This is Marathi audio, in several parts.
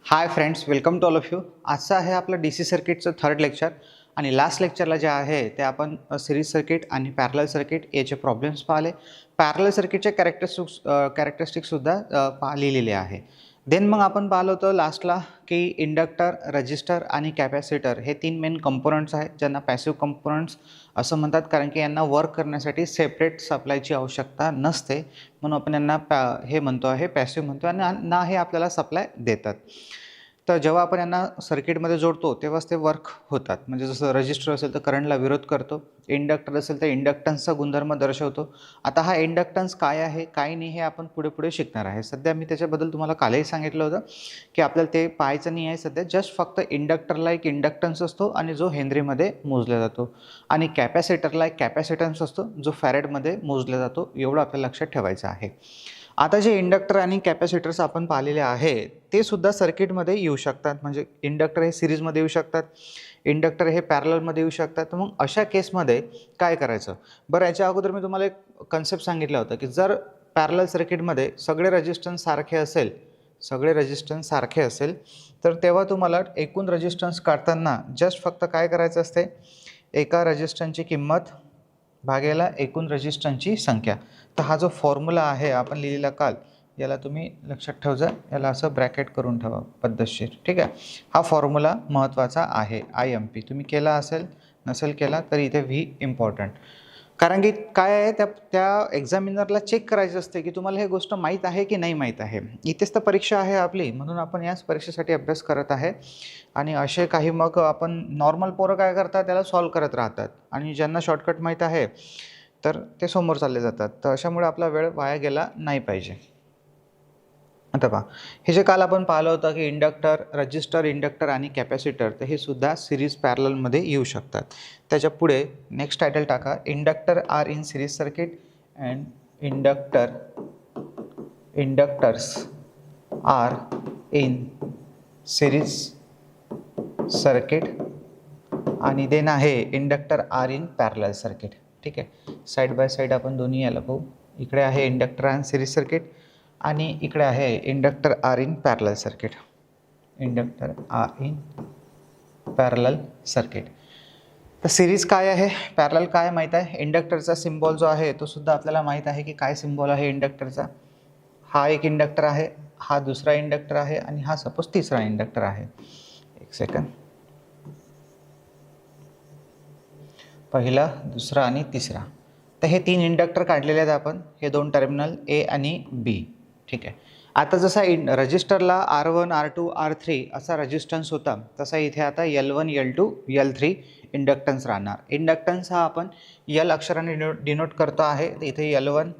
High friends, welcome to all of you. आजचं आहे आपलं डी सी सर्किटचं थर्ड लेक्चर आणि लास्ट लेक्चरला जे आहे ते आपण सिरीज सर्किट आणि पॅरलल सर्किट याचे प्रॉब्लेम्स पाहिले. पॅरलल सर्किटचे कॅरेक्टरिस्टिक्ससुद्धा लिहिलेले आहे. देन मग आपण पाहिलं होतं लास्टला की इंडक्टर, रजिस्टर आणि कॅपॅसिटर हे तीन मेन कंपोनंट्स आहेत ज्यांना पॅसिव्ह कंपोनंट्स असं म्हणतात, कारण की यांना वर्क करण्यासाठी सेपरेट सप्लायची आवश्यकता नसते, म्हणून आपण यांना हे म्हणतो आहे पॅसिव्ह म्हणतो आणि ना हे आपल्याला सप्लाय देतात. तर जेव्हा आपण यांना सर्किटमध्ये जोडतो तेव्हाच ते वर्क होतात. म्हणजे जसं रजिस्टर असेल तर करंटला विरोध करतो, इंडक्टर असेल तर इंडक्टन्सचा गुणधर्म दर्शवतो. आता हा इंडक्टन्स काय आहे काय नाही हे आपण पुढे पुढे शिकणार आहे. सध्या मी त्याच्याबद्दल तुम्हाला कालही सांगितलं होतं की आपल्याला ते पाहायचं नाही आहे. सध्या जस्ट फक्त इंडक्टरला एक इंडक्टन्स असतो आणि जो हेनरीमध्ये मोजला जातो, आणि कॅपॅसिटरला एक कॅपॅसिटन्स असतो जो फॅरेडमध्ये मोजला जातो. एवढं आपल्याला लक्षात ठेवायचं आहे. आता जे इंडक्टर आणि कॅपॅसिटर्स आपण पाहिलेले आहे ते सुद्धा सर्किटमध्ये येऊ शकतात. म्हणजे इंडक्टर हे सिरीजमध्ये येऊ शकतात, इंडक्टर हे पॅरललमध्ये येऊ शकतात. तर मग अशा केसमध्ये काय करायचं? बरं, याच्या अगोदर मी तुम्हाला एक कन्सेप्ट सांगितलं होतं की जर पॅरलल सर्किटमध्ये सगळे रेजिस्टन्स सारखे असेल तर तेव्हा तुम्हाला एकूण रेजिस्टन्स काढताना जस्ट फक्त काय करायचं असते, एका रेजिस्टन्सची किंमत भागेला एकूण रेजिस्टन्सची संख्या. तर हा जो फॉर्म्युला आहे आपण लिहिलेला काल, याला तुम्ही लक्षात ठेवजा, याला असं ब्रॅकेट करून ठेवा पद्धतशीर. ठीक आहे, हा फॉर्म्युला महत्त्वाचा आहे. IMP तुम्ही केला असेल, नसेल केला तरी इथे V इम्पॉर्टंट. कारण की काय आहे, त्या एक्झामिनरला चेक करायचं असते की तुम्हाला हे गोष्ट माहीत आहे की नाही माहीत आहे. इथेच तर परीक्षा आहे आपली, म्हणून आपण याच परीक्षेसाठी अभ्यास करत आहे. आणि असे काही मग आपण नॉर्मल पोरं काय करतात, त्याला सॉल्व करत राहतात, आणि ज्यांना शॉर्टकट माहीत आहे तर ते समोर चालले जातात. तर अशामुळे आपला वेळ वाया गेला नाही पाहिजे. आता पहा, हे जे काल आपण पाहिलं होतं की इंडक्टर, रजिस्टर, इंडक्टर आणि कॅपॅसिटर, तर हे सुद्धा सिरीज पॅरललमध्ये येऊ शकतात. त्याच्या पुढे नेक्स्ट टायटल टाका, inductor R in series circuit and inductors R in series circuit, आणि देन आहे inductor R in parallel circuit. ठीक आहे, साईड बाय साईड आपण दोन्ही याला पाहू. इकडे आहे inductor R in series circuit आणि इकडे आहे inductor R in parallel circuit. Inductor R in parallel circuit. तर सिरीज काय आहे, पॅरलल काय माहीत आहे. इंडक्टरचा सिम्बॉल जो आहे तो सुद्धा आपल्याला माहीत आहे की काय सिम्बॉल आहे इंडक्टरचा. हा एक इंडक्टर आहे, हा दुसरा इंडक्टर आहे आणि हा सपोज तिसरा इंडक्टर आहे. एक सेकंड, पहिला, दुसरा आणि तिसरा. तर हे तीन इंडक्टर काढलेले आहेत आपण, हे दोन टर्मिनल A आणि B. ठीक आहे, आता जसा रजिस्टरला R1, R2, R3 असा रेजिस्टन्स होता, तसा इथे आता L1, L2, L3 इंडक्टन्स राहणार. इंडक्टन्स हा आपण L अक्षराने डिनोट करतो आहे. इथे L1,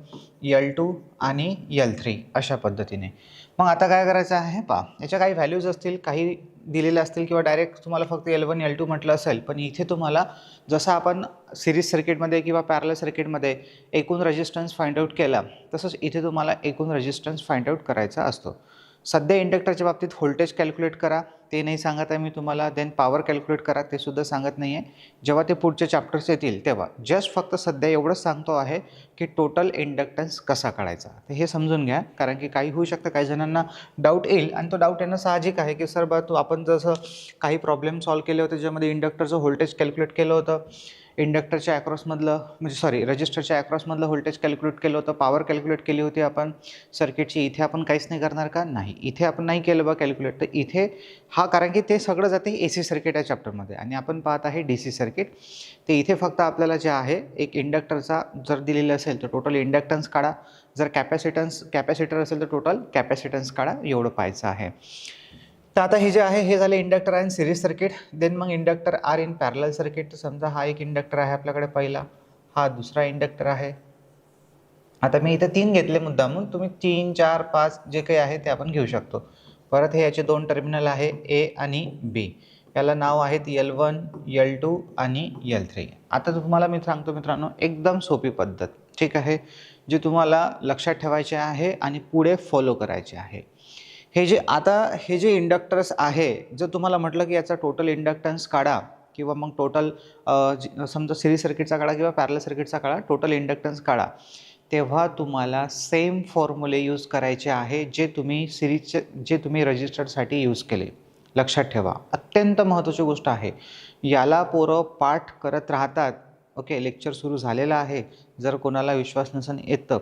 L2 आणि L3 अशा पद्धतीने. मग आता काय करायचं आहे पहा, याच्या काही व्हॅल्यूज असतील, काही दिलेले असतील किंवा डायरेक्ट तुम्हाला फक्त L1, L2 म्हटलं असेल, पण इथे तुम्हाला जसं आपण सिरीज सर्किटमध्ये किंवा पॅरलल सर्किटमध्ये एकूण रेजिस्टन्स फाइंड आउट केला, तसंच इथे तुम्हाला एकूण रेजिस्टन्स फाइंड आउट करायचा असतो. सध्या इंडक्टरच्या बाबतीत व्होल्टेज कॅल्क्युलेट करा, ते नाही सांगत आहे मी तुम्हाला. देन पॉवर कॅल्क्युलेट करा, ते सुद्धा सांगत नाही आहे. जेव्हा ते पुढचे चॅप्टर्स येतील तेव्हा जस्ट फक्त सध्या एवढंच सांगतो आहे की टोटल इंडक्टन्स कसा काढायचा. तर हे समजून घ्या, कारण की काही होऊ शकतं, काही जणांना डाऊट येईल, आणि तो डाऊट येणं साहजिक आहे की सर बा तू आपण जसं काही प्रॉब्लेम सॉल्व केले होते ज्यामध्ये इंडक्टरचं व्होल्टेज कॅल्क्युलेट केलं होतं, इंडक्टरच्या ॲक्रॉसमधलं रजिस्टरच्या ॲक्रॉसमधलं व्होल्टेज कॅल्क्युलेट केलं होतं, पॉवर कॅल्क्युलेट केली होती आपण सर्किटची. इथे आपण काहीच नाही करणार का? नाही, इथे आपण नाही केलं बा कॅल्क्युलेट. तर इथे हा, कारण की ते सगळं जाते AC सर्किट या चॅप्टरमध्ये आणि आपण पाहत आहे DC सर्किट. तर इथे फक्त आपल्याला जे आहे एक इंडक्टरचा जर दिलेलं असेल तर टोटल इंडक्टन्स काढा, जर कॅपॅसिटर असेल तर टोटल कॅपॅसिटन्स काढा, एवढं पाहायचं आहे. तर आता हे जे आहे हे झाले इंडक्टर आणि सिरीज सर्किट. देन मग inductor R in parallel circuit. तर समजा हा एक इंडक्टर आहे आपल्याकडे पहिला, हा दुसरा इंडक्टर आहे. आता मी इथे 3 घेतले मुद्दामून, तुम्ही 3, 4, 5 जे काही आहे ते आपण घेऊ शकतो. परत हे याचे दोन टर्मिनल आहे A आणि B. याला नाव आहेत L1, L2 आणि L3. आता तुम्हाला मी सांगतो मित्रांनो, एकदम सोपी पद्धत, ठीक आहे, जी तुम्हाला लक्षात ठेवायची आहे आणि पुढे फॉलो करायचे आहे. हे जे इंडक्टर्स आहे, जर तुम्हाला म्हटलं की याचा टोटल इंडक्टन्स काढा किंवा मग टोटल समजा सिरीज सर्किटचा काढा किंवा पॅरलल सर्किटचा काढा, टोटल इंडक्टन्स काढा, तेव्हा तुम्हाला सेम फॉर्म्युले यूज करायचे आहे जे तुम्ही रजिस्टरसाठी यूज केले. लक्षात ठेवा, अत्यंत महत्त्वाची गोष्ट आहे. याला पोरं पाठ करत राहतात. ओके, लेक्चर सुरू झालेला आहे. जर कोणाला विश्वास नसेल येतं,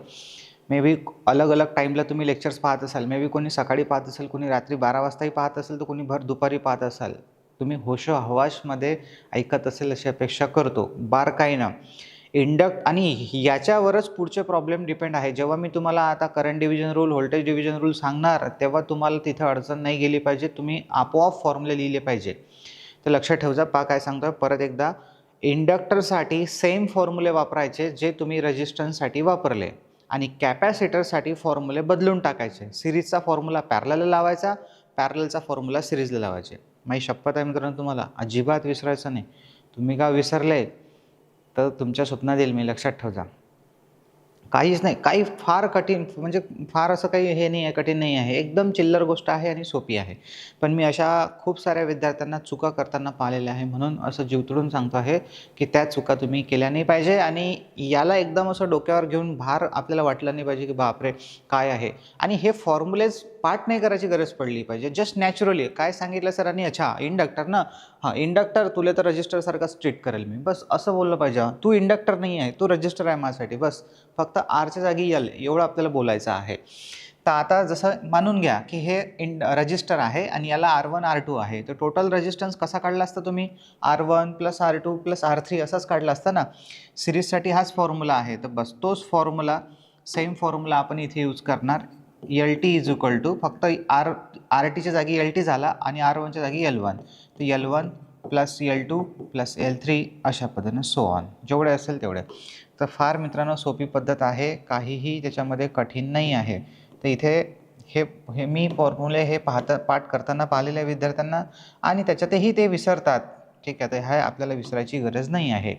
मे बी अलग अलग टाईमला तुम्ही लेक्चर्स पाहत असाल. मे बी कोणी सकाळी पाहत असेल, कोणी रात्री 12 वाजताही पाहत असेल, तर कोणी भर दुपारी पाहत असाल. तुम्ही होशोहवासमध्ये ऐकत असेल अशी अपेक्षा करतो. बारकाईनं इंडक्ट आणि याच्यावरच पुढचे प्रॉब्लेम डिपेंड आहे. जेव्हा मी तुम्हाला आता current division rule, voltage division rule सांगणार, तेव्हा तुम्हाला तिथं अडचण नाही गेली पाहिजे. तुम्ही आपोआप फॉर्म्युले लिहिले पाहिजे. तर लक्षात ठेवजा. काय सांगतोय परत एकदा, इंडक्टरसाठी सेम फॉर्म्युले वापरायचे जे तुम्ही रेजिस्टन्ससाठी वापरले, आणि कॅपॅसिटरसाठी फॉर्म्युले बदलून टाकायचे. सिरीजचा फॉर्म्युला पॅरललला लावायचा, पॅरललचा फॉर्म्युला सिरीजला लावायचे. माझी शपथ आहे मित्रांनो, तुम्हाला अजिबात विसरायचं नाही. तुम्ही का विसरले तर तुमच्या स्वप्नात येईल मी. लक्षात ठेवजा. काहीच नाही, काही फार कठीण म्हणजे फार असं काही हे नाही आहे, कठीण नाही आहे. एकदम चिल्लर गोष्ट आहे आणि सोपी आहे. पण मी अशा खूप साऱ्या विद्यार्थ्यांना चुका करताना पाहिलेल्या आहे, म्हणून असं जीवतोडून सांगतो आहे की त्या चुका तुम्ही केल्या नाही पाहिजे. आणि याला एकदम असं डोक्यावर घेऊन भार आपल्याला वाटलं नाही पाहिजे की बापरे काय आहे. आणि हे फॉर्म्युलेज पाठ नाही करायची गरज पडली पाहिजे. जस्ट नॅचरली काय सांगितलं सरांनी, अच्छा इंडक्टर ना, हां इंडक्टर, तुला तर रजिस्टरसारखंच ट्रीट करेल मी, बस असं बोललं पाहिजे. तू इंडक्टर नाही आहे, तू रजिस्टर आहे माझ्यासाठी, बस फक्त आरच्या जागी यल एवढं आपल्याला बोलायचं आहे. तर आता जसं मानून घ्या की हे रजिस्टर आहे आणि याला R1 R2 आहे, तर टोटल रेजिस्टन्स कसा काढला असता तुम्ही, R1 + R2 + R3 असाच काढला असता ना. सिरीजसाठी हाच फॉर्म्युला आहे. तर बस तोच फॉर्म्युला, सेम फॉर्म्युला आपण इथे यूज करणार. LT = फक्त RTच्या जागी LT झाला आणि R1च्या जागी L1, तर L1 + L2 + L3 अशा पद्धतीने सो ऑन, जेवढे असेल तेवढे. तर फार मित्रांनो सोपी पद्धत आहे, काहीही त्याच्यामध्ये कठीण नाही आहे. तर इथे हे मी फॉर्म्युले हे पाठ करताना पाहिलेल्या विद्यार्थ्यांना, आणि त्याच्यातही ते विसरतात. ठीक आहे, तर ह्या आपल्याला विसरायची गरज नाही आहे.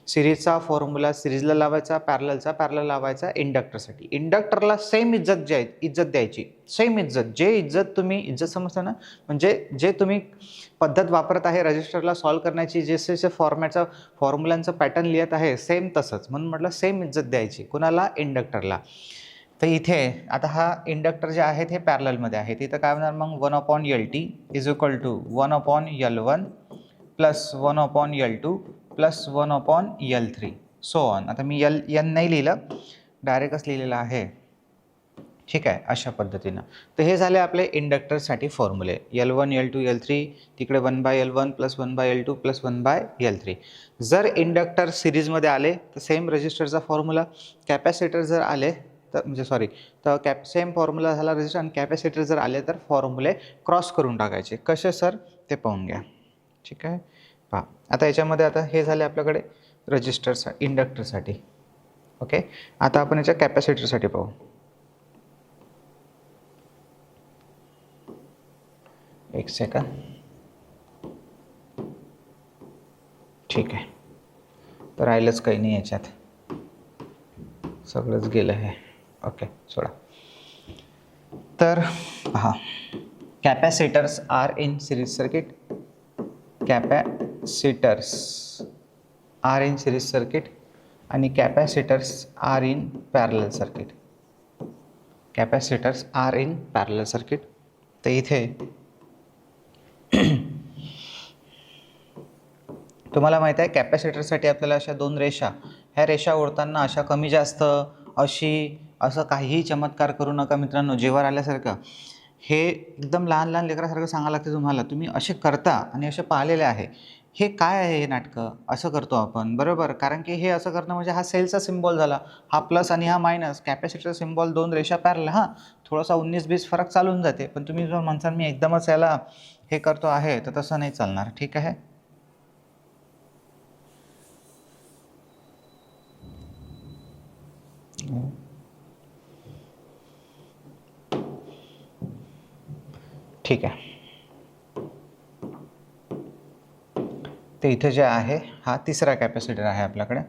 सिरीजचा फॉर्म्युला सिरीजला लावायचा, पॅरललचा पॅरलल लावायचा. इंडक्टरसाठी इंडक्टरला सेम इज्जत द्यायची, सेम इज्जत. तुम्ही इज्जत समजता ना, म्हणजे जे तुम्ही पद्धत वापरत आहे रजिस्टरला सॉल्व करण्याची, जसे फॉर्म्युलांचं पॅटर्न लिहित आहे सेम तसंच, म्हणून म्हटलं सेम इज्जत द्यायची. कुणाला, इंडक्टरला. तर इथे आता हा इंडक्टर जे आहेत हे पॅरललमध्ये आहे, तिथं काय होणार मग, 1/LT = 1/L1 + 1/L2 + 1/L3 so on. आता मी N नाही लिहिलं, डायरेक्टच लिहिलेलं आहे. ठीक आहे, अशा पद्धतीनं. तर हे झाले आपले इंडक्टरसाठी फॉर्म्युले. L1 L2 L3, तिकडे 1/L1 + 1/L2 + 1/L3. जर इंडक्टर सिरीजमध्ये आले तर सेम रजिस्टरचा फॉर्म्युला. कॅपॅसिटर जर आले तर तर सेम फॉर्म्युला झाला रजिस्टर, आणि कॅपॅसिटर जर आले तर फॉर्म्युले क्रॉस करून टाकायचे. कसे सर ते पाहून घ्या. ठीक आहे, पहा आता याच्यामध्ये आता हे झाले आपल्याकडे इंडक्टरसाठी. ओके, आता आपण याच्या कॅपॅसिटरसाठी पाहू. एक सेकंद. ठीक आहे, तर राहिलंच काही नाही याच्यात, सगळंच गेलं आहे. ओके, सोडा. तर पहा, capacitors are in series circuit, capacitors are in series circuit, आणि capacitors are in parallel circuit. Capacitors are in parallel circuit. तर इथे तुम्हाला माहीत आहे कॅपॅसिटरसाठी आपल्याला अशा दोन रेषा, ह्या रेषा ओढताना अशा कमी जास्त असं काहीही चमत्कार करू नका मित्रांनो. जेव्हा आल्यासारखं हे एकदम लहान लहान लेकरासारखं सांगायला लागते तुम्हाला. तुम्ही असे करता आणि असे पाहिलेले आहे. हे काय आहे, हे नाटकं असं करतो आपण, बरोबर. कारण की हे असं करणं म्हणजे हा सेलचा सिम्बॉल झाला, हा प्लस आणि हा मायनस. कॅपॅसिटर सिम्बॉल, दोन रेषा पॅरलल, हां थोडासा 19-20 फरक चालून जाते. पण तुम्ही जर म्हणसाल मी एकदमच याला हे करतो आहे, तर तसं नाही चालणार. ठीक आहे. ठीक आहे, तर इथे जे आहे हा तिसरा कॅपॅसिटर आहे आपल्याकडे,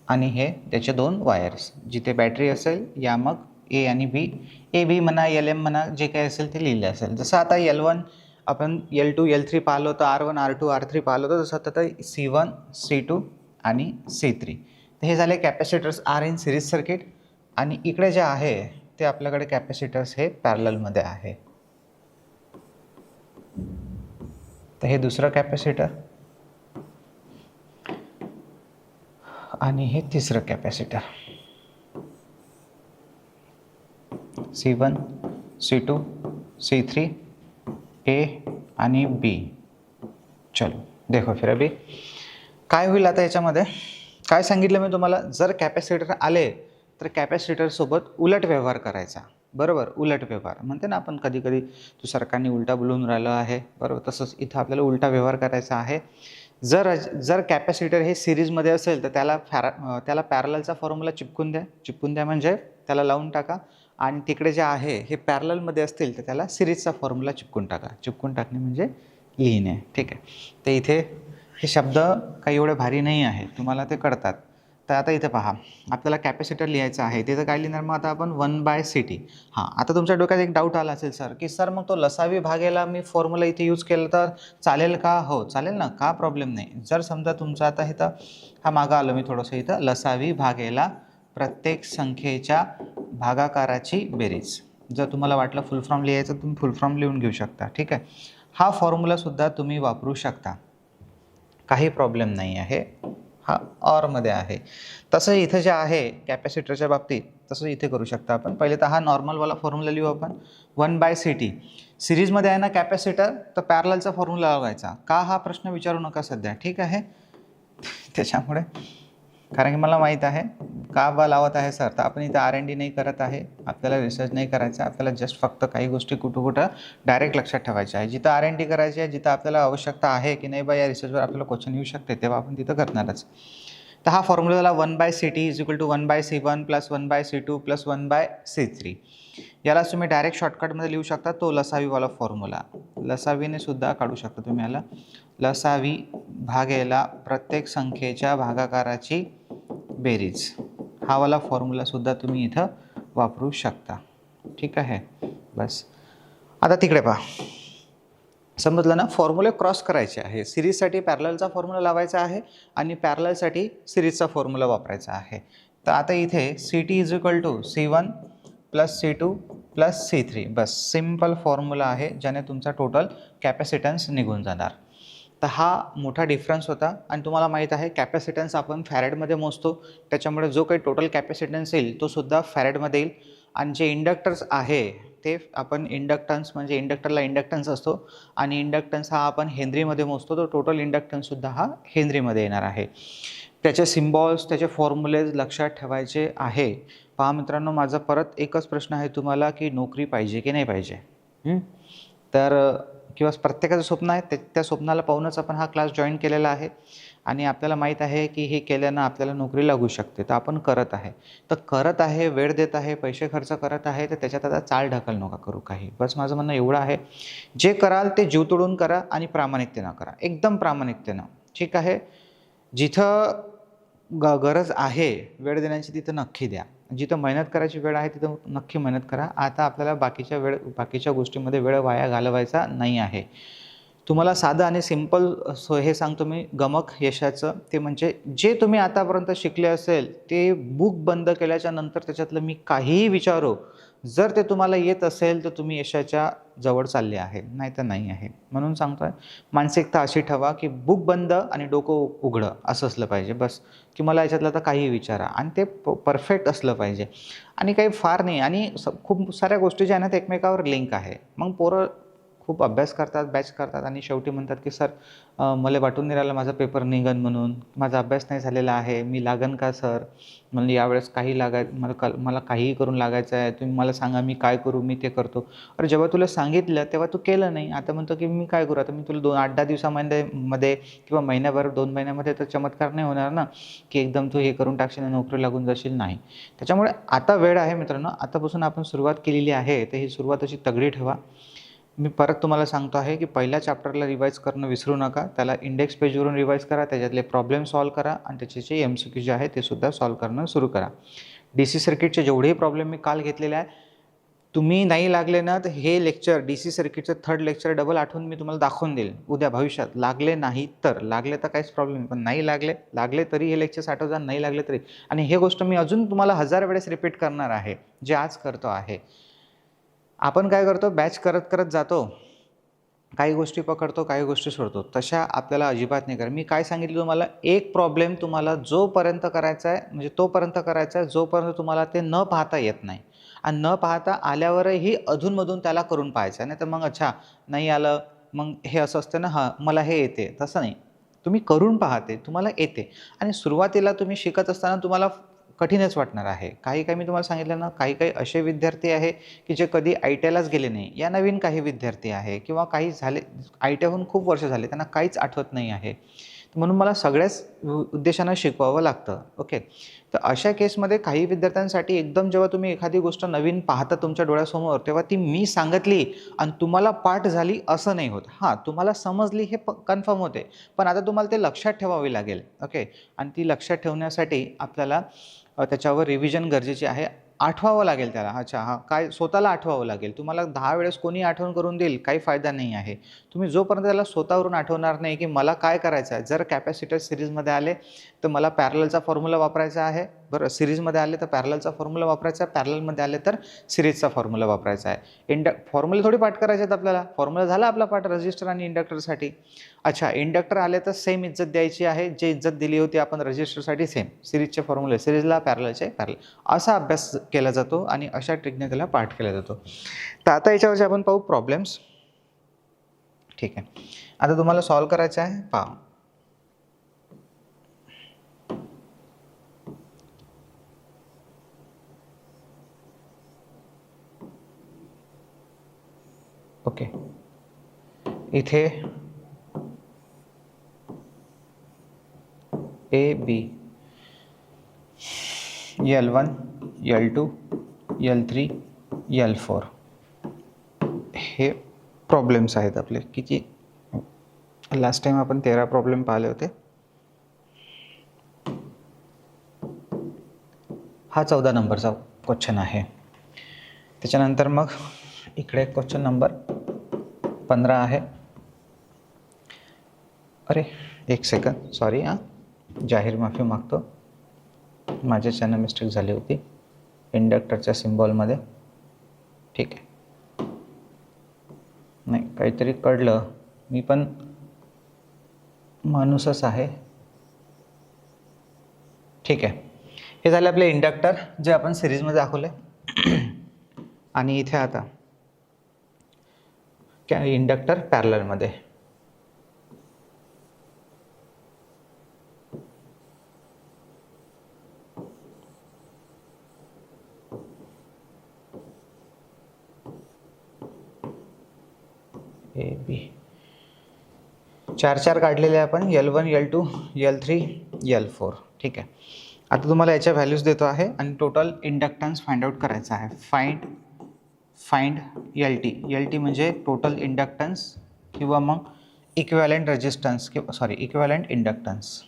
आणि हे त्याचे दोन वायर्स. जिथे बॅटरी असेल या मग ए आणि बी, ए बी म्हणा LM म्हणा, जे काही असेल ते लिहिलं असेल. जसं आता L1 आपण L2 L3 पाहिलं होतं, R1 R2 R3 पाहिलं होतं, तसं आता C1 C2 आणि C3. तर हे झाले capacitors are in series circuit. आणि इकडे जे आहे ते आपल्याकडे कॅपॅसिटर्स हे पॅरललमध्ये आहे. तर हे दुसरं कॅपॅसिटर आणि हे तिसरं capacitor. C1, C2, C3, A आणि B. चलो देखो फिर अभी काय होईल आता याच्यामध्ये. काय सांगितलं मी तुम्हाला, जर कॅपॅसिटर आले तर कॅपॅसिटरसोबत उलट व्यवहार करायचा. बरोबर, उलट व्यवहार म्हणते ना आपण कधी कधी, तू सरकारने उलटा बोलून राहिलं आहे. बरोबर, तसंच इथं आपल्याला उलटा व्यवहार करायचा आहे. जर कॅपॅसिटर हे सिरीजमध्ये असेल तर त्याला पॅरललचा फॉर्म्युला चिपकून द्या म्हणजे त्याला लावून टाका. आणि तिकडे जे आहे हे पॅरललमध्ये असतील तर त्याला सिरीजचा फॉर्म्युला चिपकून टाका. चिपकून टाकणे म्हणजे लिहिणे. ठीक आहे. तर इथे हे शब्द काही एवढे भारी नाही आहे, तुम्हाला ते कळतात. तर आता इथे पहा, आपल्याला कॅपॅसिटर लिहायचं आहे. तिथं काय लिहिणार मग आता आपण 1/CT. हां, आता तुमच्या डोक्यात एक डाऊट आला असेल सर, की सर मग तो लसावी भागेला मी फॉर्म्युला इथे यूज केला तर चालेल का? हो चालेल ना, का प्रॉब्लेम नाही. जर समजा तुमचा आता इथं हा मागं आलो मी थोडंसं, इथं लसावी भागेला प्रत्येक संख्येच्या भागाकाराची बेरीज. जर तुम्हाला वाटलं फुल फॉर्म लिहायचं तुम्ही फुल फॉर्म लिहून घेऊ शकता. ठीक आहे. हा फॉर्म्युलासुद्धा तुम्ही वापरू शकता, काही प्रॉब्लेम नाही आहे. हा ऑरमध्ये आहे. तसं इथं जे आहे कॅपॅसिटरच्या बाबतीत तसं इथे करू शकता आपण. पहिले तर हा नॉर्मलवाला फॉर्म्युला लिहू आपण, 1/CT. सिरीजमध्ये आहे ना कॅपॅसिटर, तर पॅरललचा फॉर्म्युला लावायचा. का हा प्रश्न विचारू नका सध्या. ठीक आहे. त्याच्यामुळे कारण की मला माहीत आहे का बा लावत आहे सर, तर आपण इथं R&D नाही करत आहे, आपल्याला रिसर्च नाही करायचा. आपल्याला जस्ट फक्त काही गोष्टी कुठं डायरेक्ट लक्षात ठेवायच्या आहे. जिथं R&D करायची आहे, जिथं आपल्याला आवश्यकता आहे की नाही बा या रिसर्चवर आपल्याला क्वेश्चन येऊ शकते, तेव्हा आपण तिथं करणारच. तर हा फॉर्म्युला झाला 1/CT is equal to 1/C1 plus 1/C2 plus 1/C3. यालाच तुम्ही डायरेक्ट शॉर्टकटमध्ये लिहू शकता, तो लसावीवाला फॉर्म्युला. लसावीने सुद्धा काढू शकता तुम्ही याला. लसावी भागेला प्रत्येक संख्येच्या भागाकाराची बेरीज. हा वाला फॉर्म्युलासुद्धा तुम्ही इथं वापरू शकता. ठीक आहे. बस आता तिकडे पहा, समजलं ना. फॉर्म्युले क्रॉस करायचे आहे. सिरीजसाठी पॅरललचा फॉर्म्युला लावायचा आहे आणि पॅरललसाठी सिरीजचा फॉर्म्युला वापरायचा आहे. तर आता इथे CT is equal to C1 plus C2 plus C3. बस सिम्पल फॉर्म्युला आहे, ज्याने तुमचा टोटल कॅपॅसिटन्स निघून जाणार. तर हा मोठा डिफरन्स होता. आणि तुम्हाला माहीत आहे कॅपॅसिटन्स आपण फॅरेडमध्ये मोजतो, त्याच्यामुळे जो काही टोटल कॅपॅसिटन्स येईल तो सुद्धा फॅरेडमध्ये येईल. आणि जे इंडक्टर्स आहे ते आपण इंडक्टन्स म्हणजे इंडक्टरला इंडक्टन्स असतो आणि इंडक्टन्स हा आपण हेनरीमध्ये मोजतो, तो टोटल इंडक्टन्ससुद्धा हा हेनरीमध्ये येणार आहे. त्याचे सिम्बॉल्स, त्याचे फॉर्म्युलेज लक्षात ठेवायचे आहे. पहा मित्रांनो, माझा परत एकच प्रश्न आहे तुम्हाला, की नोकरी पाहिजे की नाही पाहिजे. तर किंवा प्रत्येकाचं स्वप्न आहे, त्या स्वप्नाला पाहूनच आपण हा क्लास जॉईन केलेला आहे. आणि आपल्याला माहीत आहे की हे केल्यानं आपल्याला नोकरी लागू शकते, तर आपण करत आहे. तर करत आहे, वेळ देत आहे, पैसे खर्च करत आहे, तर त्याच्यात आता चाल ढकल नका करू काही. बस माझं म्हणणं एवढं आहे, जे कराल ते जीव तोडून करा आणि प्रामाणिकतेनं करा, एकदम प्रामाणिकतेनं. ठीक आहे. जिथं गरज आहे वेळ देण्याची तिथं नक्की द्या. जिथं मेहनत करायची वेळ आहे तिथं नक्की मेहनत करा. आता आपल्याला बाकीच्या गोष्टींमध्ये वेळ वाया घालवायचा नाही आहे. तुम्हाला साधं आणि सिम्पल हे सांगतो मी गमक यशाचं, ते म्हणजे जे तुम्ही आतापर्यंत शिकले असेल ते बुक बंद केल्याच्या नंतर त्याच्यातलं मी काहीही विचारो, जर ते तुम्हाला येत असेल तर तुम्ही यशाच्या जवळ चालले आहे, नाही तर नाही आहे. म्हणून सांगतोय, मानसिकता अशी ठेवा की बुक बंद आणि डोकं उघडं असं असलं पाहिजे. बस की मला याच्यातलं तर काहीही विचारा आणि ते परफेक्ट असलं पाहिजे. आणि काही फार नाही. आणि खूप साऱ्या गोष्टी ज्या आहेत ना ते एकमेकावर लिंक आहे. मग पोरं खूप अभ्यास करतात, बॅच करतात आणि शेवटी म्हणतात की सर मला वाटून नाही राहिलं माझा पेपर निघन म्हणून, माझा अभ्यास नाही झालेला आहे, मी लागन का सर, म्हणजे यावेळेस काही मला काहीही करून लागायचं आहे, तुम्ही मला सांगा मी काय करू, मी ते करतो. अरे जेव्हा तुला सांगितलं तेव्हा तू केलं नाही. आता म्हणतो की मी काय करू, आता मी तुला 8-10 दिवसामध्ये किंवा महिन्याभर 2 महिन्यामध्ये तर चमत्कार नाही होणार ना, की एकदम तू हे करून टाकशील आणि नोकरी लागून जाशील. नाही. त्याच्यामुळे आता वेळ आहे मित्रांनो, आतापासून आपण सुरुवात केलेली आहे, तर ही सुरुवात अशी तगडी ठेवा. मी परत तुम्हाला सांगतो आहे की पहिल्या चॅप्टरला रिवाईज करणं विसरू नका. त्याला इंडेक्स पेजवरून रिवाईज करा, त्याच्यातले प्रॉब्लेम सॉल्व्ह करा आणि त्याचे जे MCQ जे आहे ते सुद्धा सॉल्व्ह करणं सुरू करा. DC सर्किटचे जेवढेही प्रॉब्लेम मी काल घेतलेले आहे तुम्ही नाही लागले ना तर हे lecture DC सर्किटचं 3rd lecture double आठवून मी तुम्हाला दाखवून देईल उद्या भविष्यात. लागले नाही तर, लागले तर काहीच प्रॉब्लेम नाही, पण नाही लागले, लागले तरी हे लेक्चर्स आठवजा, नाही लागले तरी. आणि हे गोष्ट मी अजून तुम्हाला 1000 वेळेस रिपीट करणार आहे, जे आज करतो आहे. आपण काय करतो, बॅच करत करत जातो, काही गोष्टी पकडतो, काही गोष्टी सोडतो. तशा आपल्याला अजिबात नाही करायचं. मी काय सांगितलं तुम्हाला, एक प्रॉब्लेम तुम्हाला जोपर्यंत करायचा आहे म्हणजे तोपर्यंत करायचा आहे जोपर्यंत तुम्हाला ते न पाहता येत नाही. आणि न पाहता आल्यावरही अधूनमधून त्याला करून पाहायचं. नाही तर मग अच्छा नाही आलं, मग हे असं असतं ना, हां मला हे येते, तसं नाही. तुम्ही करून पहा, ते तुम्हाला येते. आणि सुरुवातीला तुम्ही शिकत असताना तुम्हाला कठीणच वाटणार आहे. काही मी तुम्हाला सांगितलं ना, काही असे विद्यार्थी आहे की जे कधी ITIलाच गेले नाही. या नवीन काही विद्यार्थी आहे किंवा काही झाले ITI होऊन खूप वर्ष झाले, त्यांना काहीच आठवत नाही आहे. म्हणून मला सगळ्याच उद्देशानं शिकवावं लागतं. ओके. तर अशा केसमध्ये काही विद्यार्थ्यांसाठी एकदम जेव्हा तुम्ही एखादी गोष्ट नवीन पाहता तुमच्या डोळ्यासमोर, तेव्हा ती मी सांगितली आणि तुम्हाला पाठ झाली असं नाही होत. हां, तुम्हाला समजली हे कन्फर्म होते. पण आता तुम्हाला ते लक्षात ठेवावी लागेल. ओके. आणि ती लक्षात ठेवण्यासाठी आपल्याला त्याच्यावर रिव्हिजन गरजेची आहे. आठवावं लागेल त्याला. अच्छा हां, काय स्वतःला आठवावं लागेल. तुम्हाला 10 वेळेस कोणी आठवण करून देईल, काही फायदा नाही आहे. तुम्ही जोपर्यंत त्याला स्वतःवरून आठवणार नाही की मला काय करायचं आहे. जर कॅपॅसिटर सिरीजमध्ये आले तर मला पॅरललचा फॉर्म्युला वापरायचा आहे. बरं, सिरीजमध्ये आले तर पॅरललचा फॉर्म्युला वापरायचा आहे. पॅरललमध्ये आले तर सिरीजचा फॉर्म्युला वापरायचा आहे. फॉर्म्युले थोडी पाठ करायचे आहेत आपल्याला. फॉर्म्युला झाला आपला पाठ रजिस्टर आणि इंडक्टरसाठी. अच्छा, इंडक्टर आले तर सेम इज्जत द्यायची आहे. जे इज्जत दिली होती आपण रजिस्टरसाठी सेम. सिरीजचे फॉर्म्युले सिरीजला, पॅरललचे पॅरलल. असा अभ्यास केला जातो आणि अशा ट्रिकने त्याला पाठ केला जातो. तर आता याच्यावरचे आपण पाहू प्रॉब्लेम्स. ठीक आहे. आता तुम्हाला सॉल्व करायचं आहे. पहा. ओके. इथे AB, L1, L2, L3, L4 हे प्रॉब्लेम्स आहेत आपले. किती लास्ट टाइम आपण 13 प्रॉब्लेम पाहिले होते. हा 14 नंबरचा क्वेश्चन आहे. त्याच्यानंतर मग इकडे क्वेश्चन नंबर 15 आहे. अरे एक सेकंद, सॉरी हां, जाहीर माफी मागतो, माझ्याच्यानं मिस्टेक झाली होती इंडक्टरच्या सिम्बॉलमध्ये. ठीक आहे. नाही, काहीतरी कळलं, मी पण माणूसच आहे. ठीक आहे. हे झाले आपले इंडक्टर जे आपण सिरीजमध्ये दाखवले. आणि इथे आता इंडक्टर पॅरललमध्ये. AB 4 काढलेले आपण, L1, L2, L3, L4. ठीक आहे. आता तुम्हाला याच्या व्हॅल्यूज देतो आहे आणि टोटल इंडक्टन्स फाइंड आउट करायचा आहे. फाइंड LT म्हणजे टोटल इंडक्टन्स किंवा मग इक्विव्हॅलेंट रेजिस्टन्स किंवा इक्विव्हॅलेंट इंडक्टन्स.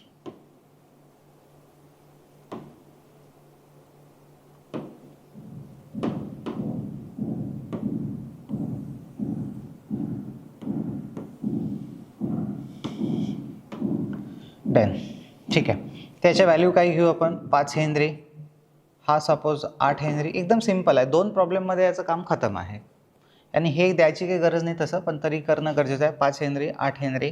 डन. ठीक आहे. त्याच्या व्हॅल्यू काय घेऊ आपण, 5 हेनरी, हा सपोज 8 हेनरी. एकदम सिम्पल आहे. 2 प्रॉब्लेममध्ये याचं काम खतम आहे. आणि हे द्यायची काही गरज नाही तसं, पण तरी करणं गरजेचं आहे. 5 हेनरी, 8 हेनरी.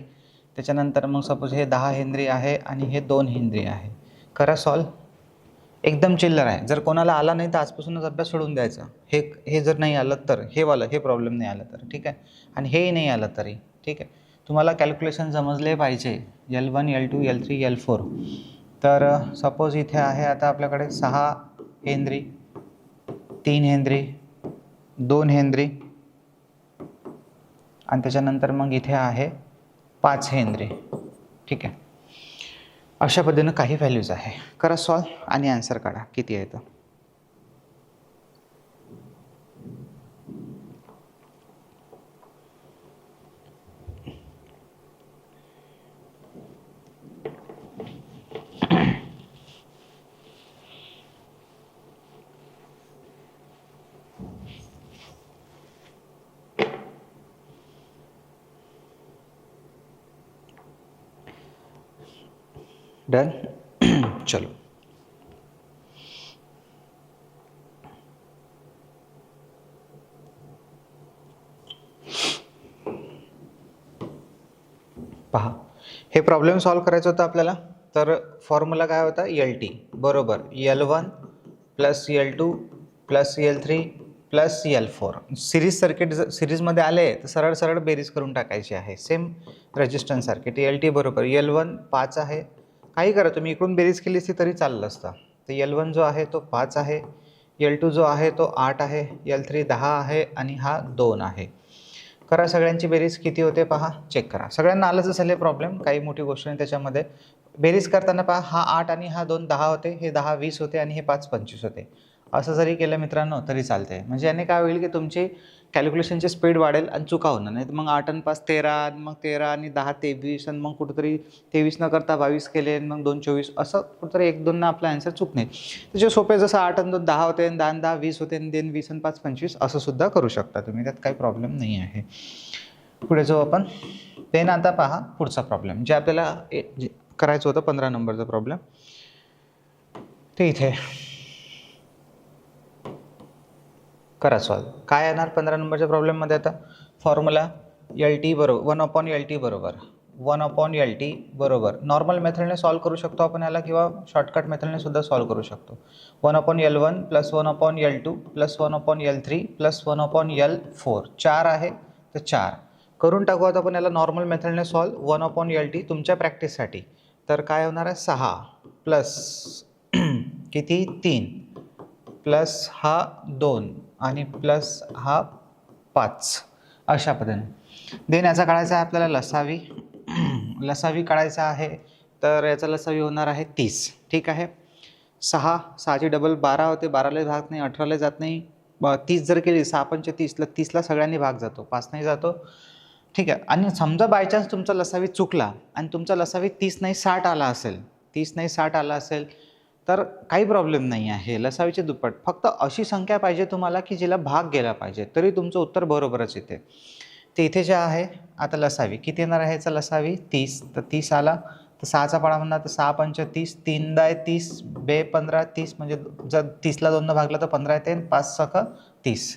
त्याच्यानंतर मग सपोज हे 10 हेनरी आहे आणि हे 2 हेनरी आहे. करा सॉल्व. एकदम चिल्लर आहे. जर कोणाला आला नाही तर आजपासूनच अभ्यास सोडून द्यायचा. हे जर नाही आलं तर, हे प्रॉब्लेम नाही आलं तर. ठीक आहे. आणि हेही नाही आलं तरी ठीक आहे. तुम्हाला कॅल्क्युलेशन समजले पाहिजे. L1, L2, L3, L4. तर सपोज इथे आहे आता आपल्याकडे 6 हेनरी, 3 हेनरी, 2 हेनरी आणि त्याच्यानंतर मग इथे आहे 5 हेनरी. ठीक आहे. अशा पद्धतीनं काही व्हॅल्यूज आहे. करा सॉल्व आणि आन्सर काढा किती आहे तर. डन. चलो पहा, हे प्रॉब्लेम सॉल्व करायचं होतं आपल्याला. तर फॉर्म्युला काय होता, L_T बरोबर L1 plus L2 plus L3 plus L4. Series circuit सिरीजमध्ये आले तर सरळ सरळ बेरीज करून टाकायची आहे. सेम रेजिस्टन्स सर्किट L_T बरोबर L1 5 आहे. काही करा तुम्ही, इकडून बेरीज केली असती तरी चाललं असतं. तर L1 जो आहे तो 5 आहे, L2 जो आहे तो 8 आहे, L3 10 आहे आणि हा 2 आहे. करा सगळ्यांची बेरीज, किती होते पहा, चेक करा. सगळ्यांना आलंच असेल हे प्रॉब्लेम, काही मोठी गोष्ट नाही त्याच्यामध्ये. बेरीज करताना पहा, हा 8 आणि हा 2 10 होते, हे 10 20 होते आणि हे 5 25 होते. असं जरी केलं मित्रांनो तरी चालते. म्हणजे याने काय होईल की तुमची कॅल्क्युलेशनची स्पीड वाढेल आणि चुका होणार नाही. मग 8 आणि 5 13 आणि मग 13 आणि 10 23 आणि मग कुठेतरी 23 न करता 22 केले आणि मग 2 24, असं कुठेतरी 1 2 ना आपला आन्सर चुकणे. त्याचे सोपे, जसं 8 आणि 2 10 होते आणि 10 आणि 10 20 होते आणि 20 आणि 5 25, असं सुद्धा करू शकता तुम्ही, त्यात काही प्रॉब्लेम नाही आहे. पुढे जाऊ आपण. देन आता पहा पुढचा प्रॉब्लेम जे आपल्याला करायचं होतं, 15 नंबरचा प्रॉब्लेम. ते इथे करा सॉल्व. काय येणार 15 नंबरच्या प्रॉब्लेममध्ये? आता फॉर्म्युला L_T बरोबर 1/L_T बरोबर 1/L_T बरोबर नॉर्मल मेथडने सॉल्व करू शकतो आपण याला, किंवा शॉर्टकट मेथडने सुद्धा सॉल्व करू शकतो. 1/L1 plus 1/L2 plus 1/L3 plus 1/L4. 4 आहे तर 4 करून टाकू आता आपण याला नॉर्मल मेथडने सॉल्व. 1/L_T तुमच्या प्रॅक्टिससाठी तर काय होणार आहे, 6 प्लस किती 3 प्लस हा 2 आणि प्लस हा 5, अशा पद्धतीने. देन याचा काढायचा आहे आपल्याला लसावी. लसावी काढायचा आहे तर याचा लसावी होणार आहे 30. ठीक आहे. 6ची डबल 12 होते, 12ला भाग नाही, 18ला जात नाही. 30 जर केली 6 पंचे 30ला, 30ला सगळ्यांनी भाग जातो, 5 नाही जातो. ठीक आहे. आणि समजा बायचान्स तुमचा लसावी चुकला आणि तुमचा लसावी 30 नाही 60 आला असेल, 30 नाही 60 आला असेल तर काही प्रॉब्लेम नाही आहे. लसावीचे दुप्पट, फक्त अशी संख्या पाहिजे तुम्हाला की जिला भाग गेला पाहिजे, तरी तुमचं उत्तर बरोबरच येते. ते इथे जे आहे आता लसावी किती येणार आहे, याचा लसावी 30. तर 30 आला तर 6चा पाडा म्हणणार तर 6 पंच 30, 3 दाय 30, 2 15 30, म्हणजे जर 30ला 2 भागला तर 15 येते, 5 सख 30.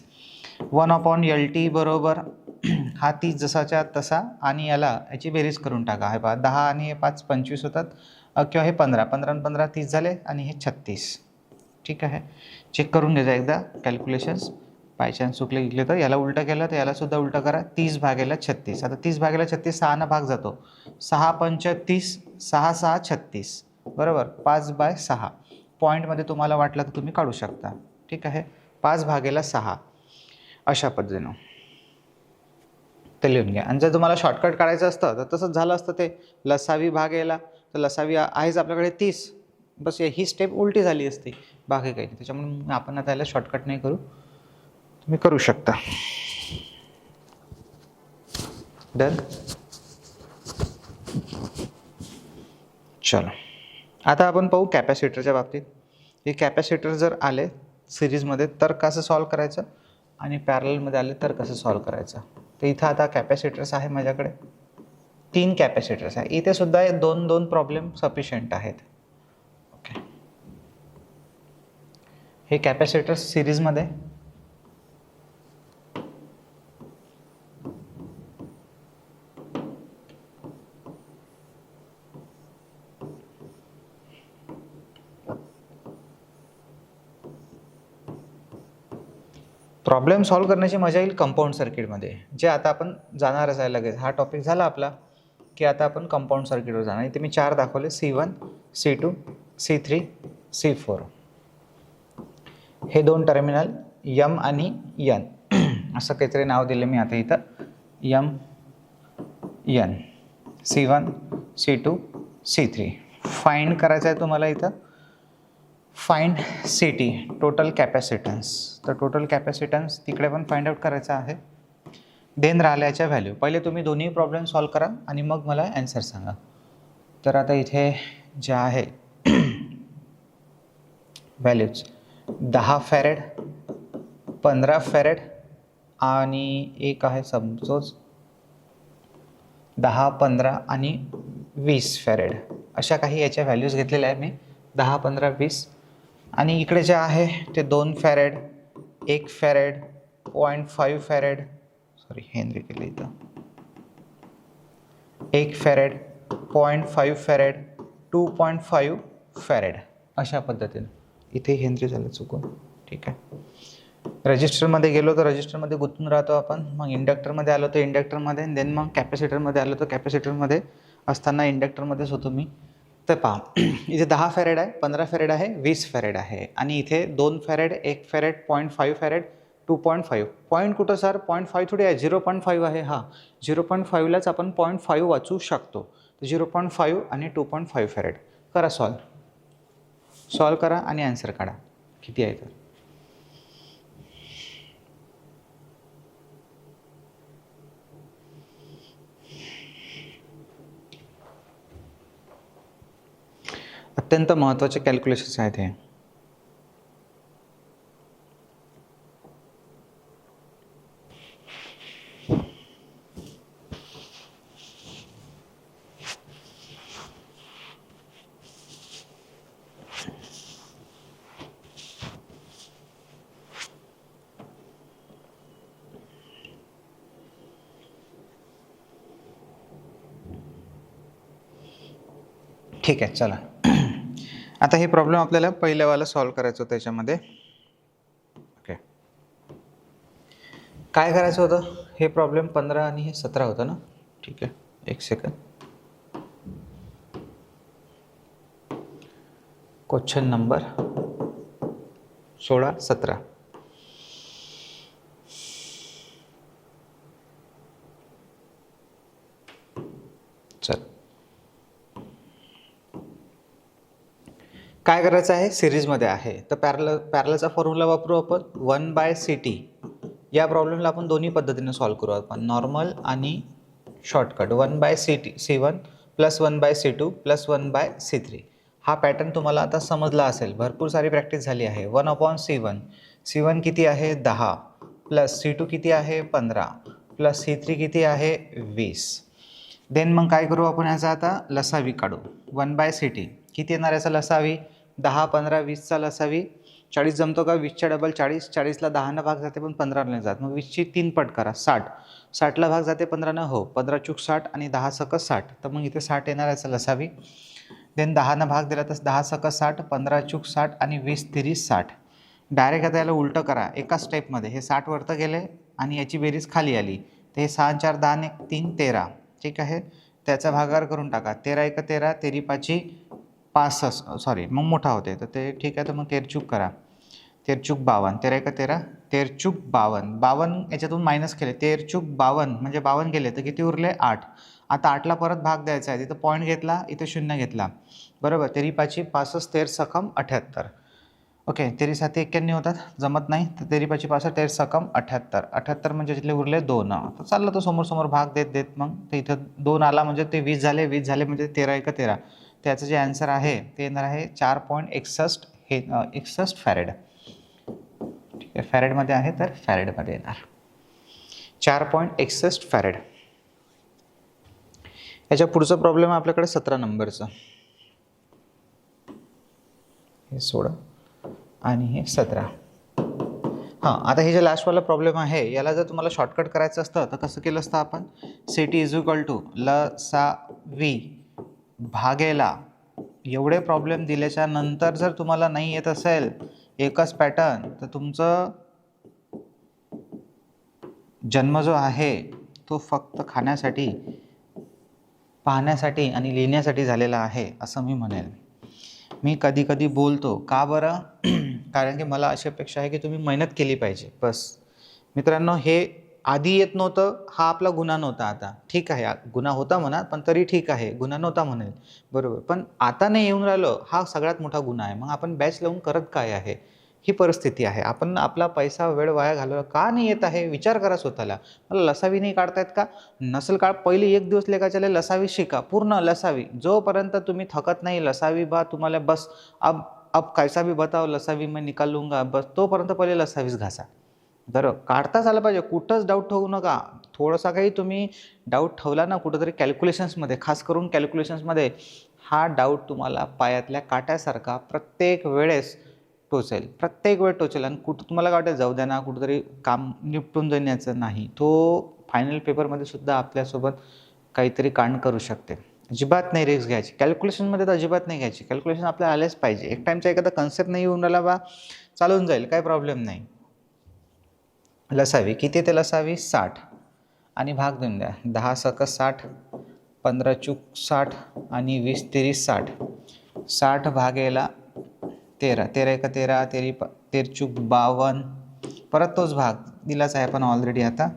1/L_T बरोबर हा 30 जसाच्या तसा, आणि याची बेरीज करून टाका. हे पहा 10 आणि हे 5 25 होतात, किंवा हे 15 15 आणि 15 30 झाले आणि हे 36. ठीक आहे. चेक करून घ्यायचा एकदा कॅल्क्युलेशन्स. बाय चान्स चुकले गेले तर याला उलटं केलं तर याला सुद्धा उलटं करा. 30 भागेला 36. आता 30 भागेला 36 6 भाग जातो, 6 पंच 30, 6 6 36 बरोबर, 5/6. पॉईंटमध्ये तुम्हाला वाटलं तर तुम्ही काढू शकता. ठीक आहे. 5 भागेला 6 अशा पद्धतीनं ते लिहून घ्या. आणि जर तुम्हाला शॉर्टकट काढायचं असतं तर तसंच झालं असतं. ते लसावी भागेला तर लसावी आहेच आपल्याकडे 30, बस ही स्टेप उलटी झाली असती, बाकी काही नाही. त्याच्यामुळे आपण आता याला शॉर्टकट नाही करू, तुम्ही करू शकता. डन. चलो आता आपण पाहू कॅपॅसिटरच्या बाबतीत. हे कॅपॅसिटर जर आले सिरीजमध्ये तर कसं सॉल्व करायचं, आणि पॅरलमध्ये आले तर कसं सॉल्व करायचं. तर इथं आता कॅपॅसिटर्स आहे माझ्याकडे 3 कॅपॅसिटर्स आहे. इथे सुद्धा 2 प्रॉब्लेम सफिशियंट आहेत. ओके. हे कॅपॅसिटर्स सिरीजमध्ये प्रॉब्लेम सॉल्व करण्याची मजा येईल कंपाऊंड सर्किटमध्ये, जे आता आपण जाणारच आहे लगेच. हा टॉपिक झाला आपला की आता आपण कंपाऊंड सर्किटवर जाणार. इथे मी 4 दाखवले, C1 C2 C3 C4. हे 2 टर्मिनल M आणि N असं काहीतरी नाव दिले मी आता इथं, M N, C1 C2 C3. Find करायचं आहे तुम्हाला इथं. Find CT total capacitance. तर टोटल कॅपॅसिटन्स तिकडे पण फाइंड आउट करायचं आहे. देन राहिल्याच्या व्हॅल्यू. पहिले तुम्ही दोन्ही प्रॉब्लेम सॉल्व करा आणि मग मला ॲन्सर सांगा. तर आता इथे जे आहे व्हॅल्यूज 10 फॅरेड, 15 फॅरेड आणि एक आहे समजोच 10 15 आणि 20 फॅरेड अशा काही याच्या व्हॅल्यूज घेतलेल्या आहे मी 10, 15, 20 आणि इकडे जे आहे ते 2 farad 1 farad 0.5 farad sorry Henry केलं इथं 1 फॅरेड 0.5 फॅरेड 2.5 फॅरेड अशा पद्धतीने इथे हेनरी झालं चुकून ठीक आहे. रजिस्टरमध्ये गेलो तर रजिस्टरमध्ये गुंतून राहतो आपण, मग इंडक्टरमध्ये आलो तर इंडक्टरमध्ये, देन मग कॅपॅसिटरमध्ये आलो तर कॅपॅसिटरमध्ये असताना इंडक्टरमध्येच होतो मी. तर पहा इथे 10 फॅरेड आहे 15 फॅरेड आहे 20 फॅरेड आहे आणि इथे 2 फॅरेड 1 फॅरेड 0.5 फॅरेड 2.5 पॉईंट कुठं सर 0.5 थोडी आहे 0.5 आहे. हा 0.5लाच आपण 0.5 वाचू शकतो. तर 0.5 आणि 2.5 फॅरेड करा सॉल्व करा आणि आन्सर काढा किती आहे तर. अत्यंत महत्त्वाचे कॅल्क्युलेशन्स आहेत हे. ठीक आहे चला आता हे प्रॉब्लेम आपल्याला पहिल्यावाला सॉल्व करायचं होतं त्याच्यामध्ये. ओके काय करायचं होतं हे प्रॉब्लेम 15 आणि हे 17 होतं ना. ठीक आहे एक सेकंड. क्वेश्चन नंबर 16, 17 चल काय करायचं आहे सिरीजमध्ये आहे तर पॅरलचा फॉर्म्युला वापरू आपण 1/CT. या प्रॉब्लेमला आपण दोन्ही पद्धतीने सॉल्व करू आपण नॉर्मल आणि shortcut 1/CT C1 plus 1/C2 plus 1/C3. हा पॅटर्न तुम्हाला आता समजला असेल, भरपूर सारी प्रॅक्टिस झाली आहे. 1/C1 C1 किती आहे 10 प्लस C2 किती आहे 15 प्लस C3 किती आहे 20. देन मग काय करू आपण याचा आता लसावी काढू. 1/CT किती येणार याचा लसावी 10, 15, 20चा लसावी 40 जमतो का 20च्या डबल 40, 40ला 10 भाग जाते पण 15 नाही जात, मग 20ची 3 पट करा 60, 60ला भाग जाते 15 हो 15 चूक 60 आणि 10 सकस 60, तर मग इथे 60 येणार याचा लसावी. देन 10 भाग दिला तर 10 सकस 60, 15 चूक 60 आणि 20 30 60. डायरेक्ट आता याला उलटं करा एका स्टेपमध्ये. हे 60 वरतं गेले आणि याची बेरीज खाली आली तर हे 6 4 10 1 3 13 ठीक आहे. त्याचा भागाकार करून टाका 13 1 13 13 5 65 सॉरी मग मोठा होते तर ते ठीक आहे. तर मग 13 चूक करा 13 चूक 52 13 1 13 13 चूक 52 52 याच्यातून मायनस केले 13 चूक 52 म्हणजे 52 गेले तर किती उरले 8. आता 8ला परत भाग द्यायचा आहे, तिथं पॉईंट घेतला इथं 0 घेतला बरोबर. 13 5 65 13 सकम 78. ओके 13 7 91 होतात जमत नाही तर 13 5 65 13 सकम 78 78 म्हणजे जिथले उरले 2. तर चाललं तो समोर भाग देत देत मग ते इथं 2 आला म्हणजे ते 20 झाले 20 झाले म्हणजे 13 1 13. त्याचं जे आन्सर आहे ते येणार आहे 4.61 हे 61 फॅरेड. ठीक आहे फॅरेडमध्ये आहे तर फॅरेडमध्ये येणार 4.61 फॅरेड. याच्या पुढचा प्रॉब्लेम आहे आपल्याकडे 17 नंबरचा. हे 16 आणि हे 17. हां आता हे जे लास्टवाला प्रॉब्लेम आहे याला जर तुम्हाला शॉर्टकट करायचं असतं तर कसं केलं असतं आपण CT = लसावी भागेला एवढे प्रॉब्लेम दिल्याच्या नंतर जर तुम्हाला नाही येत असेल एकच पॅटर्न तर तुमचं जन्म जो आहे तो फक्त खाण्यासाठी पाहण्यासाठी आणि लिहिण्यासाठी झालेला आहे असं मी म्हणेल. मी कधी कधी बोलतो का बरं कारण की मला अशी अपेक्षा आहे की तुम्ही मेहनत केली पाहिजे बस. मित्रांनो हे आधी येत नव्हतं हा आपला गुन्हा नव्हता. आता ठीक आहे गुन्हा होता म्हणा पण तरी ठीक आहे गुन्हा नव्हता म्हणेल बरोबर. पण आता नाही येऊन राहिलो हा सगळ्यात मोठा गुन्हा आहे. मग आपण बॅच लावून करत काय आहे ही परिस्थिती आहे. आपण आपला पैसा वेळ वाया घालवला का नाही येत आहे विचार करा स्वतःला. मला लसावी नाही काढता येत का नसेल काळ पहिले 1 दिवस लेखाच्याला लसावी शिका पूर्ण लसावी जोपर्यंत तुम्ही थकत नाही लसावी बा तुम्हाला बस अब कैसा भी बताओ लसावी मैं निकाल लूँगा बस तोपर्यंत पहिले लसावीच घासा. जर काढताच आलं पाहिजे, कुठंच डाऊट ठेवू नका. थोडासा काही तुम्ही डाऊट ठेवला ना कुठंतरी कॅल्क्युलेशन्समध्ये, खास करून कॅल्क्युलेशन्समध्ये, हा डाऊट तुम्हाला पायातल्या काट्यासारखा प्रत्येक वेळेस टोचेल, प्रत्येक वेळ टोचेल. आणि तुम्हाला काय वाटेल, जाऊ द्या ना, कुठंतरी काम निपटून जाईल याचं. नाही, तो फायनल पेपरमध्ये सुद्धा आपल्यासोबत काहीतरी कांड करू शकते. अजिबात नाही रिस्क घ्यायची कॅल्क्युलेशनमध्ये, तर अजिबात नाही घ्यायची. कॅल्क्युलेशन आपल्याला आलेच पाहिजे. एक टाईमचा एखादा कन्सेप्ट नाही येऊन राहिला बा, चालून जाईल, काही प्रॉब्लेम नाही. लसावी किती ते लसावी 60 आणि भाग देऊन द्या. 10 सकस 60, 15 चूक 60 आणि 20 तेरी 60. 60 भागेला 13, 13 एका 13, 13 चूक 52. परत तोच भाग दिलाच आहे आपण ऑलरेडी आता.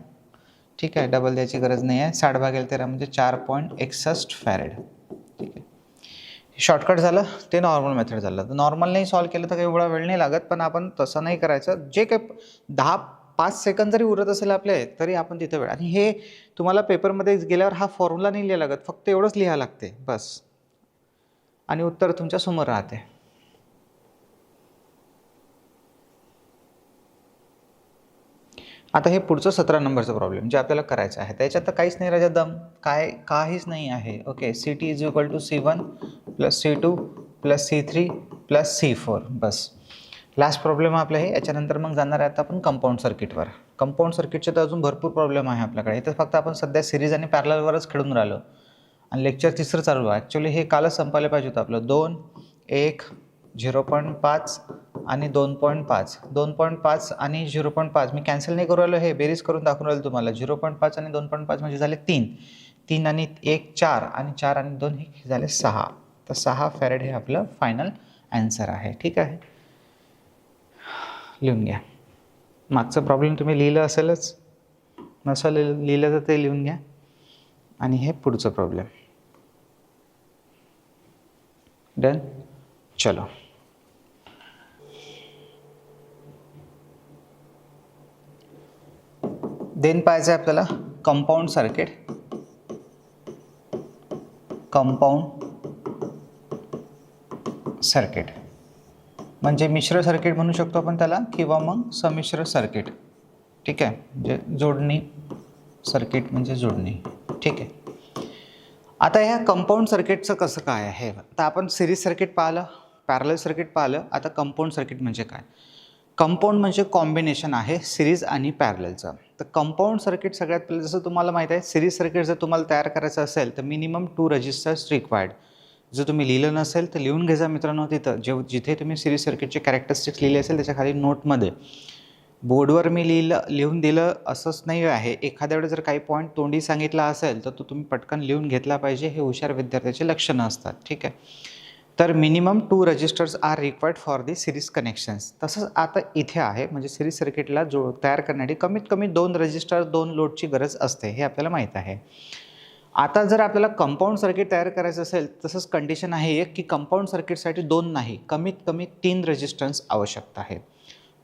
ठीक आहे, डबल द्यायची गरज नाही आहे. 60 भागेला 13 म्हणजे 4.61 फॅरेड. ठीक आहे, शॉर्टकट झालं, ते नॉर्मल मेथड झालं. तर नॉर्मल नाही सॉल्व केलं तर काही एवढा वेळ नाही लागत, पण आपण तसं नाही करायचं. जे काही 5 सेकंद जरी उरत असेल आपले, तरी आपण तिथं वेळ. आणि हे तुम्हाला पेपरमध्ये गेल्यावर हा फॉर्म्युला नाही लिहायला लागत, फक्त एवढंच लिहायला लागते बस, आणि उत्तर तुमच्या समोर राहते. आता हे पुढचं 17 नंबरचं प्रॉब्लेम जे आपल्याला करायचं आहे, त्याच्यात तर काहीच नाही राजा दम, काहीच नाही आहे. Okay, CT is equal to C1 plus C2 plus C3 plus C4. बस, लास्ट प्रॉब्लेम आपलं हे. याच्यानंतर मग जाणार आहे आता आपण कंपाऊंड सर्किटवर. कंपाऊंड सर्किटचे तर अजून भरपूर प्रॉब्लेम आहे आपल्याकडे. इथं फक्त आपण सध्या सिरीज आणि पॅरललवरच खेळून राहिलो, आणि लेक्चर तिसरं चालू आहे. ॲक्च्युली हे कालच संपायला पाहिजे होतं आपलं. 2, 1, 0.5 आणि 2.5. 2.5 आणि 0.5 मी कॅन्सल नाही करू राहिलो, हे बेरीज करून दाखवून राहिलो तुम्हाला. 0.5 आणि 2.5 म्हणजे झाले 3. 3 आणि 1 4, आणि 4 आणि 2 हे झाले 6. तर 6 फॅरेड हे आपलं फायनल ॲन्सर आहे. ठीक आहे, लिहून घ्या. मागचं प्रॉब्लेम तुम्ही लिहिलं असेलच, नसेल लिहिलं तर ते लिहून घ्या. आणि हे पुढचं प्रॉब्लेम. डन, चलो. देन पाहायचं आहे आपल्याला कंपाऊंड सर्किट. कंपाऊंड सर्किट म्हणजे मिश्र सर्किट म्हणू शकतो आपण त्याला, किंवा मग संमिश्र सर्किट. ठीक आहे, म्हणजे जोडणी सर्किट म्हणजे जोडणी. ठीक आहे, आता ह्या कंपाऊंड सर्किटचं कसं काय आहे. आता आपण सिरीज सर्किट पाहिलं, पॅरलल सर्किट पाहिलं. आता कंपाऊंड सर्किट म्हणजे काय. कंपाऊंड म्हणजे कॉम्बिनेशन आहे सिरीज आणि पॅरललचं. तर कंपाऊंड सर्किट सगळ्यात पहिले, जसं तुम्हाला माहीत आहे, सिरीज सर्किट जर तुम्हाला तयार करायचं असेल तर मिनिमम 2 रजिस्टर्स रिक्वायर्ड. जर तुम्ही लिहिलं नसेल तर लिहून घ्यायचा मित्रांनो. तिथं जिथे तुम्ही सिरीज सर्किटचे कॅरेक्टरिस्टिक्स लिहिले असेल त्याच्या खाली नोटमध्ये, बोर्डवर मी लिहून दिलं असंच नाही आहे. एखाद्या वेळेस जर काही पॉईंट तोंडी सांगितला असेल तर तो तुम्ही पटकन लिहून घेतला पाहिजे. हे हुशार विद्यार्थ्याचे लक्षणं असतात. ठीक आहे, तर minimum 2 resistors are required for the series connections. तसंच आता इथे आहे, म्हणजे सिरीज सर्किटला तयार करण्यासाठी कमीत कमी 2 रजिस्टर 2 लोडची गरज असते, हे आपल्याला माहीत आहे. आता जर आपल्याला कंपाऊंड सर्किट तयार करायचं असेल, तसंच कंडिशन आहे एक, की कंपाऊंड सर्किटसाठी 2 नाही, कमीत कमी 3 रेजिस्टन्स आवश्यकता आहे.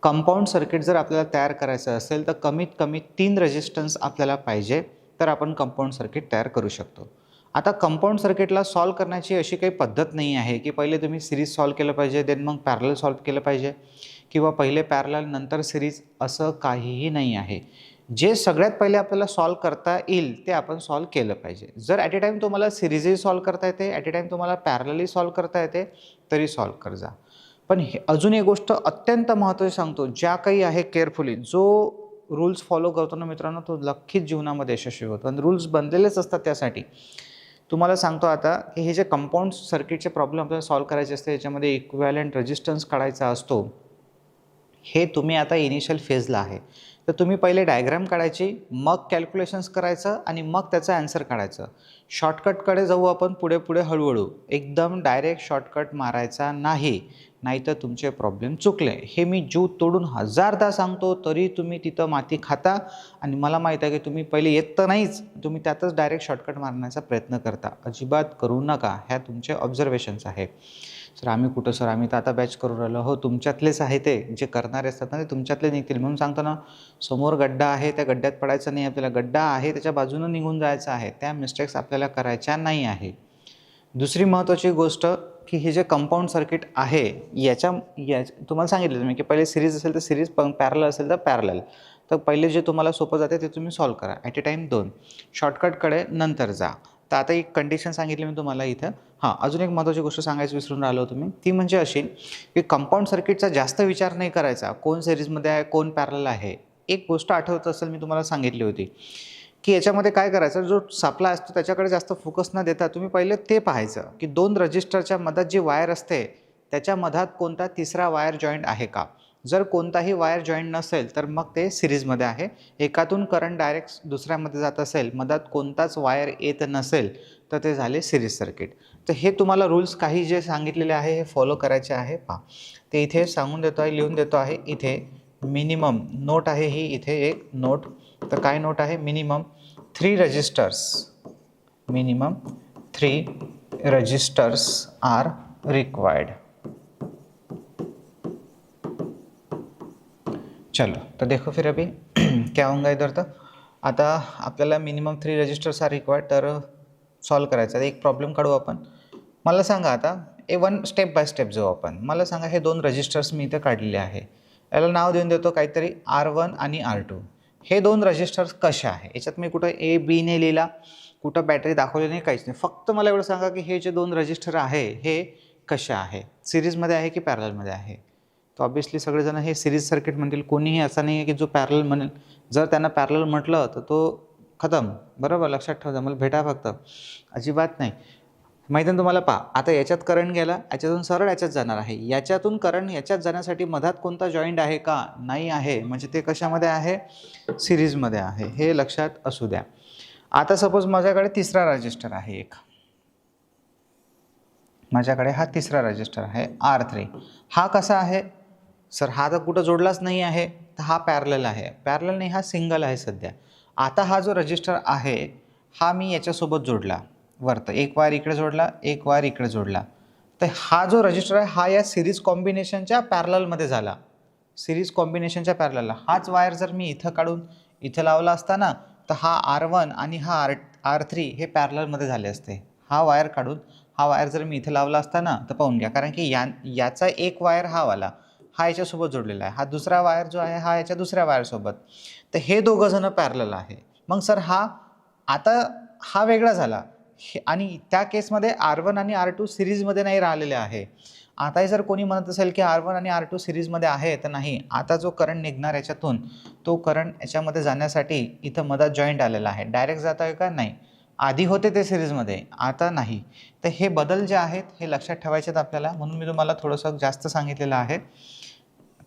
कंपाऊंड सर्किट जर आपल्याला तयार करायचं असेल तर कमीत कमी 3 रेजिस्टन्स आपल्याला पाहिजे, तर आपण कंपाऊंड सर्किट तयार करू शकतो. आता कंपाऊंड सर्किटला सॉल्व करण्याची अशी काही पद्धत नाही आहे, की पहिले तुम्ही सिरीज सॉल्व केलं पाहिजे, देन मग पॅरलल सॉल्व केलं पाहिजे, किंवा पहिले पॅरलल नंतर सिरीज, असं काहीही नाही आहे. जे सगळ्यात पहिले आपल्याला सॉल्व करता येईल ते आपण सॉल्व केलं पाहिजे. जर ॲट ए टाईम तुम्हाला सिरीजही सॉल्व करता येते, ॲट ए टाईम तुम्हाला पॅरलली सॉल्व करता येते, तरी सॉल्व कर जा. पण अजून एक गोष्ट अत्यंत महत्त्वाची सांगतो, ज्या काही आहे केअरफुली, जो रूल्स फॉलो करतो ना मित्रांनो, तो नक्कीच जीवनामध्ये यशस्वी होतो. आणि रूल्स बनलेलेच असतात त्यासाठी. तुम्हाला सांगतो आता, की हे जे कंपाऊंड सर्किटचे प्रॉब्लेम आपल्याला सॉल्व करायचे असते, याच्यामध्ये इक्विव्हॅलंट रेजिस्टन्स काढायचा असतो. हे तुम्ही आता इनिशियल फेजला आहे, तर तुम्ही पहिले डायग्राम काढायची, मग कॅल्क्युलेशन्स करायचं, आणि मग त्याचं ॲन्सर काढायचं. शॉर्टकटकडे जाऊ आपण पुढे पुढे हळूहळू. एकदम डायरेक्ट शॉर्टकट मारायचा नाही, नाहीतर तुमचे प्रॉब्लेम चुकले. हे मी जीव तोडून 1000दा सांगतो, तरी तुम्ही तिथं माती खाता. आणि मला माहीत आहे की तुम्ही पहिले येत तर नाहीच, तुम्ही त्यातच डायरेक्ट शॉर्टकट मारण्याचा प्रयत्न करता. अजिबात करू नका. ह्या तुमचे ऑब्झर्वेशन्स आहे. सर आम्ही कुठं, सर आम्ही तर आता बॅच करून राहिलो. हो, तुमच्यातलेच आहे ते, जे करणारे असतात ना, ते तुमच्यातले निघतील. म्हणून सांगतो ना, समोर गड्डा आहे, त्या गड्ड्यात पडायचं नाही आपल्याला. गड्डा आहे त्याच्या बाजूनं निघून जायचं आहे. त्या मिस्टेक्स आपल्याला करायच्या नाही आहे. दुसरी महत्त्वाची गोष्ट, की हे जे कंपाऊंड सर्किट आहे, याच्या तुम्हाला सांगितलं मी, की पहिले सिरीज असेल तर सिरीज, पॅरलल असेल तर पॅरलल. तर पहिले जे तुम्हाला सोपं जाते ते तुम्ही सॉल्व करा. At a time 2. शॉर्टकटकडे नंतर जा. तर आता एक कंडिशन सांगितली मी तुम्हाला इथं. हां, अजून एक महत्त्वाची गोष्ट सांगायची विसरून राहिलो तुम्ही. ती म्हणजे अशी की कंपाऊंड सर्किटचा जास्त विचार नाही करायचा. कोण सिरीजमध्ये आहे, कोण पॅरलल आहे. एक गोष्ट आठवत असेल मी तुम्हाला सांगितली होती, की याच्यामध्ये काय करायचं, जो सप्लाय असतो त्याच्याकडे जास्त फोकस न देता तुम्ही पहिले ते पाहायचं, की 2 रजिस्टरच्या मधात जी वायर असते, त्याच्या मधात कोणता तिसरा वायर जॉईंट आहे का? जर कोणताही वायर जॉईंट नसेल तर मग ते सिरीजमध्ये आहे. एकातून करंट डायरेक्ट दुसऱ्यामध्ये जात असेल, मधात कोणताच वायर येत नसेल, तर ते झाले सिरीज सर्किट. तर हे तुम्हाला रूल्स काही जे सांगितलेले आहे हे फॉलो करायचे आहे. पहा, ते इथे सांगून देतो आहे, लिहून देतो आहे. इथे मिनिमम नोट आहे ही, इथे एक नोट. तर काय नोट आहे? Minimum 3 resistors, minimum 3 resistors are required. चलो, तो देखो फिर अभी क्या होगा इधर. तर आता आपल्याला मिनिमम 3 रजिस्टर्स आर रिक्वायर्ड. तर सॉल्व करायचं. एक प्रॉब्लेम काढू आपण. मला सांगा आता वन स्टेप बाय स्टेप जाऊ आपण. मला सांगा हे 2 रजिस्टर्स मी इथे काढलेले आहे. याला नाव देऊन देतो काहीतरी R1 आणि R2. हे 2 रजिस्टर्स कशा आहे? याच्यात मी कुठं A, B ने लिहिला, कुठं बॅटरी दाखवली नाही, काहीच नाही. फक्त मला एवढं सांगा की हे जे 2 रजिस्टर आहे हे कशा आहे? सिरीजमध्ये आहे की पॅरललमध्ये आहे? तर ऑब्व्हियसली सगळेजण हे सिरीज सर्किट म्हणतील. कोणीही असा नाही आहे की जो पॅरलल म्हणेल. जर त्यांना पॅरलल म्हटलं तर तो खतम. बरोबर, लक्षात ठेवा. मला भेटा फक्त, अजिबात नाही. माहिती आहे तुम्हाला. पहा, आता याच्यात करंट गेला, याच्यातून सरळ याच्यात जाणार आहे. याच्यातून करंट याच्यात जाण्यासाठी मधात कोणता जॉईंट आहे का? नाही आहे. म्हणजे ते कशामध्ये आहे? सिरीजमध्ये आहे. हे लक्षात असू द्या. आता सपोज माझ्याकडे तिसरा रजिस्टर आहे एक. माझ्याकडे हा तिसरा रजिस्टर आहे R3. हा कसा आहे? सर हा तर कुठं जोडलाच नाही आहे. तर हा पॅरलल आहे. पॅरलल नाही, हा सिंगल आहे सध्या. आता हा जो रजिस्टर आहे हा मी याच्यासोबत जोडला. वरतं एक वायर इकडे जोडला, एक वायर इकडे जोडला. तर हा जो रजिस्टर आहे हा या सिरीज कॉम्बिनेशनच्या पॅरललमध्ये झाला. सिरीज कॉम्बिनेशनच्या पॅरललला हाच वायर जर मी इथं काढून इथं लावला असता ना, तर हा R1 आणि हा R3 हे पॅरललमध्ये झाले असते. हा वायर काढून हा वायर जर मी इथे लावला असता ना, तर पाहून घ्या. कारण की याचा एक वायर हा वाला, हा याच्यासोबत जोडलेला आहे. हा दुसरा वायर जो आहे हा याच्या दुसऱ्या वायरसोबत. तर हे दोघं जण पॅरलल आहे. मग सर हा आता हा वेगळा झाला आणि त्या केसमध्ये R1 आणि R2 सिरीजमध्ये नाही राहिलेले आहे. आताही जर कोणी म्हणत असेल की R1 आणि R2 सिरीजमध्ये आहे, तर नाही. आता जो करंट निघणार याच्यातून, तो करंट याच्यामध्ये जाण्यासाठी इथं मधात जॉईंट आलेला आहे. डायरेक्ट जात आहे का? नाही. आधी होते ते सिरीजमध्ये, आता नाही. तर हे बदल जे आहेत हे लक्षात ठेवायचे आहेत आपल्याला. म्हणून मी तुम्हाला थोडंसं जास्त सांगितलेलं आहे.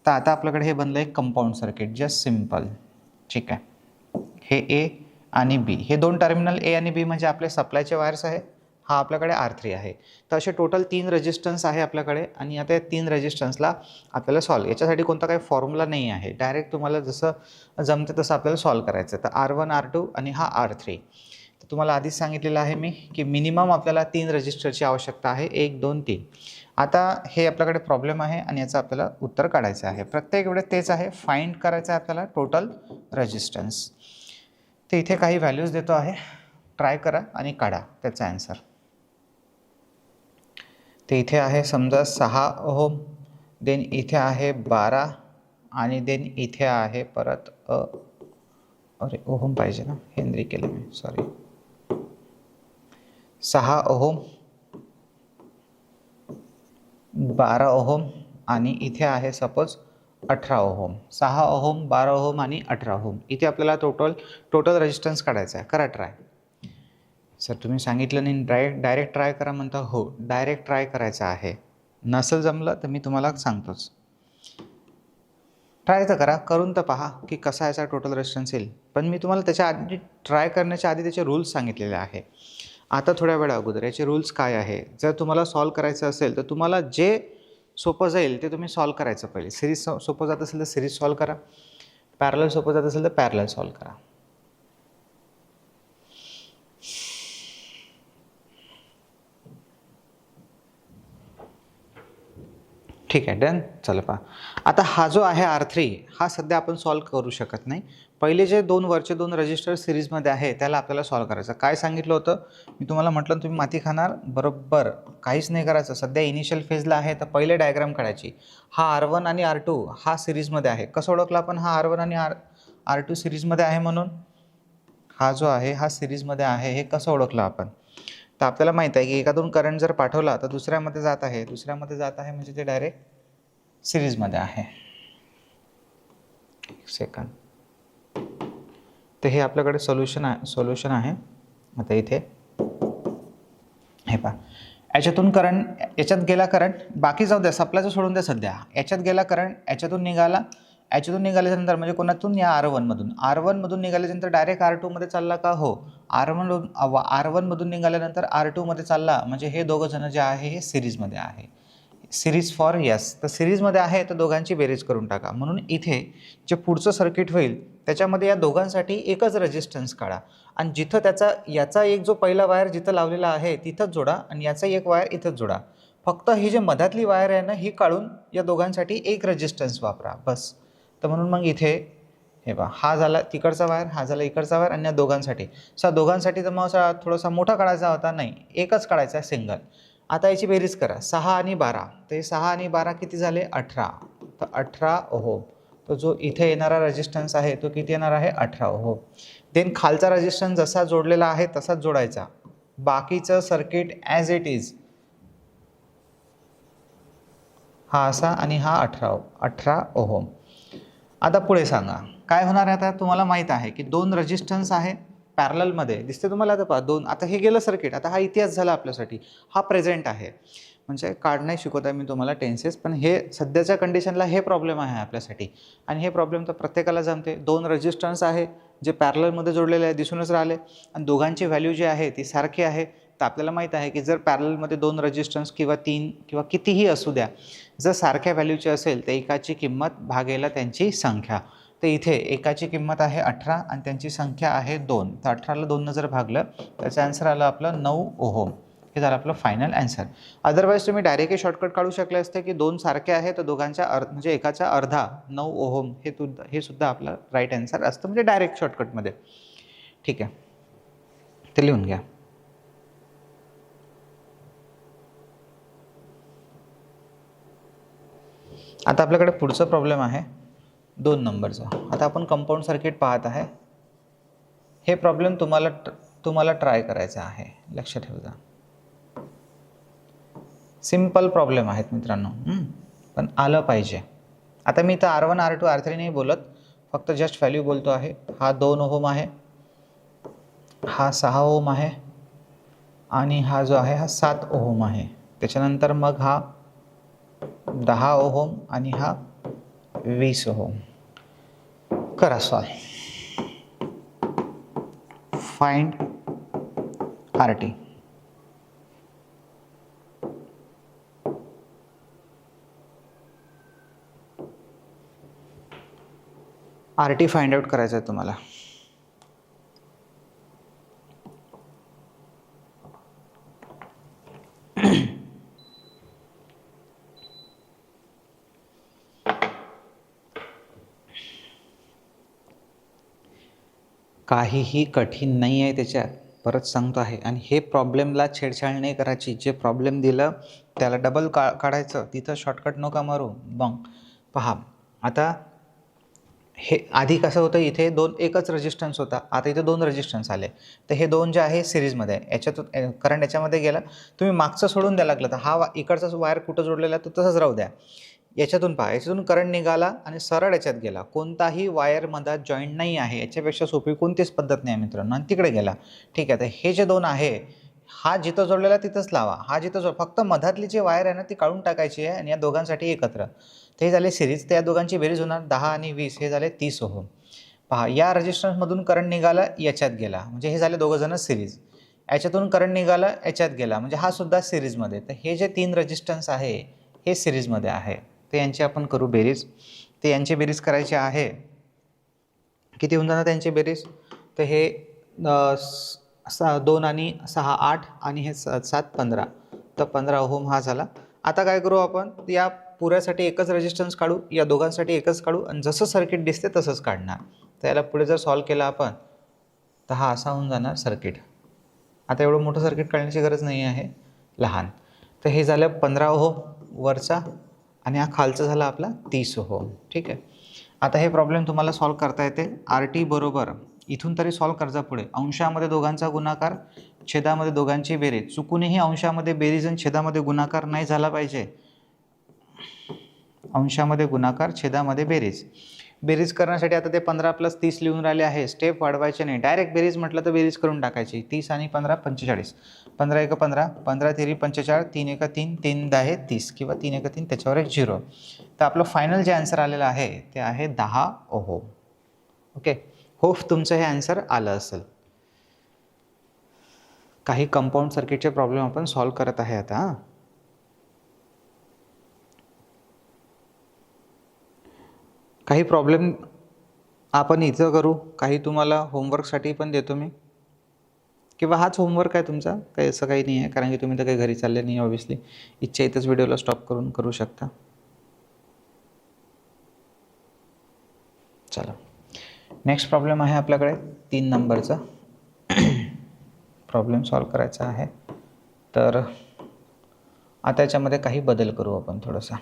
तर आता आपल्याकडे हे बनलं एक कंपाऊंड सर्किट, जस्ट सिम्पल. ठीक आहे. हे A आणि B, हे 2 टर्मिनल A आणि B म्हणजे आपले सप्लायचे वायर्स आहे. हा आपल्याकडे R3 आहे. तर असे टोटल 3 रेजिस्टन्स आहे आपल्याकडे. आणि आता या 3 रेजिस्टन्सला आपल्याला सॉल्व, याच्यासाठी कोणता काही फॉर्म्युला नाही आहे. डायरेक्ट तुम्हाला जसं जमते तसं आपल्याला सॉल्व करायचं. तर R1, R2 आणि हा R3. तर तुम्हाला आधीच सांगितलेलं आहे मी की मिनिमम आपल्याला 3 रजिस्टरची आवश्यकता आहे. 1, 2, 3. आता हे आपल्याकडे प्रॉब्लेम आहे आणि याचं आपल्याला उत्तर काढायचं आहे. प्रत्येक वेळेस तेच आहे, फाइंड करायचं आहे आपल्याला टोटल रेजिस्टन्स. तर इथे काही व्हॅल्यूज देतो आहे, ट्राय करा आणि काढा त्याचा आन्सर. तर इथे आहे समजा 6 ओहम, देन इथे आहे 12 आणि देन इथे आहे परत अरे ओहम पाहिजे ना, हेनरी केलं मी, सॉरी. 6 ओहम, 12 ओहम आणि इथे आहे सपोज 18 ओहम. 6 ओहम, 12 ओहम आणि 18 ओहम. इथे आपल्याला टोटल रेजिस्टन्स काढायचा आहे. करा ट्राय. सर तुम्ही सांगितलं नाही डायरेक्ट ट्राय करा म्हणता. हो, डायरेक्ट ट्राय करायचं आहे. नसेल जमलं तर मी तुम्हाला सांगतोच. ट्राय तर करा, करून तर पहा की कसा याचा टोटल रेजिस्टन्स येईल. पण मी तुम्हाला त्याच्या आधी, ट्राय करण्याच्या आधी त्याचे रूल्स सांगितलेले आहे. आता थोड्या वेळा अगोदर याचे रूल्स काय आहे. जर तुम्हाला सॉल्व करायचं असेल तर तुम्हाला जे सोपं जाईल ते तुम्ही सॉल्व करायचं पहिले. सिरीज सोपं जात असेल तर सिरीज सॉल्व करा. पॅरलल सोपं जात असेल तर पॅरलल सॉल्व करा. ठीक आहे, डन. चला पहा, आता हा जो आहे R3 हा सध्या आपण सॉल्व करू शकत नाही. पहिले जे वरचे 2 रजिस्टर सिरीजमध्ये आहे त्याला आपल्याला सॉल्व करायचं. काय सांगितलं होतं मी तुम्हाला? म्हटलं तुम्ही माती खाणार. बरोबर, काहीच नाही करायचं. सध्या इनिशियल फेजला आहे तर पहिले डायग्राम काढायची. हा R1 आणि R2 हा सिरीजमध्ये आहे. कसं ओळखलं आपण हा R1 आणि R2 सिरीजमध्ये आहे म्हणून हा जो आहे हा सिरीजमध्ये आहे. हे कसं ओळखलं आपण? तर आपल्याला माहीत आहे की एकातून करंट जर पाठवला तर दुसऱ्यामध्ये जात आहे, दुसऱ्यामध्ये जात आहे म्हणजे ते डायरेक्ट सिरीजमध्ये आहे. एक सेकंड. तर हे आपल्याकडे सोल्युशन आहे. आता इथे हे पहा, याच्यातून करंट, याच्यात गेला करंट, बाकी जाऊ द्या, सप्लायचं सोडून द्या सध्या. याच्यात गेला करंट, याच्यातून निघाला, याच्यातून निघाल्यानंतर म्हणजे कोणातून, या R1 मधून निघाल्यानंतर डायरेक्ट R2 मध्ये चालला का? हो. R1 मधून निघाल्यानंतर R2 मध्ये चालला म्हणजे हे दोघं जण जे आहे हे सिरीजमध्ये आहे. Series for yes. तर सिरीजमध्ये आहे तर दोघांची बेरीज करून टाका. म्हणून इथे जे पुढचं सर्किट होईल त्याच्यामध्ये या दोघांसाठी एकच रेजिस्टन्स काढा आणि जिथं त्याचा याचा एक जो पहिला वायर जिथं लावलेला आहे तिथंच जोडा आणि याचा एक वायर इथंच जोडा. फक्त ही जी मधातली वायर आहे ना ही काढून या दोघांसाठी एक रेजिस्टन्स वापरा बस. तर म्हणून मग इथे हे पहा, हा झाला तिकडचा वायर, हा झाला इकडचा वायर आणि या दोघांसाठी. दोघांसाठी तर मग असा थोडासा मोठा काढायचा होता, नाही एकच काढायचा आहे सिंगल. आता याची बेरीज करा, 6 आणि 12. तर हे 6 आणि 12 किती झाले? 18. तर 18 ओहम. तो जो इथे येणारा रेजिस्टन्स आहे तो किती येणार आहे? 18 ओहम. देन खालचा रेजिस्टन्स जसा जोडलेला आहे तसाच जोडायचा. बाकीचं सर्किट ॲज इट इज. हा असा आणि हा 18 ओहम. आता पुढे सांगा काय होणार आहे? आता तुम्हाला माहीत आहे की दोन रेजिस्टन्स आहे पॅरललमध्ये, दिसते तुम्हाला? आता पहा दोन, आता हे गेलं सर्किट, आता हा इतिहास झाला आपल्यासाठी, हा प्रेझेंट आहे. म्हणजे कार्ड नाही शिकवत आहे मी तुम्हाला टेन्सेस, पण हे सध्याच्या कंडिशनला हे प्रॉब्लेम आहे आपल्यासाठी आणि हे प्रॉब्लेम तर प्रत्येकाला जमते. दोन रेजिस्टन्स आहे जे पॅरललमध्ये जोडलेले आहे, दिसूनच राहिले आणि दोघांची व्हॅल्यू जी आहे ती सारखी आहे. तर आपल्याला माहीत आहे की जर पॅरललमध्ये दोन रेजिस्टन्स किंवा 3 किंवा कितीही असू द्या, जर सारख्या व्हॅल्यूची असेल तर एकाची किंमत भागेला त्यांची संख्या. तर इथे एकाची किंमत आहे 18 आणि त्यांची संख्या आहे 2. तर 18ला 2 जर भागलं त्याचं आन्सर आलं आपलं 9 ओहम. हे झालं आपलं फायनल आन्सर. अदरवाईज तुम्ही डायरेक्टली शॉर्टकट काढू शकले असते की 2 सारखे आहे तर दोघांच्या म्हणजे एकाचा अर्धा 9 ओहम. हे सुद्धा आपलं राईट आन्सर असतं, म्हणजे डायरेक्ट शॉर्टकटमध्ये. ठीक आहे, ते लिहून घ्या. आता आपल्याकडे पुढचा प्रॉब्लेम आहे 2 नंबरचा. आता आपण कंपाऊंड सर्किट पाहत आहे. हे प्रॉब्लेम तुम्हाला ट्राय करायचा आहे, लक्ष ठेवा. सिंपल प्रॉब्लेम आहेत मित्रांनो, पण आलं पाहिजे. आता मी इथं R1 R2 R3 नाही बोलत, फक्त जस्ट व्हॅल्यू बोलतो आहे. हा 2 ओहम आहे, हा 6 ओहम आहे आणि हा जो आहे हा 7 ओहम आहे. त्याच्यानंतर मग हा 10 ओहम आणि हा 20 ओहम. करा solve. Find RT. RT find out करायचं आहे तुम्हाला. काहीही कठीण नाही आहे त्याच्यात, परत सांगतो आहे. आणि हे प्रॉब्लेमला छेडछाड नाही करायची. जे प्रॉब्लेम दिलं त्याला डबल काढायचं, तिथं शॉर्टकट नका मारू. मग पहा, आता हे आधी कसं होतं, इथे एकच रेजिस्टन्स होता, आता इथे 2 रेजिस्टन्स आले. तर हे 2 जे आहे सिरीजमध्ये आहे. याच्यातून करंट याच्यामध्ये गेला, तुम्ही मागचं सोडून द्यायला लागलं तर हा इकडचा वायर कुठं जोडलेला आहे तो तसंच राहू द्या. याच्यातून पहा, याच्यातून करंट निघाला आणि सरळ याच्यात गेला, कोणताही वायरमध्ये जॉईंट नाही आहे. याच्यापेक्षा सोपी कोणतीच पद्धत नाही मित्रांनो, आणि तिकडे गेला. ठीक आहे, तर हे जे 2 आहे, हा जिथं जोडलेला तिथंच लावा, हा जिथं फक्त मधातली जी वायर आहे ना ती काढून टाकायची आहे आणि या दोघांसाठी एकत्र. तर हे झाले सिरीज. तर या दोघांची बेरीज होणार 10 आणि 20, हे झाले 30 ओहम. पहा, या रेजिस्टन्समधून करंट निघाला, याच्यात गेला, म्हणजे हे झाले दोघं जण सिरीज. याच्यातून करंट निघाला, याच्यात गेला, म्हणजे हा सुद्धा सिरीजमध्ये. तर हे जे 3 रेजिस्टन्स आहे हे सिरीजमध्ये आहे. तर यांची आपण करू बेरीज. तर यांची बेरीज करायची आहे, किती होऊन जाणार त्यांची बेरीज? तर हे 2 आणि 6 8 आणि हे 7 15. तर 15 ओहम हा झाला. आता काय करू आपण, या पुऱ्यासाठी एकच रेजिस्टन्स काढू, या दोघांसाठी एकच काढू आणि जसं सर्किट दिसते तसंच काढणार. तर याला पुढे जर सॉल्व केला आपण तर हा असा होऊन जाणार सर्किट. आता एवढं मोठं सर्किट काढण्याची गरज नाही आहे, लहान. तर हे झालं 15 ओहम वरचा आणि हा खालचा झाला आपला 30 ओहम. ठीक आहे. आता हे प्रॉब्लेम तुम्हाला सॉल्व करता येते. आर टी बरोबर इथून तरी सॉल्व करजा पुढे. अंशामध्ये दोघांचा गुणाकार, छेदामध्ये दोघांची बेरीज. चुकूनही अंशामध्ये बेरीज आणि छेदामध्ये गुणाकार नाही झाला पाहिजे. अंशामध्ये गुणाकार, छेदामध्ये बेरीज. बेरीज करण्यासाठी आता ते 15 + 30 लिहून राहिले आहे. स्टेप वाढवायचे नाही, डायरेक्ट बेरीज म्हटलं तर बेरीज करून टाकायची. 30 आणि 15 45. 15 × 15, 15 × 3 = 45, 3 × 3 3 × 10 30 किंवा 3 × 3 त्याच्यावर एक 0. तर आपलं फायनल जे आन्सर आलेलं आहे ते आहे 10 ओहम. ओके, होप तुमचं हे आन्सर आलं असेल. काही कंपाऊंड सर्किटचे प्रॉब्लेम आपण सॉल्व करत आहे आता. काही प्रॉब्लेम आपण इथं करू, काही तुम्हाला होमवर्कसाठी पण देतो मी, किंवा हाच होमवर्क आहे तुमचा, काही असं काही नाही आहे, कारण की तुम्ही तर काही घरी चालले नाही ऑब्व्हियसली. इच्छा इथंच व्हिडिओला स्टॉप करून करू शकता. चला, नेक्स्ट प्रॉब्लेम आहे आपल्याकडे 3 नंबरचा. प्रॉब्लेम सॉल्व करायचा आहे. तर आता याच्यामध्ये काही बदल करू आपण थोडासा.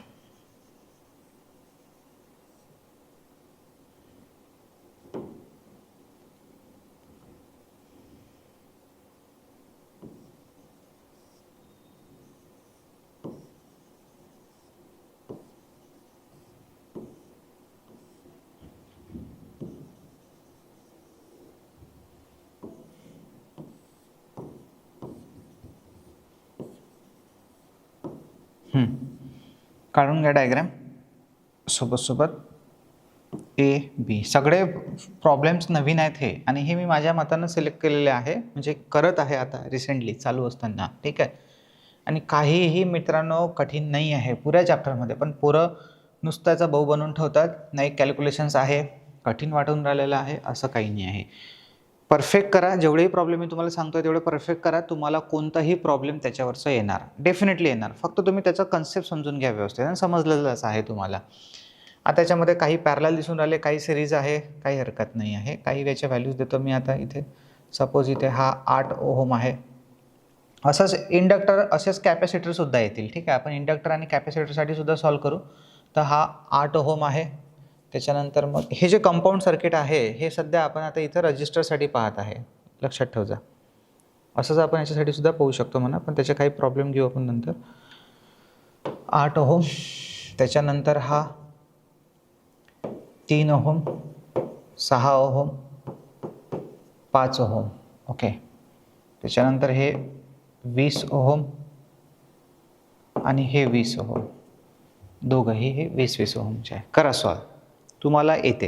काढून घ्या डायग्राम सोबत ए बी. सगळे प्रॉब्लेम्स नवीन आहेत हे, आणि हे मी माझ्या मतानं सिलेक्ट केलेले आहे, म्हणजे करत आहे आता रिसेंटली चालू असताना. ठीक आहे, आणि काहीही मित्रांनो कठीण नाही आहे पुऱ्या चॅप्टरमध्ये. पण पोरं नुसत्याचा भाऊ बनवून ठेवतात, नाही कॅल्क्युलेशन्स आहे, कठीण वाटून राहिलेलं आहे, असं काही नाही आहे. परफेक्ट करा. जेवढेही प्रॉब्लेम मी तुम्हाला सांगतोय तेवढे परफेक्ट करा. तुम्हाला कोणताही प्रॉब्लेम त्याच्यावरचं येणार, डेफिनेटली येणार. फक्त तुम्ही त्याचा कन्सेप्ट समजून घ्या व्यवस्थित, आणि समजलेलंच आहे तुम्हाला. आता त्याच्यामध्ये काही पॅरलल दिसून राहिले, काही सिरीज आहे, काही हरकत नाही आहे. काही याच्या व्हॅल्यूज देतो मी आता इथे. सपोज इथे हा 8 ओहम आहे. असंच इंडक्टर, असेच कॅपॅसिटरसुद्धा येतील. ठीक आहे, आपण इंडक्टर आणि कॅपॅसिटरसाठी सुद्धा सॉल्व करू. तर हा 8 ओहम आहे. त्याच्यानंतर मग हे जे कंपाऊंड सर्किट आहे हे सध्या आपण आता इथं रजिस्टरसाठी पाहत आहे, लक्षात ठेवजा. असंच आपण याच्यासाठी सुद्धा पाहू शकतो म्हणा, पण त्याचे काही प्रॉब्लेम घेऊ आपण नंतर. 8 ओहम, त्याच्यानंतर हा 3 ओहम, 6 ओहम, 5 ओहम. ओके, त्याच्यानंतर हे 20 ओहम आणि हे 20 ओहम. दोघंही हे 20-20 ओहमचे आहे. करा सॉल्व, तुम्हाला येते.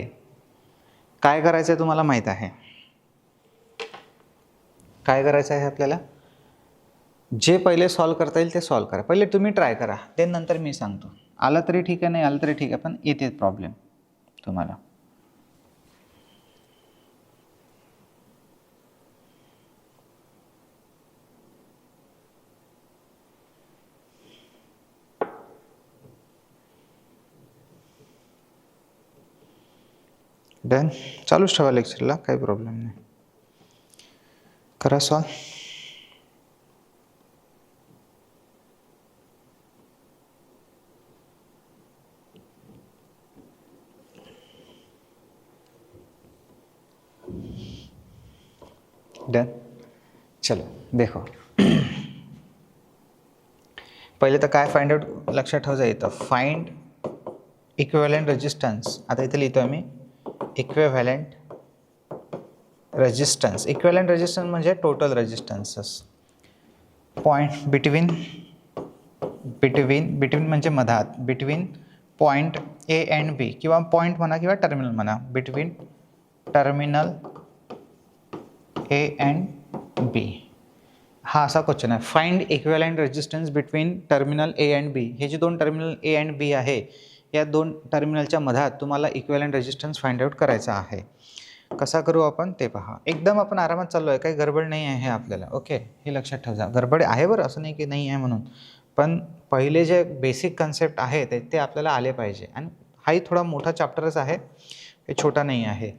काय करायचं आहे तुम्हाला माहीत आहे. काय करायचं आहे आपल्याला, जे पहिले सॉल्व करता येईल ते सॉल्व करा. पहिले तुम्ही ट्राय करा, ते नंतर मी सांगतो. आलं तरी ठीक आहे, नाही आलं तरी ठीक आहे, पण येते प्रॉब्लेम तुम्हाला. डन, चालूच ठेवा लेक्चरला, काही प्रॉब्लेम नाही. करा सॉल्व. डन, चलो देखो. पहिले तर काय फाइंड आउट लक्षात ठेवायचं येतं. Find equivalent resistance. आता इथे लिहितो आम्ही इक्विव्हॅलेंट रेजिस्टन्स. इक्विव्हॅलेंट रेजिस्टन्स म्हणजे टोटल रेजिस्टन्सेस. पॉईंट बिटवीन म्हणजे मधात, between point A and B, किंवा पॉईंट म्हणा किंवा टर्मिनल म्हणा, between terminal A and B. हा असा क्वेश्चन आहे. Find equivalent resistance between terminal A and B. हे जे दोन टर्मिनल ए अँड बी आहे, या दोन टर्मिनलच्या मधात तुम्हाला इक्विव्हॅलेंट रेजिस्टन्स फाइंड आउट करायचा आहे. कसा करू आपण ते पहा. एकदम आपण आरामात चाललो आहे, काही गडबड नाही आहे आपल्याला. ओके, हे लक्षात ठेवा. गडबड आहे बरं, असं नाही की नाही आहे म्हणून, पण पहिले जे बेसिक कन्सेप्ट आहेत ते आपल्याला आले पाहिजे. आणि हाही थोडा मोठा चॅप्टरच आहे, हे छोटा नाही आहे.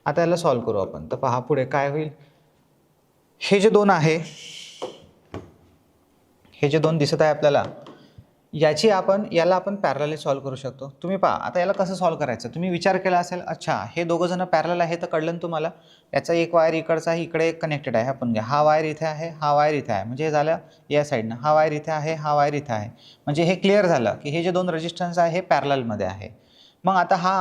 आता याला सॉल्व करू आपण. तर पहा पुढे काय होईल. हे जे दोन आहे, हे जे दोन दिसत आहे आपल्याला, याला आपण पॅरलली सॉल्व्ह करू शकतो. तुम्ही पहा आता याला कसं सॉल्व्ह करायचं. तुम्ही विचार केला असेल, अच्छा हे दोघं जण पॅरलल आहे तर कळलं ना तुम्हाला. याचा एक वायर इकडचा आहे, इकडे एक कनेक्टेड आहे. आपण घ्या, हा वायर इथे आहे, हा वायर इथे आहे, म्हणजे हे झालं या साईडनं. हा वायर इथे आहे, हा वायर इथे आहे, म्हणजे हे क्लिअर झालं की हे जे दोन रेजिस्टन्स आहे हे पॅरललमध्ये आहे. मग आता हा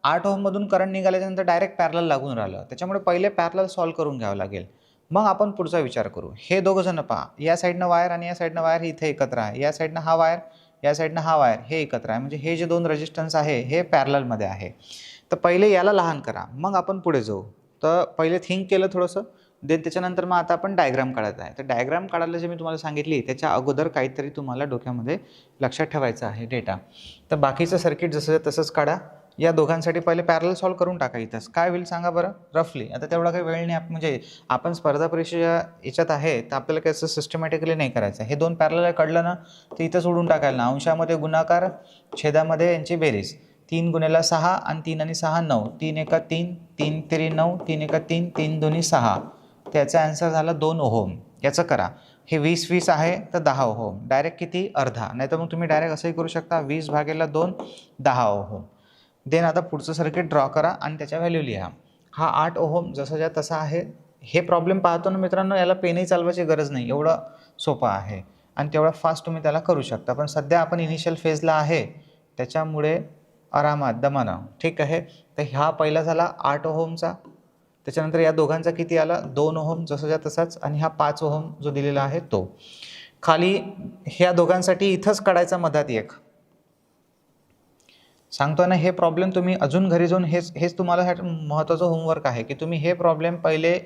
8 ओहममधून करंट निघाल्यानंतर डायरेक्ट पॅरलल लागून राहिलं. त्याच्यामुळे पहिले पॅरलल सॉल्व्ह करून घ्यावं लागेल. मग आपण पुढचा विचार करू. हे दोघं जण पहा, या साईडनं वायर आणि या साईडनं वायर इथे एकत्र आहे. या साईडनं हा वायर, या साईडनं हा वायर हे एकत्र आहे, म्हणजे हे जे दोन रेजिस्टन्स आहे हे पॅरललमध्ये आहे. तर पहिले याला लहान करा, मग आपण पुढे जाऊ. तर पहिले थिंक केलं थोडंसं, देन त्याच्यानंतर मग आता आपण डायग्राम काढत आहे. तर डायग्राम काढायला जे मी तुम्हाला सांगितली त्याच्या अगोदर काहीतरी तुम्हाला डोक्यामध्ये लक्षात ठेवायचं आहे डेटा. तर बाकीचं सर्किट जसं तसंच काढा. या दोघांसाठी पहिले पॅरलल सॉल्व्ह करून टाका. इथंच काय होईल सांगा बरं रफली. आता तेवढा काही वेळ नाही, म्हणजे आपण स्पर्धा परीक्षेच्या याच्यात आहे तर आपल्याला काही असं सिस्टमॅटिकली नाही करायचं. हे दोन पॅरलल कळलं ना तर इथंच उडून टाकायला ना. अंशामध्ये गुणाकार, छेदामध्ये यांची बेरीज. 3 गुणिले 6 आणि 3 आणि 6 9. 3 एका 3, 3 तेरी 9, 3 एका 3, 3 दोन्ही 6. त्याचा आन्सर झाला 2 ओहम. याचं करा. हे 20 आहे तर 10 ओहम. डायरेक्ट किती? अर्धा. नाही तर मग तुम्ही डायरेक्ट असंही करू शकता, 20/2 10 ओहम. देन आता पुढचं सर्किट ड्रॉ करा आणि त्याच्या व्हॅल्यू लिहा. हा 8 ओहम जसाच्या तसा आहे. हे प्रॉब्लेम पाहतो ना मित्रांनो, याला पेनही चालवायची गरज नाही, एवढं सोपं आहे आणि तेवढा फास्ट तुम्ही त्याला करू शकता. पण सध्या आपण इनिशियल फेजला आहे त्याच्यामुळे आरामात दमानं, ठीक आहे. तर हा पहिला झाला 8 ओहमचा. त्याच्यानंतर या दोघांचा किती आला? 2 ओहम जसाच्या तसाच, आणि हा 5 ओहम जो दिलेला आहे तो. खाली ह्या दोघांसाठी इथंच काढायचा मधात एक. सांगतो ना, हे प्रॉब्लेम तुम्ही अजून घरी जाऊन हेच तुम्हाला महत्त्वाचं होमवर्क आहे की तुम्ही हे प्रॉब्लेम पहिले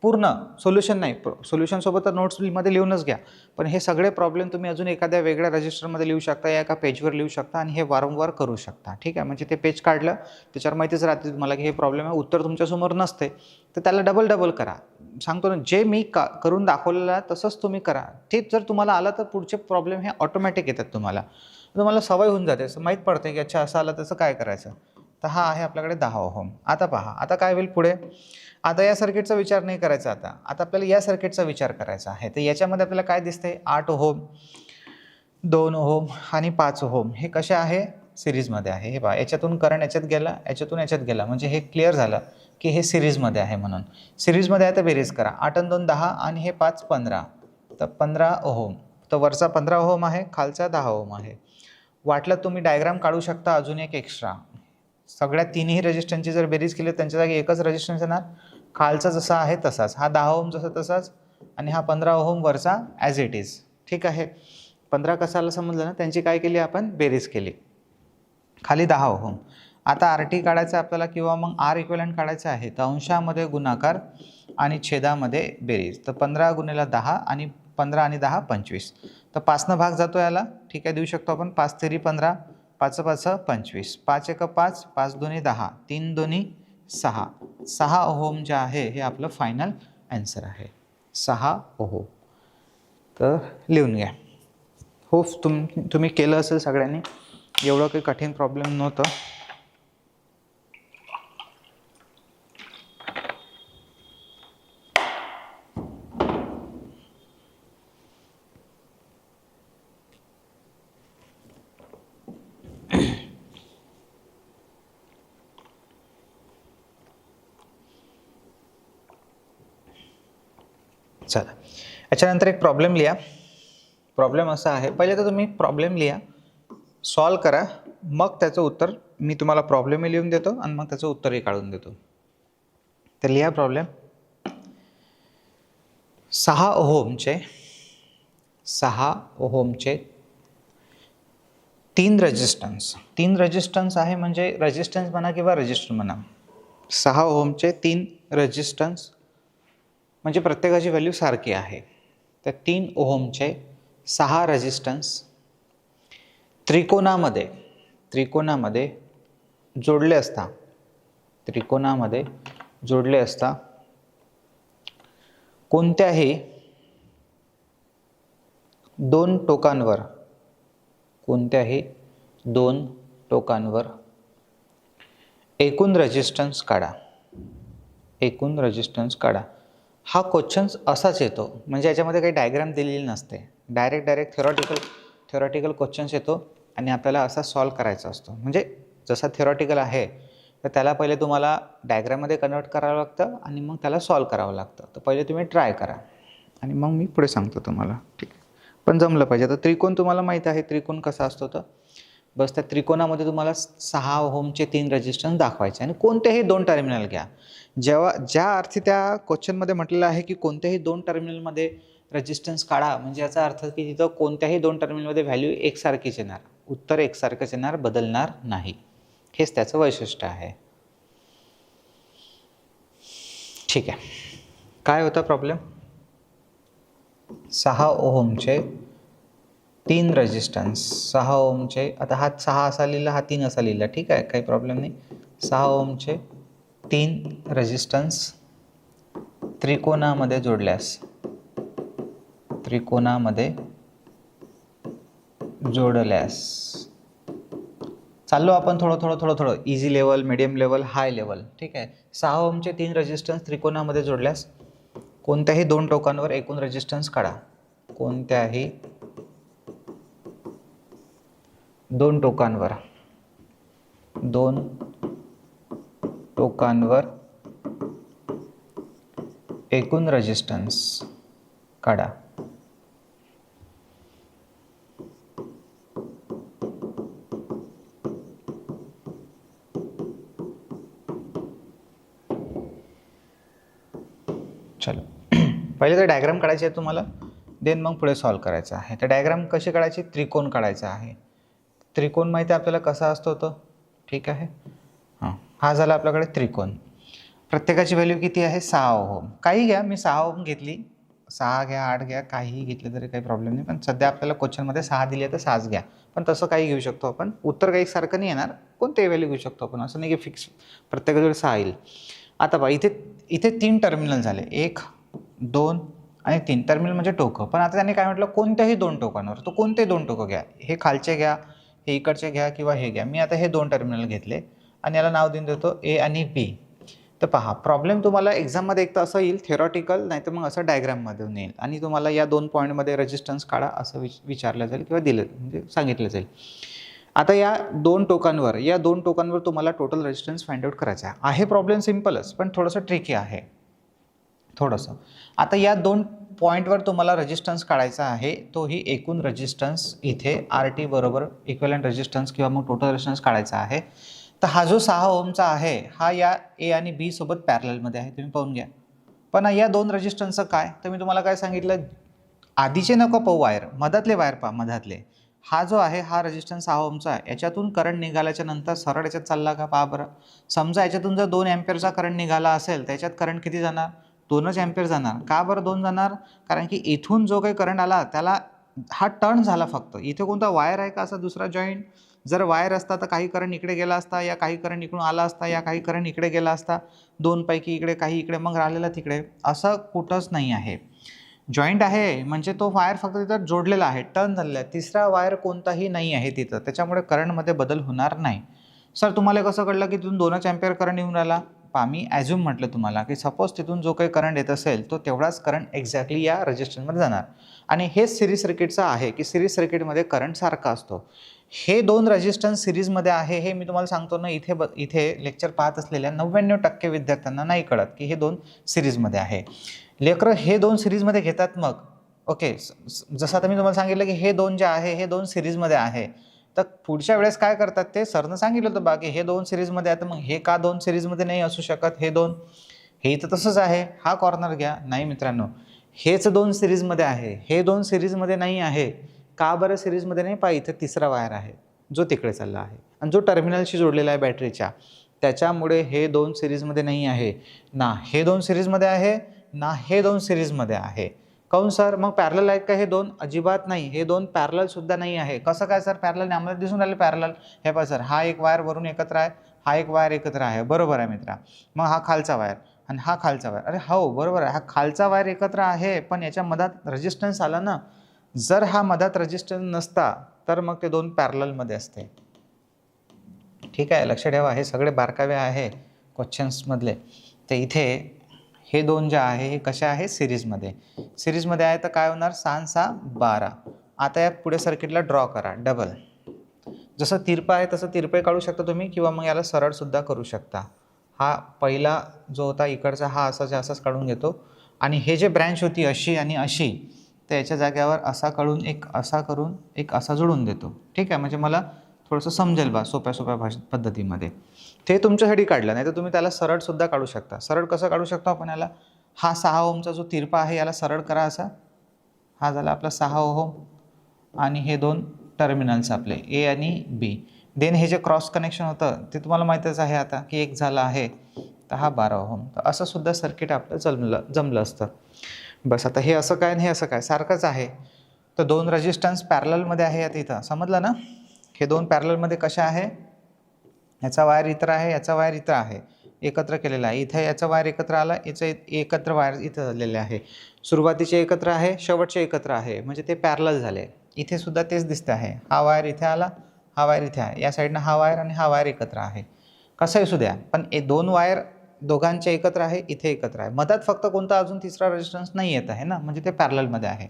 पूर्ण सोल्युशन नाही, सोल्युशनसोबत तर नोट्समध्ये लिहूनच घ्या, पण हे सगळे प्रॉब्लेम तुम्ही अजून एखाद्या वेगळ्या रजिस्टरमध्ये लिहू शकता या एका पेजवर लिहू शकता आणि हे वारंवार करू शकता, ठीक आहे. म्हणजे ते पेज काढलं त्याच्यावर माहितीच राहते तुम्हाला की हे प्रॉब्लेम आहे, उत्तर तुमच्यासमोर नसते, तर त्याला डबल करा. सांगतो ना, जे मी करून दाखवलेलं आहे तसंच तुम्ही करा. तेच जर तुम्हाला आलं तर पुढचे प्रॉब्लेम हे ऑटोमॅटिक येतात. तुम्हाला सवय होऊन जाते, असं माहीत पडते की अच्छा असं आलं तसं काय करायचं. तर हा आहे आपल्याकडे 10 ओहम. आता पहा आता काय होईल पुढे. आता या सर्किटचा विचार नाही करायचा. आता आपल्याला या सर्किटचा विचार करायचा आहे. तर याच्यामध्ये आपल्याला काय दिसतंय? 8 ओहम, 2 ओहम आणि 5 ओहम हे कसे आहे? सिरीजमध्ये आहे. हे पहा, याच्यातून करंट याच्यात गेला, याच्यातून याच्यात गेला, म्हणजे हे क्लिअर झालं की हे सिरीजमध्ये आहे. म्हणून सिरीजमध्ये आहे तर बेरीज करा. 8 आणि 2 10 आणि हे 5 15, तर 15 ओहम. तर वरचा 15 ओहम आहे, खालचा 10 ओहम आहे. वाटलं तुम्ही डायग्राम काढू शकता अजून एक एक्स्ट्रा. सगळ्या तिन्ही रेजिस्टन्सची जर बेरीज केली त्यांच्या जागी एकच रेजिस्टन्स येणार. खालचा जसा आहे तसाच, हा 10 ओहम जसा तसाच, आणि हा 15 ओहम वरचा ॲज इट इज, ठीक आहे. 15 कसाला समजलं ना, त्यांची काय केली आपण? बेरीज केली. खाली 10 ओहम. आता आर टी काढायचं आपल्याला किंवा मग आर इक्विव्हॅलेंट काढायचं आहे. तर अंशामध्ये गुणाकार आणि छेदामध्ये बेरीज. तर 15 गुणिले 10 आणि 15 आणि 10 25. तर 5नं भाग जातो याला, ठीक आहे, देऊ शकतो आपण. 5 तेरी 15, 5 5 25, 5 1 5, 5 2 10, 3 2 6. 6 ओहम जे आहे हे आपलं फायनल ॲन्सर आहे, 6 ओहम. तर लिहून घ्या. होप तुम्ही केलं असेल सगळ्यांनी. एवढं काही कठीण प्रॉब्लेम नव्हतं. चला, याच्यानंतर एक प्रॉब्लेम लिहा. प्रॉब्लेम असा आहे, पहिले तर तुम्ही प्रॉब्लेम लिहा, सॉल्व करा, मग त्याचं उत्तर मी तुम्हाला प्रॉब्लेमही लिहून देतो आणि मग त्याचं उत्तरही काढून देतो. तर लिहा प्रॉब्लेम. 6 ओहमचे 3 रेजिस्टन्स आहे, म्हणजे रेजिस्टन्स म्हणा किंवा रजिस्टर म्हणा. 6 ओहमचे 3 रेजिस्टन्स म्हणजे प्रत्येकाची व्हॅल्यू सारखी आहे. तर 3 ओहमचे 6 रेजिस्टन्स त्रिकोणामध्ये जोडले असता कोणत्याही 2 टोकांवर एकूण रेजिस्टन्स काढा. हा क्वेश्चन असाच येतो, म्हणजे याच्यामध्ये काही डायग्राम दिलेली नसते. डायरेक्ट थेरॉटिकल थेरॉटिकल क्वेश्चन्स येतो आणि आपल्याला असा सॉल्व करायचा असतो. म्हणजे जसा थेरॉटिकल आहे तर त्याला पहिले तुम्हाला डायग्राममध्ये कन्वर्ट करावं लागतं आणि मग त्याला सॉल्व करावं लागतं. तर पहिले तुम्ही ट्राय करा आणि मग मी पुढे सांगतो तुम्हाला. ठीक आहे, पण जमलं पाहिजे. आता त्रिकोण तुम्हाला माहीत आहे त्रिकोण कसा असतो. तर बस त्या त्रिकोणामध्ये तुम्हाला 6 ओहमचे 3 रेजिस्टन्स दाखवायचे आणि कोणतेही 2 टर्मिनल घ्या. ज्या अर्थी त्या क्वेश्चनमध्ये म्हटलेलं आहे की कोणत्याही 2 टर्मिनलमध्ये रेजिस्टन्स काढा, म्हणजे याचा अर्थ की तिथं कोणत्याही 2 टर्मिनलमध्ये व्हॅल्यू एकसारखीच येणार, उत्तर एकसारखंच येणार, बदलणार नाही. हेच त्याचं वैशिष्ट्य आहे. ठीक आहे, काय होता प्रॉब्लेम? 6 ओहमचे 3 रेजिस्टन्स, 6 ओहमचे, आता हा 6 असा लिहिला, हा 3 असा लिहिला, ठीक आहे, काही प्रॉब्लेम नाही. 6 ओहमचे 3 रेजिस्टन्स त्रिकोणामध्ये जोडल्यास, चाललो आपण थोडं easy level, medium level, high level. ठीक आहे, 6 ओहमचे 3 रेजिस्टन्स त्रिकोणामध्ये जोडल्यास कोणत्याही 2 टोकांवर एकूण रेजिस्टन्स काढा. कोणत्याही 2 टोकांवर एकूण रेजिस्टन्स काढा. चलो पहिले तर डायग्राम काढायची आहे तुम्हाला, देन मग पुढे सॉल्व करायचं आहे. तर डायग्राम कशी काढायची? त्रिकोण काढायचा आहे. त्रिकोण माहिती आहे आपल्याला कसा असतो तो. ठीक आहे, हां, हा झाला आपल्याकडे त्रिकोण. प्रत्येकाची व्हॅल्यू किती आहे? 6 ओहम. काही घ्या, मी 6 ओहम घेतली, 6 घ्या, 8 घ्या, काहीही घेतलं तरी काही प्रॉब्लेम नाही. पण सध्या आपल्याला क्वेश्चनमध्ये 6 दिली आहे तर 6च घ्या. पण तसं काही घेऊ शकतो आपण, उत्तर काही सारखं नाही येणार, कोणतेही व्हॅल्यू घेऊ शकतो आपण, असं नाही की फिक्स प्रत्येकाजवळ 6 येईल. आता पहा, इथे 3 टर्मिनल झाले, 1, 2 आणि 3 टर्मिनल म्हणजे टोकं. पण आता त्यांनी काय म्हटलं? कोणत्याही 2 टोकांवर. तो कोणतेही 2 टोकं घ्या, हे खालचे घ्या, हे इकडचे घ्या किंवा हे घ्या. मी आता हे 2 टर्मिनल घेतले आणि याला नाव देऊन देतो ए आणि बी. तर पहा, प्रॉब्लेम तुम्हाला एक्झाममध्ये एक तर असं येईल थेरॉटिकल, नाही तर मग असं डायग्राममधून येईल आणि तुम्हाला या 2 पॉईंटमध्ये रेजिस्टन्स काढा असं विचारलं जाईल किंवा दिलं, म्हणजे सांगितलं जाईल. आता या 2 टोकांवर तुम्हाला टोटल रेजिस्टन्स फाइंड आउट करायचा आहे. प्रॉब्लेम सिम्पलच, पण थोडंसं ट्रिकी आहे थोडंसं. आता या 2 पॉईंटवर तुम्हाला रेजिस्टन्स काढायचा आहे, तोही एकूण रेजिस्टन्स इथे RT बरोबर इक्विव्हॅलेंट रेजिस्टन्स किंवा मग टोटल रेजिस्टन्स काढायचा आहे. तर हा जो 6 ओहमचा आहे हा या ए आणि बी सोबत पॅरललमध्ये आहे, तुम्ही पाहून घ्या. पण या 2 रेजिस्टन्सचं काय? तर मी तुम्हाला काय सांगितलं, आधीचे नको पाहू वायर, मधातले वायर पहा, मधातले. हा जो आहे हा रेजिस्टन्स 6 ओहमचा आहे, याच्यातून करंट निघाल्याच्या नंतर सरळ याच्यात चालला का? पहा बरं. समजा याच्यातून जर 2 एम्पियरचा करंट निघाला असेल, त्याच्यात करंट किती जाणार? 2च एम्पियर जाणार. का बरं 2 जाणार? कारण की इथून जो काही करंट आला त्याला हा टर्न झाला फक्त. इथे कोणता वायर आहे का असा दुसरा जॉईंट? जर वायर असता तर काही करंट इकडे गेला असता, या काही करंट इकडून आला असता, या काही करंट इकडे गेला असता, 2 पैकी इकडे, काही इकडे, मग राहिलेला तिकडे. असं कुठंच नाही आहे. जॉईंट आहे म्हणजे तो वायर फक्त तिथं जोडलेला आहे, टर्न झालेला आहे. तिसरा वायर कोणताही नाही आहे तिथं, त्याच्यामुळे करंटमध्ये बदल होणार नाही. सर तुम्हाला कसं कळलं की तिथून 2च एम्पियर करंट येऊन राहिला? पहा, मी ॲझ्युम म्हटलं तुम्हाला की सपोज तिथून जो काही करंट येत असेल तो तेवढाच करंट एक्झॅक्टली या रेजिस्टन्समध्ये जाणार. आणि हेच सिरीज सर्किटचं आहे की सिरीज सर्किटमध्ये करंट सारखा असतो. हे 2 रेजिस्टन्स सिरीजमध्ये आहे हे मी तुम्हाला सांगतो ना, इथे लेक्चर पाहत असलेल्या 99% विद्यार्थ्यांना नाही कळत की हे 2 सिरीजमध्ये आहे. लेकरं हे 2 सिरीजमध्ये घेतात मग. ओके, जसं आता मी तुम्हाला सांगितलं की हे 2 जे आहे हे 2 सिरीजमध्ये आहे. तर पुढच्या वेळेस काय करतात ते, सरनं सांगितलं होतं बाकी हे 2 सिरीजमध्ये आहे, तर मग हे का 2 सिरीजमध्ये नाही असू शकत? हे 2, हे तर तसंच आहे. हा कॉर्नर घ्या. नाही मित्रांनो, हेच 2 सिरीजमध्ये आहे, हे 2 सिरीजमध्ये नाही आहे. का बरं सिरीजमध्ये नाही? पहा, इथं तिसरा वायर आहे जो तिकडे चालला आहे आणि जो टर्मिनलशी जोडलेला आहे बॅटरीच्या, त्याच्यामुळे हे 2 सिरीजमध्ये नाही आहे. ना हे 2 सिरीजमध्ये आहे, ना हे 2 सिरीजमध्ये आहे. काऊन सर? मग पॅरलल आहेत का हे 2? अजिबात नाही. हे 2 पॅरलल सुद्धा नाही आहे. कसं काय सर पॅरलल नाही? आम्हाला दिसून राहिले पॅरलल. हे पहा सर, हा एक वायर वरून एकत्र आहे, हा एक वायर एकत्र आहे, बरोबर आहे मित्रा. मग हा खालचा वायर आणि हा खालचा वायर. अरे हो बरोबर आहे, हा खालचा वायर एकत्र आहे, पण याच्या मधात रेजिस्टन्स आला ना. जर हा मधात रेजिस्टन्स नसता तर मग ते 2 पॅरललमध्ये असते. ठीक आहे, लक्ष ठेवा, हे सगळे बारकावे आहे क्वेश्चन्समधले. तर इथे हे 2 जे आहे हे कशा आहे? सिरीजमध्ये. सिरीजमध्ये आहे तर काय होणार? 6 आणि 6 12. आता या पुढे सर्किटला ड्रॉ करा डबल. जसं तिरपं आहे तसं तिरपे काढू शकता तुम्ही किंवा मग याला सरळसुद्धा करू शकता. हा पहिला जो होता इकडचा हा असाच्या असाच काढून घेतो आणि हे जे ब्रँच होती अशी आणि अशी तर याच्या जाग्यावर असा काढून एक असा करून एक असा जोडून देतो. ठीक आहे, म्हणजे मला थोडंसं समजेल बा सोप्या सोप्या पद्धतीमध्ये. ते तुमच्यासाठी काढलं, नाही तर तुम्ही त्याला सरळसुद्धा काढू शकता. सरळ कसं काढू शकतो आपण याला, हा 6 ओमचा जो तिरपा आहे याला सरळ करा असा. हा झाला आपला 6 ओहम आणि हे दोन टर्मिनल्स आपले ए आणि बी. देन हे जे क्रॉस कनेक्शन होतं ते तुम्हाला माहीतच आहे आता की एक झालं आहे, तर हा 12 ओहम. तर असं सुद्धा सर्किट आपलं जमलं असतं. बस आता हे असं काय आणि हे असं काय सारखंच आहे. तर दोन रेजिस्टन्स पॅरललमध्ये आहे यात इथं, समजलं ना. हे दोन पॅरललमध्ये कशा आहे, याचा वायर इथं आहे, याचा वायर इथं आहे, एकत्र केलेला आहे. इथे याचा वायर एकत्र आला, याचं एकत्र वायर इथं झालेले आहे. सुरुवातीचे एकत्र आहे, शेवटचे एकत्र आहे, म्हणजे ते पॅरलल झाले. इथे सुद्धा तेच दिसतं आहे. हा वायर इथे आला, हा वायर इथे आहे, या साईडनं हा वायर आणि हा वायर एकत्र आहे. कसंही असू द्या, पण हे दोन वायर दोघांचे एकत्र आहे, इथे एकत्र आहे. मधात फक्त कोणता अजून तिसरा रेजिस्टन्स नाही येत आहे ना, म्हणजे ते पॅरललमध्ये आहे.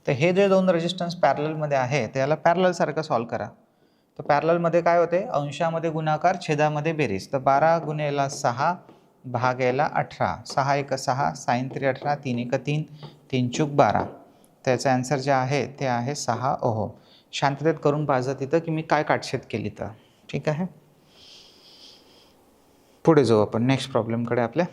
तर हे जे दोन रेजिस्टन्स पॅरललमध्ये आहे त्याला पॅरललसारखं सॉल्व करा. तर पॅरललमध्ये काय होते, अंशामध्ये गुणाकार, छेदामध्ये बेरीज. तर 12 गुणेला 6 भागेला 18, 6 एक 6, साइन 3 18, 3 एक 3, 3 चूक 12. त्याचं ॲन्सर जे आहे ते आहे 6 ओहम. शांततेत करून पाहिजे तिथं की मी काय काटछेद केली तर. ठीक आहे, पुढे जाऊ आपण नेक्स्ट प्रॉब्लेमकडे आपल्या.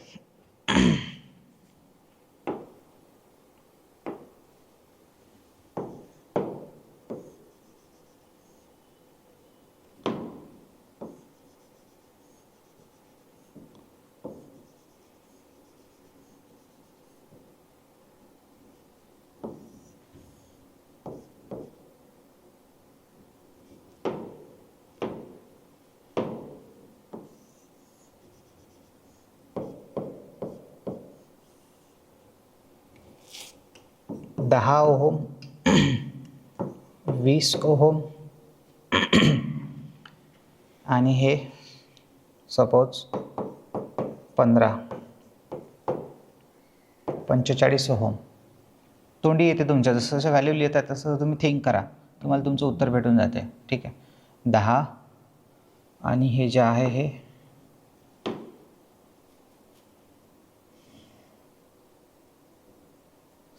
दहा ओहम, 20 ओहम आणि हे सपोज 15, 45 ओहम. तोंडी येते तुमच्या, जसं जसं व्हॅल्यू लिहितात तसं तुम्ही थिंक करा, तुम्हाला तुमचं उत्तर भेटून जाते. ठीक आहे, 10 आणि हे जे आहे हे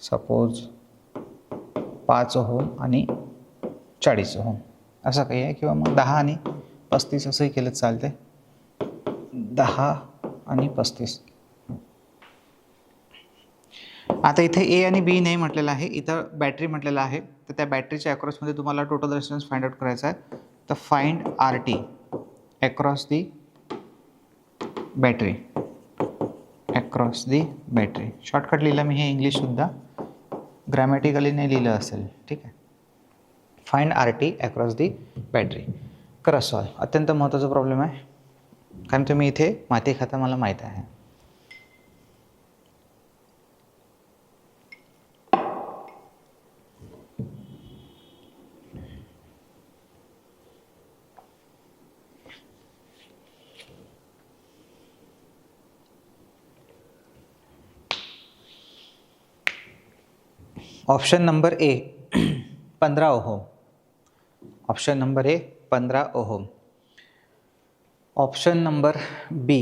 सपोज 5 ओहम आणि 40 ओहम असं काही आहे, किंवा मग 10 आणि 35 असंही केलं चालते. 10 आणि 35. आता इथे ए आणि बी नाही म्हटलेलं आहे, इथं बॅटरी म्हटलेलं आहे. तर त्या बॅटरीच्या अक्रॉसमध्ये तुम्हाला टोटल रेजिस्टन्स फाइंड आउट करायचा आहे. तर find R T across the battery, across the battery. Shortcut लिहिलं मी, हे इंग्लिशसुद्धा ग्रॅमॅटिकली नाही लिहिलं असेल. ठीक आहे, find R T across the battery. करा सॉल्व. अत्यंत महत्त्वाचा प्रॉब्लेम आहे, कारण तुम्ही इथे माती खाता मला माहीत आहे. Option number A 15 ohm. Option number A 15 ohm. Option number B,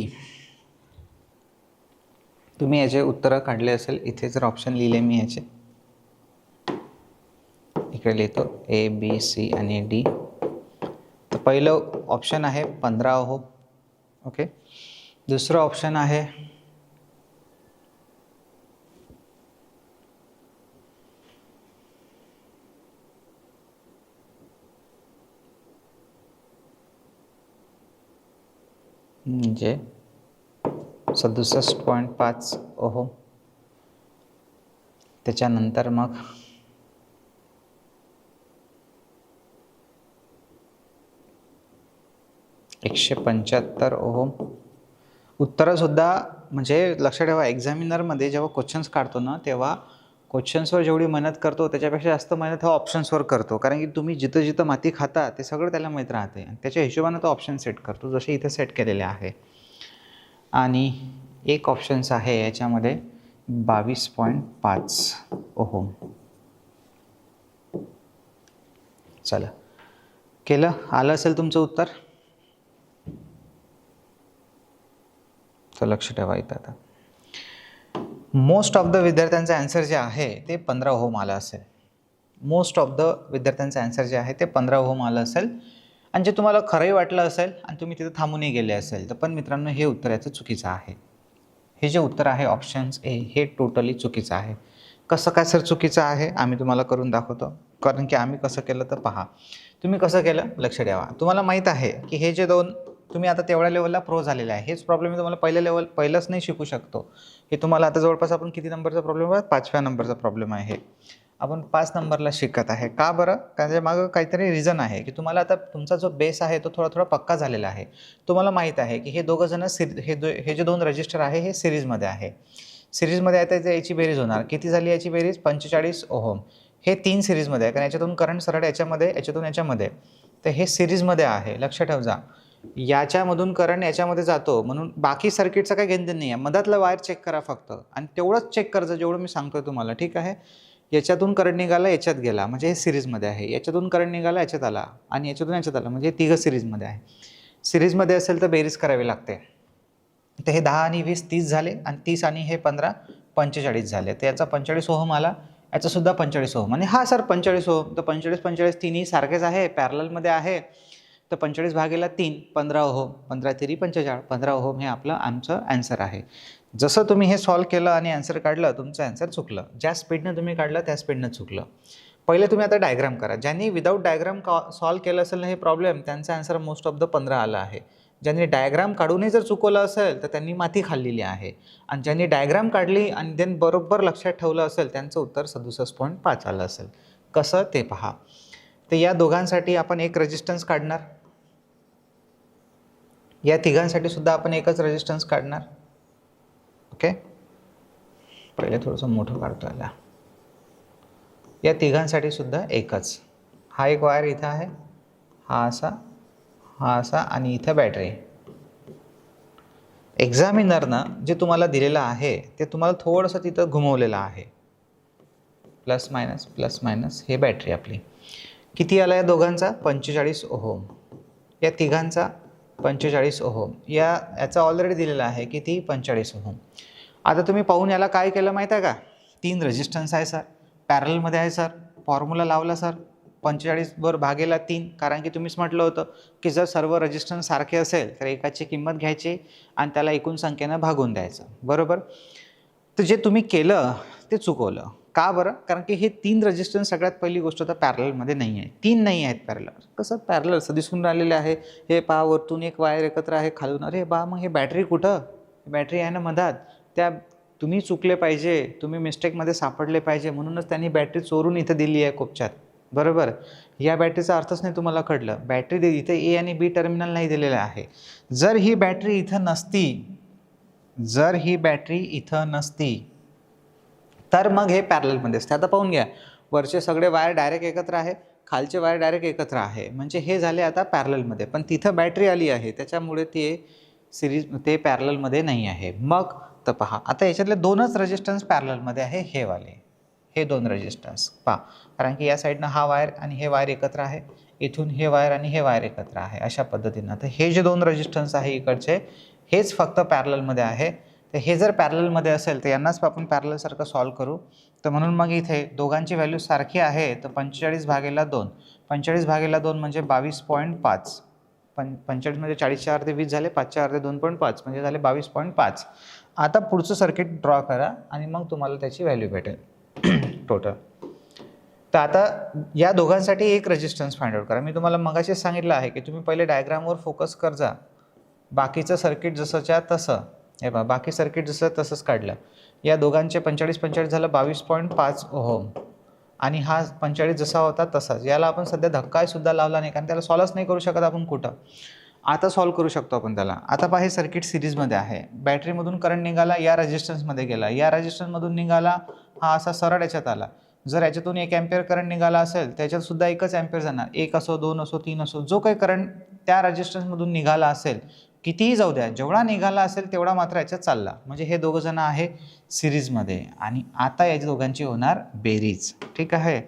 तुम्ही याचे उत्तरं काढले असेल, इथे जर ऑप्शन लिहिले मी याचे इकडे लिहितो ए बी सी आणि डी. तर पहिलं ऑप्शन आहे 15 ओहम. ओके, दुसरं ऑप्शन आहे म्हणजे 67.5 ओहम. त्याच्यानंतर मग $175 ओहम. उत्तरंसुद्धा म्हणजे लक्षात ठेवा, एक्झामिनरमध्ये जेव्हा क्वेश्चन्स काढतो ना, तेव्हा क्वेश्चन्सवर जेवढी मेहनत करतो त्याच्यापेक्षा जास्त मेहनत हा ऑप्शन्सवर करतो. कारण की तुम्ही जिथं जिथं माती खाता ते सगळं त्याला माहीत राहते आणि त्याच्या हिशोबानं तो ऑप्शन सेट करतो, जसे इथे सेट केलेले आहे. आणि एक ऑप्शन्स आहे याच्यामध्ये 22.5 ओहम. चला, केलं? आलं असेल तुमचं उत्तर? तर लक्ष ठेवा इथं आता. मोस्ट ऑफ द विद्यार्थ्यांचं ॲन्सर जे आहे ते 15 ओहम आलं असेल. मोस्ट ऑफ द विद्यार्थ्यांचं ॲन्सर जे आहे ते 15 ओहम आलं असेल आणि जे तुम्हाला खरंही वाटलं असेल आणि तुम्ही तिथं थांबूनही गेले असेल. तर पण मित्रांनो, हे उत्तर याचं चुकीचं आहे. हे जे उत्तर आहे ऑप्शन्स ए हे टोटली चुकीचं आहे. कसं काय सर चुकीचं आहे? आम्ही तुम्हाला करून दाखवतो. कारण की आम्ही कसं केलं तर पहा. तुम्ही कसं केलं लक्ष द्यावा. तुम्हाला माहीत आहे की हे जे दोन तुम्ही आता तेवढ्या लेवलला प्रो झालेले आहे. हेच प्रॉब्लेम मी तुम्हाला पहिलंच नाही शिकू शकतो. हे तुम्हाला आता जवळपास आपण किती नंबरचा प्रॉब्लेम आहे? 5व्या नंबरचा प्रॉब्लेम आहे. आपण 5 नंबरला शिकत आहे. का बरं? त्याच्या मागं काहीतरी रिझन आहे की तुम्हाला आता तुमचा जो बेस आहे तो थोडा पक्का झालेला आहे. तुम्हाला माहीत आहे की हे दोघं जण हे जे 2 रजिस्टर आहे हे सिरीजमध्ये आहे. सिरीजमध्ये आहे तर याची बेरीज होणार. किती झाली याची बेरीज? 45 ओहम. हे 3 सिरीजमध्ये आहे कारण याच्यातून करंट सरळ याच्यामध्ये, याच्यातून याच्यामध्ये. तर हे सिरीजमध्ये आहे. लक्ष ठेव जा. याच्यामधून करंट याच्यामध्ये जातो म्हणून बाकी सर्किटचं काही घेणं नाही आहे. मधातला वायर चेक करा फक्त आणि तेवढंच चेक करायचं जेवढं मी सांगतोय तुम्हाला. ठीक आहे? याच्यातून करंट निघाला, याच्यात गेला म्हणजे हे सिरीजमध्ये आहे. याच्यातून करंट निघाला, याच्यात आला आणि याच्यातून याच्यात आला म्हणजे हे तिघं सिरीजमध्ये आहे. सिरीजमध्ये असेल तर बेरीज करावी लागते. तर हे 10 आणि 20 30 झाले आणि 30 आणि हे 15 45 झाले. तर याचा 45 ओहम आला, याचासुद्धा 45 ओहम. आणि हा सर 45 ओहम. तर 45 तिन्ही सारखेच आहे, पॅरललमध्ये आहे. तर 45 भागेला 3 15 ओहम. 15 तिरी 45. 15 ओहम हे आपलं आमचं ॲन्सर आहे. जसं तुम्ही हे सॉल्व केलं आणि ॲन्सर काढलं, तुमचं ॲन्सर चुकलं. ज्या स्पीडनं तुम्ही काढलं त्या स्पीडनं चुकलं. पहिले तुम्ही आता डायग्राम करा. ज्यांनी विदाऊट डायग्राम सॉल्व केलं असेल ना हे प्रॉब्लेम, त्यांचा ॲन्सर मोस्ट ऑफ द 15 आला आहे. ज्यांनी डायग्राम काढूनही जर चुकवलं असेल तर त्यांनी माती खाल्लेली आहे. आणि ज्यांनी डायग्राम काढली आणि देन बरोबर लक्षात ठेवलं असेल त्यांचं उत्तर 67.5 आलं असेल. कसं ते पहा. तर या दोघांसाठी आपण एक रेजिस्टन्स काढणार. या तिघांसाठी सुद्धा आपण एकच रेजिस्टन्स काढणार. ओके, पहिले थोडंसं मोठं काढतो याला. या तिघांसाठी सुद्धा एकच. हा एक वायर इथं आहे, हा असा आणि इथं बॅटरी. एक्झामिनरनं जे तुम्हाला दिलेलं आहे ते तुम्हाला थोडंसं तिथं घुमवलेलं आहे. प्लस मायनस हे बॅटरी आपली. किती आला या दोघांचा? 45 ओहम. या तिघांचा 45 ओहम. याचा ऑलरेडी दिलेला आहे किती? 45 ओहम. आता तुम्ही पाहून याला काय केलं माहीत आहे का? 3 रेजिस्टन्स आहे सर, पॅरलमध्ये आहे सर, फॉर्म्युला लावला सर 45 वर भागेला 3. कारण की तुम्हीच म्हटलं होतं की जर सर्व रेजिस्टन्स सारखे असेल तर एकाची किंमत घ्यायची आणि त्याला एकूण संख्येनं भागून द्यायचं. बरोबर? तर जे तुम्ही केलं ते चुकवलं. का बरं? कारण की हे 3 रेजिस्टन्स सगळ्यात पहिली गोष्ट तर पॅरललमध्ये नाही आहे. 3 नाही आहेत पॅरलल. कसं पॅरलल असं दिसून राहिलेलं आहे. हे पहा, वरतून एक वायर एकत्र आहे, खालून. अरे बा, मग हे बॅटरी कुठं? बॅटरी आहे ना मधात. त्या तुम्ही चुकले पाहिजे, तुम्ही मिस्टेकमध्ये सापडले पाहिजे म्हणूनच त्यांनी बॅटरी चोरून इथं दिली आहे कोपच्यात. बरोबर? या बॅटरीचा अर्थच नाही तुम्हाला कळलं. बॅटरी इथे ए आणि बी टर्मिनल नाही दिलेलं आहे. जर ही बॅटरी इथं नसती तर मग हे पॅरललमध्ये असते. आता पाहून घ्या, वरचे सगळे वायर डायरेक्ट एकत्र आहे, खालचे वायर डायरेक्ट एकत्र आहे, म्हणजे हे झाले आता पॅरललमध्ये. पण तिथं बॅटरी आली आहे त्याच्यामुळे ते पॅरललमध्ये नाही आहे. मग तर पहा, आता याच्यातले 2च रेजिस्टन्स पॅरललमध्ये आहे, हे वाले. हे 2 रेजिस्टन्स पहा, कारण की या साईडनं हा वायर आणि हे वायर एकत्र आहे, इथून हे वायर आणि हे वायर एकत्र आहे, अशा पद्धतीनं. तर हे जे 2 रेजिस्टन्स आहे इकडचे, हेच फक्त पॅरललमध्ये आहे. तर हे जर पॅरललमध्ये असेल तर यांनाच आपण पॅरललसारखं सॉल्व करू. तर म्हणून मग इथे दोघांची व्हॅल्यू सारखी आहे. तर 45 भागेला 2. 45 भागेला 2 म्हणजे 22.5. 45 म्हणजे 40च्या अर्धे 20 झाले, 5च्या अर्धे 2.5 म्हणजे झाले 22.5. आता पुढचं सर्किट ड्रॉ करा आणि मग तुम्हाला त्याची व्हॅल्यू भेटेल टोटल. तर आता या दोघांसाठी एक रेजिस्टन्स फाइंड आउट करा. मी तुम्हाला मगाशीच सांगितलं आहे की तुम्ही पहिले डायग्रामवर फोकस कर जा. बाकीचं सर्किट जसंच्या तसं, हे बघा, बाकी सर्किट जसं तसंच काढलं. या दोघांचे 45 झालं 22.5 ओहम आणि हा 45 जसा होता तसाच. याला आपण सध्या धक्कासुद्धा लावला नाही कारण त्याला सॉल्वच नाही करू शकत आपण कुठं. आता सॉल्व करू शकतो आपण त्याला. आता पहा, हे सर्किट सिरीजमध्ये आहे. बॅटरीमधून करंट निघाला, या रेजिस्टन्समध्ये गेला, या रेजिस्टन्समधून निघाला, हा असा सरळ याच्यात आला. जर याच्यातून 1 अँपिअर करंट निघाला असेल त्याच्यातसुद्धा 1च अँपिअर जाणार. 1 असो, 2 असो, 3 असो, जो काही करंट त्या रेजिस्टन्समधून निघाला असेल, कितीही जाऊ द्या, जेवढा निघाला असेल तेवढा मात्र याच्यात चालला. म्हणजे हे दोघं जण आहे सिरीजमध्ये आणि आता या दोघांची होणार बेरीज. ठीक आहे?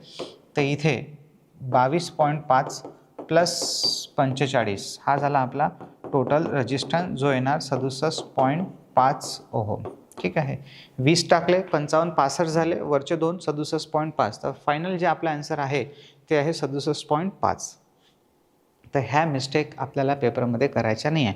तर इथे 22.5 प्लस 45 हा झाला आपला टोटल रेजिस्टन्स, जो येणार 67.5 ओहम. ठीक आहे, 20 टाकले 55 65 झाले, वरचे दोन 67.5. तर फायनल जे आपला आन्सर आहे ते आहे 67.5. तर ह्या मिस्टेक आपल्याला पेपरमध्ये करायच्या नाही आहे.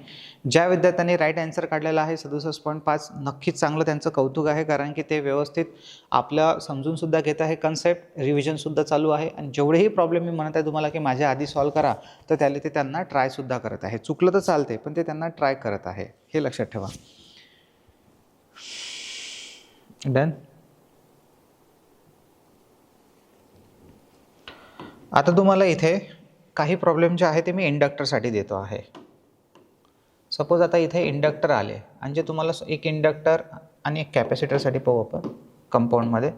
ज्या विद्यार्थ्यांनी राईट आन्सर काढलेला आहे 67.5, नक्कीच चांगलं त्यांचं कौतुक आहे, कारण की ते व्यवस्थित आपलं समजूनसुद्धा घेत आहे कन्सेप्ट, रिव्हिजनसुद्धा चालू आहे, आणि जेवढेही प्रॉब्लेम मी म्हणत आहे तुम्हाला की माझ्या आधी सॉल्व करा, तर त्याला ते त्यांना ट्रायसुद्धा करत आहे. चुकलं तर चालते, पण ते त्यांना ट्राय करत आहे, हे लक्षात ठेवा. डन. आता तुम्हाला इथे काही प्रॉब्लेम जे आहे ते मी इंडक्टरसाठी देतो आहे. सपोज आता इथे इंडक्टर आले, आणि जे तुम्हाला एक इंडक्टर आणि एक कॅपॅसिटरसाठी पाहू आपण कंपाऊंडमध्ये.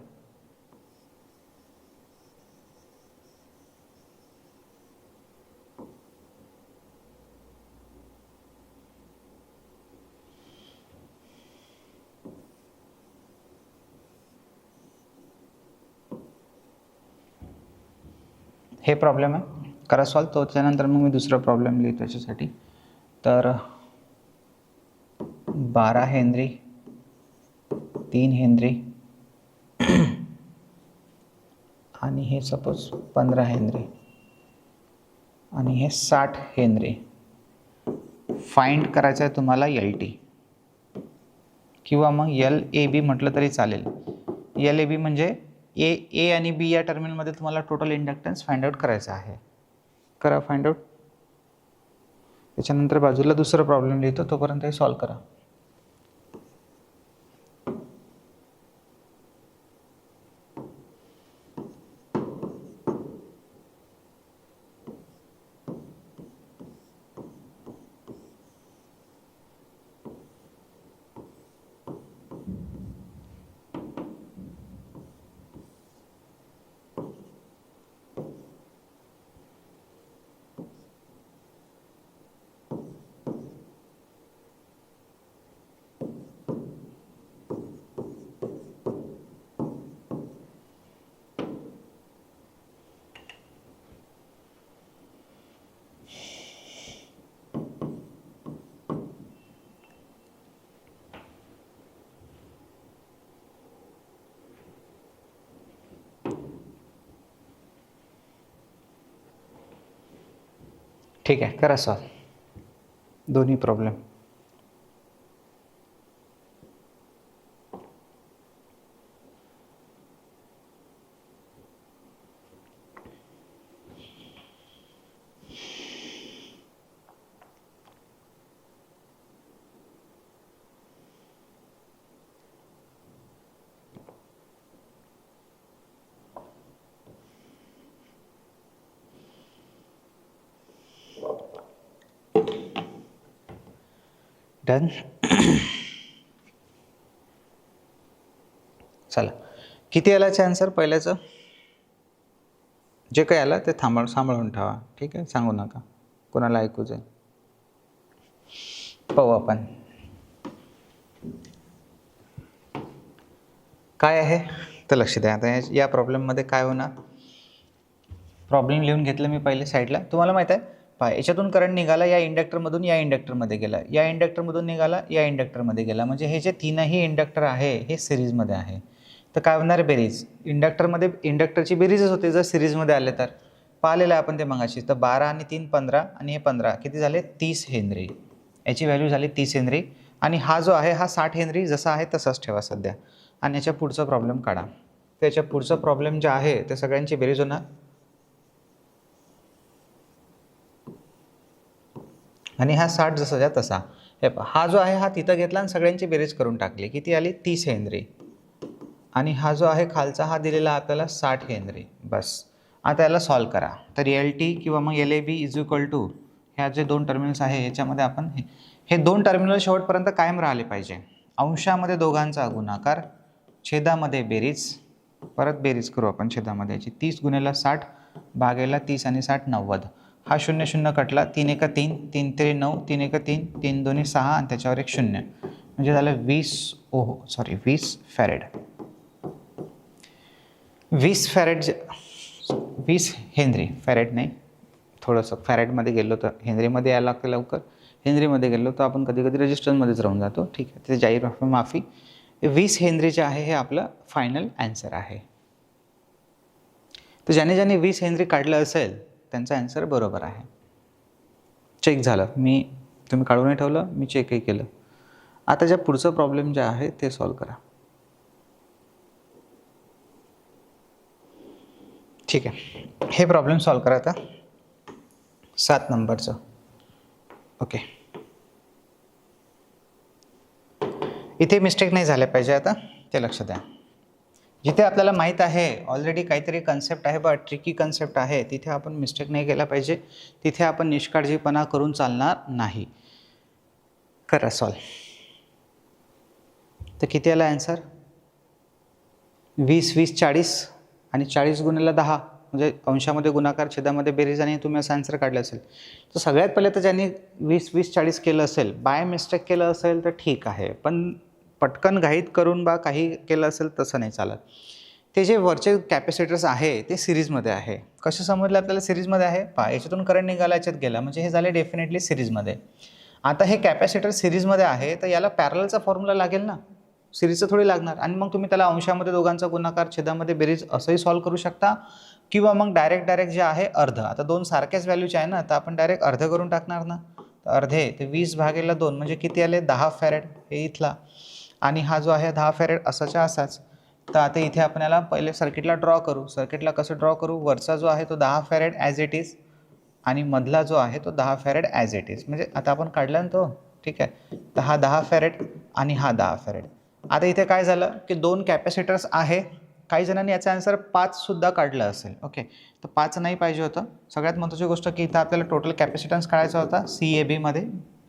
हे प्रॉब्लेम आहे, करा सॉल्व. तो त्यानंतर मग मी दुसरा प्रॉब्लेम लिहितो त्याच्यासाठी. तर 12 हेनरी, 3 हेनरी आणि हे सपोज 15 हेनरी आणि हे 60 हेनरी. फाइंड करायचं आहे तुम्हाला LT, किंवा मग LAB म्हटलं तरी चालेल. LAB म्हणजे ए आणि बी या टर्मिनलमध्ये तुम्हाला टोटल इंडक्टन्स फाइंड आउट करायचा आहे. करा फाइंड आउट. त्याच्यानंतर बाजूला दुसरा प्रॉब्लेम लिहितो, तोपर्यंत हे सॉल्व करा. ठीक आहे, करा सॉल्व दोन्ही प्रॉब्लेम. डन. चला, किती आलाचे आन्सर पहिल्याचं? जे काही आलं ते सांभाळून ठेवा. ठीक आहे, सांगू नका, कोणाला ऐकू जाईल. पाहू आपण काय आहे तर लक्ष द्या. आता या प्रॉब्लेममध्ये काय होणार, प्रॉब्लेम लिहून घेतलं मी पहिले साईडला. तुम्हाला माहीत आहे पहा, याच्यातून करंट निघाला, या इंडक्टरमधून या इंडक्टरमध्ये गेला, या इंडक्टरमधून निघाला, या इंडक्टरमध्ये गेला. म्हणजे हे जे तीनही इंडक्टर आहे हे सिरीजमध्ये आहे. तर काय होणार, बेरीज. इंडक्टरमध्ये इंडक्टरची बेरीजच होते जर सिरीजमध्ये आले तर. पाहिलेलं आहे आपण ते मगाशी. तर 12 आणि 3 15 आणि हे 15 किती झाले, 30 हेनरी. याची व्हॅल्यू झाली 30 हेनरी. आणि हा जो आहे हा 60 हेनरी जसा आहे तसाच ठेवा सध्या. आणि याच्या पुढचा प्रॉब्लेम काढा. त्याच्या पुढचा प्रॉब्लेम जे आहे ते सगळ्यांची बेरीज होणार. आणि हा 60 जसाच्या तसा. हे हा जो आहे हा तिथं घेतला आणि सगळ्यांची बेरीज करून टाकली. किती आली, 30 हेनरी. आणि हा जो आहे खालचा हा दिलेला आपल्याला 60 हेनरी. बस. आता याला सॉल्व करा. तर LT किंवा मग LAB इज इक्वल टू ह्या जे दोन टर्मिनल्स आहे याच्यामध्ये आपण हे दोन टर्मिनल शेवटपर्यंत कायम राहिले पाहिजे. अंशामध्ये दोघांचा गुणाकार, छेदामध्ये बेरीज, परत बेरीज करू आपण छेदामध्ये याची. 30 गुणिले 60 भागेला 30 आणि 60 90. हा 0 0 कटला, 3 1 3, 3 3 9, 3 1 3, 3 2 6 आणि त्याच्यावर एक 0. म्हणजे झालं 20 फॅरेड. 20 20 हेनरी, फॅरेड नाही, थोडंसं फॅरेडमध्ये गेलो तर हेनरीमध्ये यायला लागतं लवकर, हेनरीमध्ये गेलो तर आपण कधी कधी रजिस्टरमध्येच राहून जातो. ठीक आहे, ते जाहीर माफी. 20 हेनरी जे आहे हे आपलं फायनल ॲन्सर आहे. तर ज्याने ज्याने 20 हेनरी काढलं असेल त्यांचा ॲन्सर बरोबर आहे. चेक झालं, तुम्ही काढूनही ठेवलं, मी चेकही केलं. आता ज्या पुढचं प्रॉब्लेम जे आहे ते सॉल्व करा. ठीक आहे, हे प्रॉब्लेम सॉल्व करा आता 7 नंबरचं. ओके, इथे मिस्टेक नाही झाल्या पाहिजे, आता ते लक्ष द्या. जिथे आपल्याला माहीत आहे ऑलरेडी काहीतरी कन्सेप्ट आहे बा, ट्रिकी कन्सेप्ट आहे, तिथे आपण मिस्टेक नाही केला पाहिजे. तिथे आपण निष्काळजीपणा करून चालणार नाही. करा सॉल्व. तर किती आला ॲन्सर? 20 20 40 आणि 40 गुणिले 10 म्हणजे अंशामध्ये गुणाकार, छेदामध्ये बेरीज, आणि तुम्ही असं ॲन्सर काढलं असेल. तर सगळ्यात पहिले तर ज्यांनी 20 20 40 केलं असेल, बाय मिस्टेक केलं असेल तर ठीक आहे, पण पटकन घाईत करून बा काही केलं असेल तसं नाही चालत. ते जे वरचे कॅपॅसिटर्स आहे ते सिरीजमध्ये आहे. कसं समजलं आपल्याला सिरीजमध्ये आहे? पहा, याच्यातून करंट निघाला, याच्यात गेला, म्हणजे हे झाले डेफिनेटली सिरीजमध्ये. आता हे कॅपॅसिटर सिरीजमध्ये आहे तर याला पॅरललचा फॉर्म्युला लागेल ना, सिरीजचं थोडी लागणार. आणि मग तुम्ही त्याला अंशामध्ये दोघांचा गुणाकार, छेदामध्ये बेरीज असंही सॉल्व करू शकता, किंवा मग डायरेक्ट जे आहे अर्ध. आता दोन सारख्याच व्हॅल्यूचे आहे ना, तर आपण डायरेक्ट अर्ध करून टाकणार ना. तर अर्धे ते 20/2 म्हणजे किती आले? 10 फॅरेड, हे इथला. आणि हा जो आहे 10 फॅरेड असाच्या असाच. तर आता इथे आपण याला पहिले सर्किटला ड्रॉ करू. सर्किटला कसं ड्रॉ करू? वरचा जो आहे तो 10 फॅरेड ॲज इट इज, आणि मधला जो आहे तो 10 फॅरेड ॲज इट इज. म्हणजे आता आपण काढला ना तो, ठीक आहे. तर हा 10 फॅरेड आणि हा 10 फॅरेड. आता इथे काय झालं की दोन कॅपॅसिटर्स आहे. काही जणांनी याचा आन्सर 5 सुद्धा काढला असेल. ओके, तर 5 नाही पाहिजे होतं. सगळ्यात महत्त्वाची गोष्ट की इथं आपल्याला टोटल कॅपॅसिटन्स काढायचा होता CABमध्ये.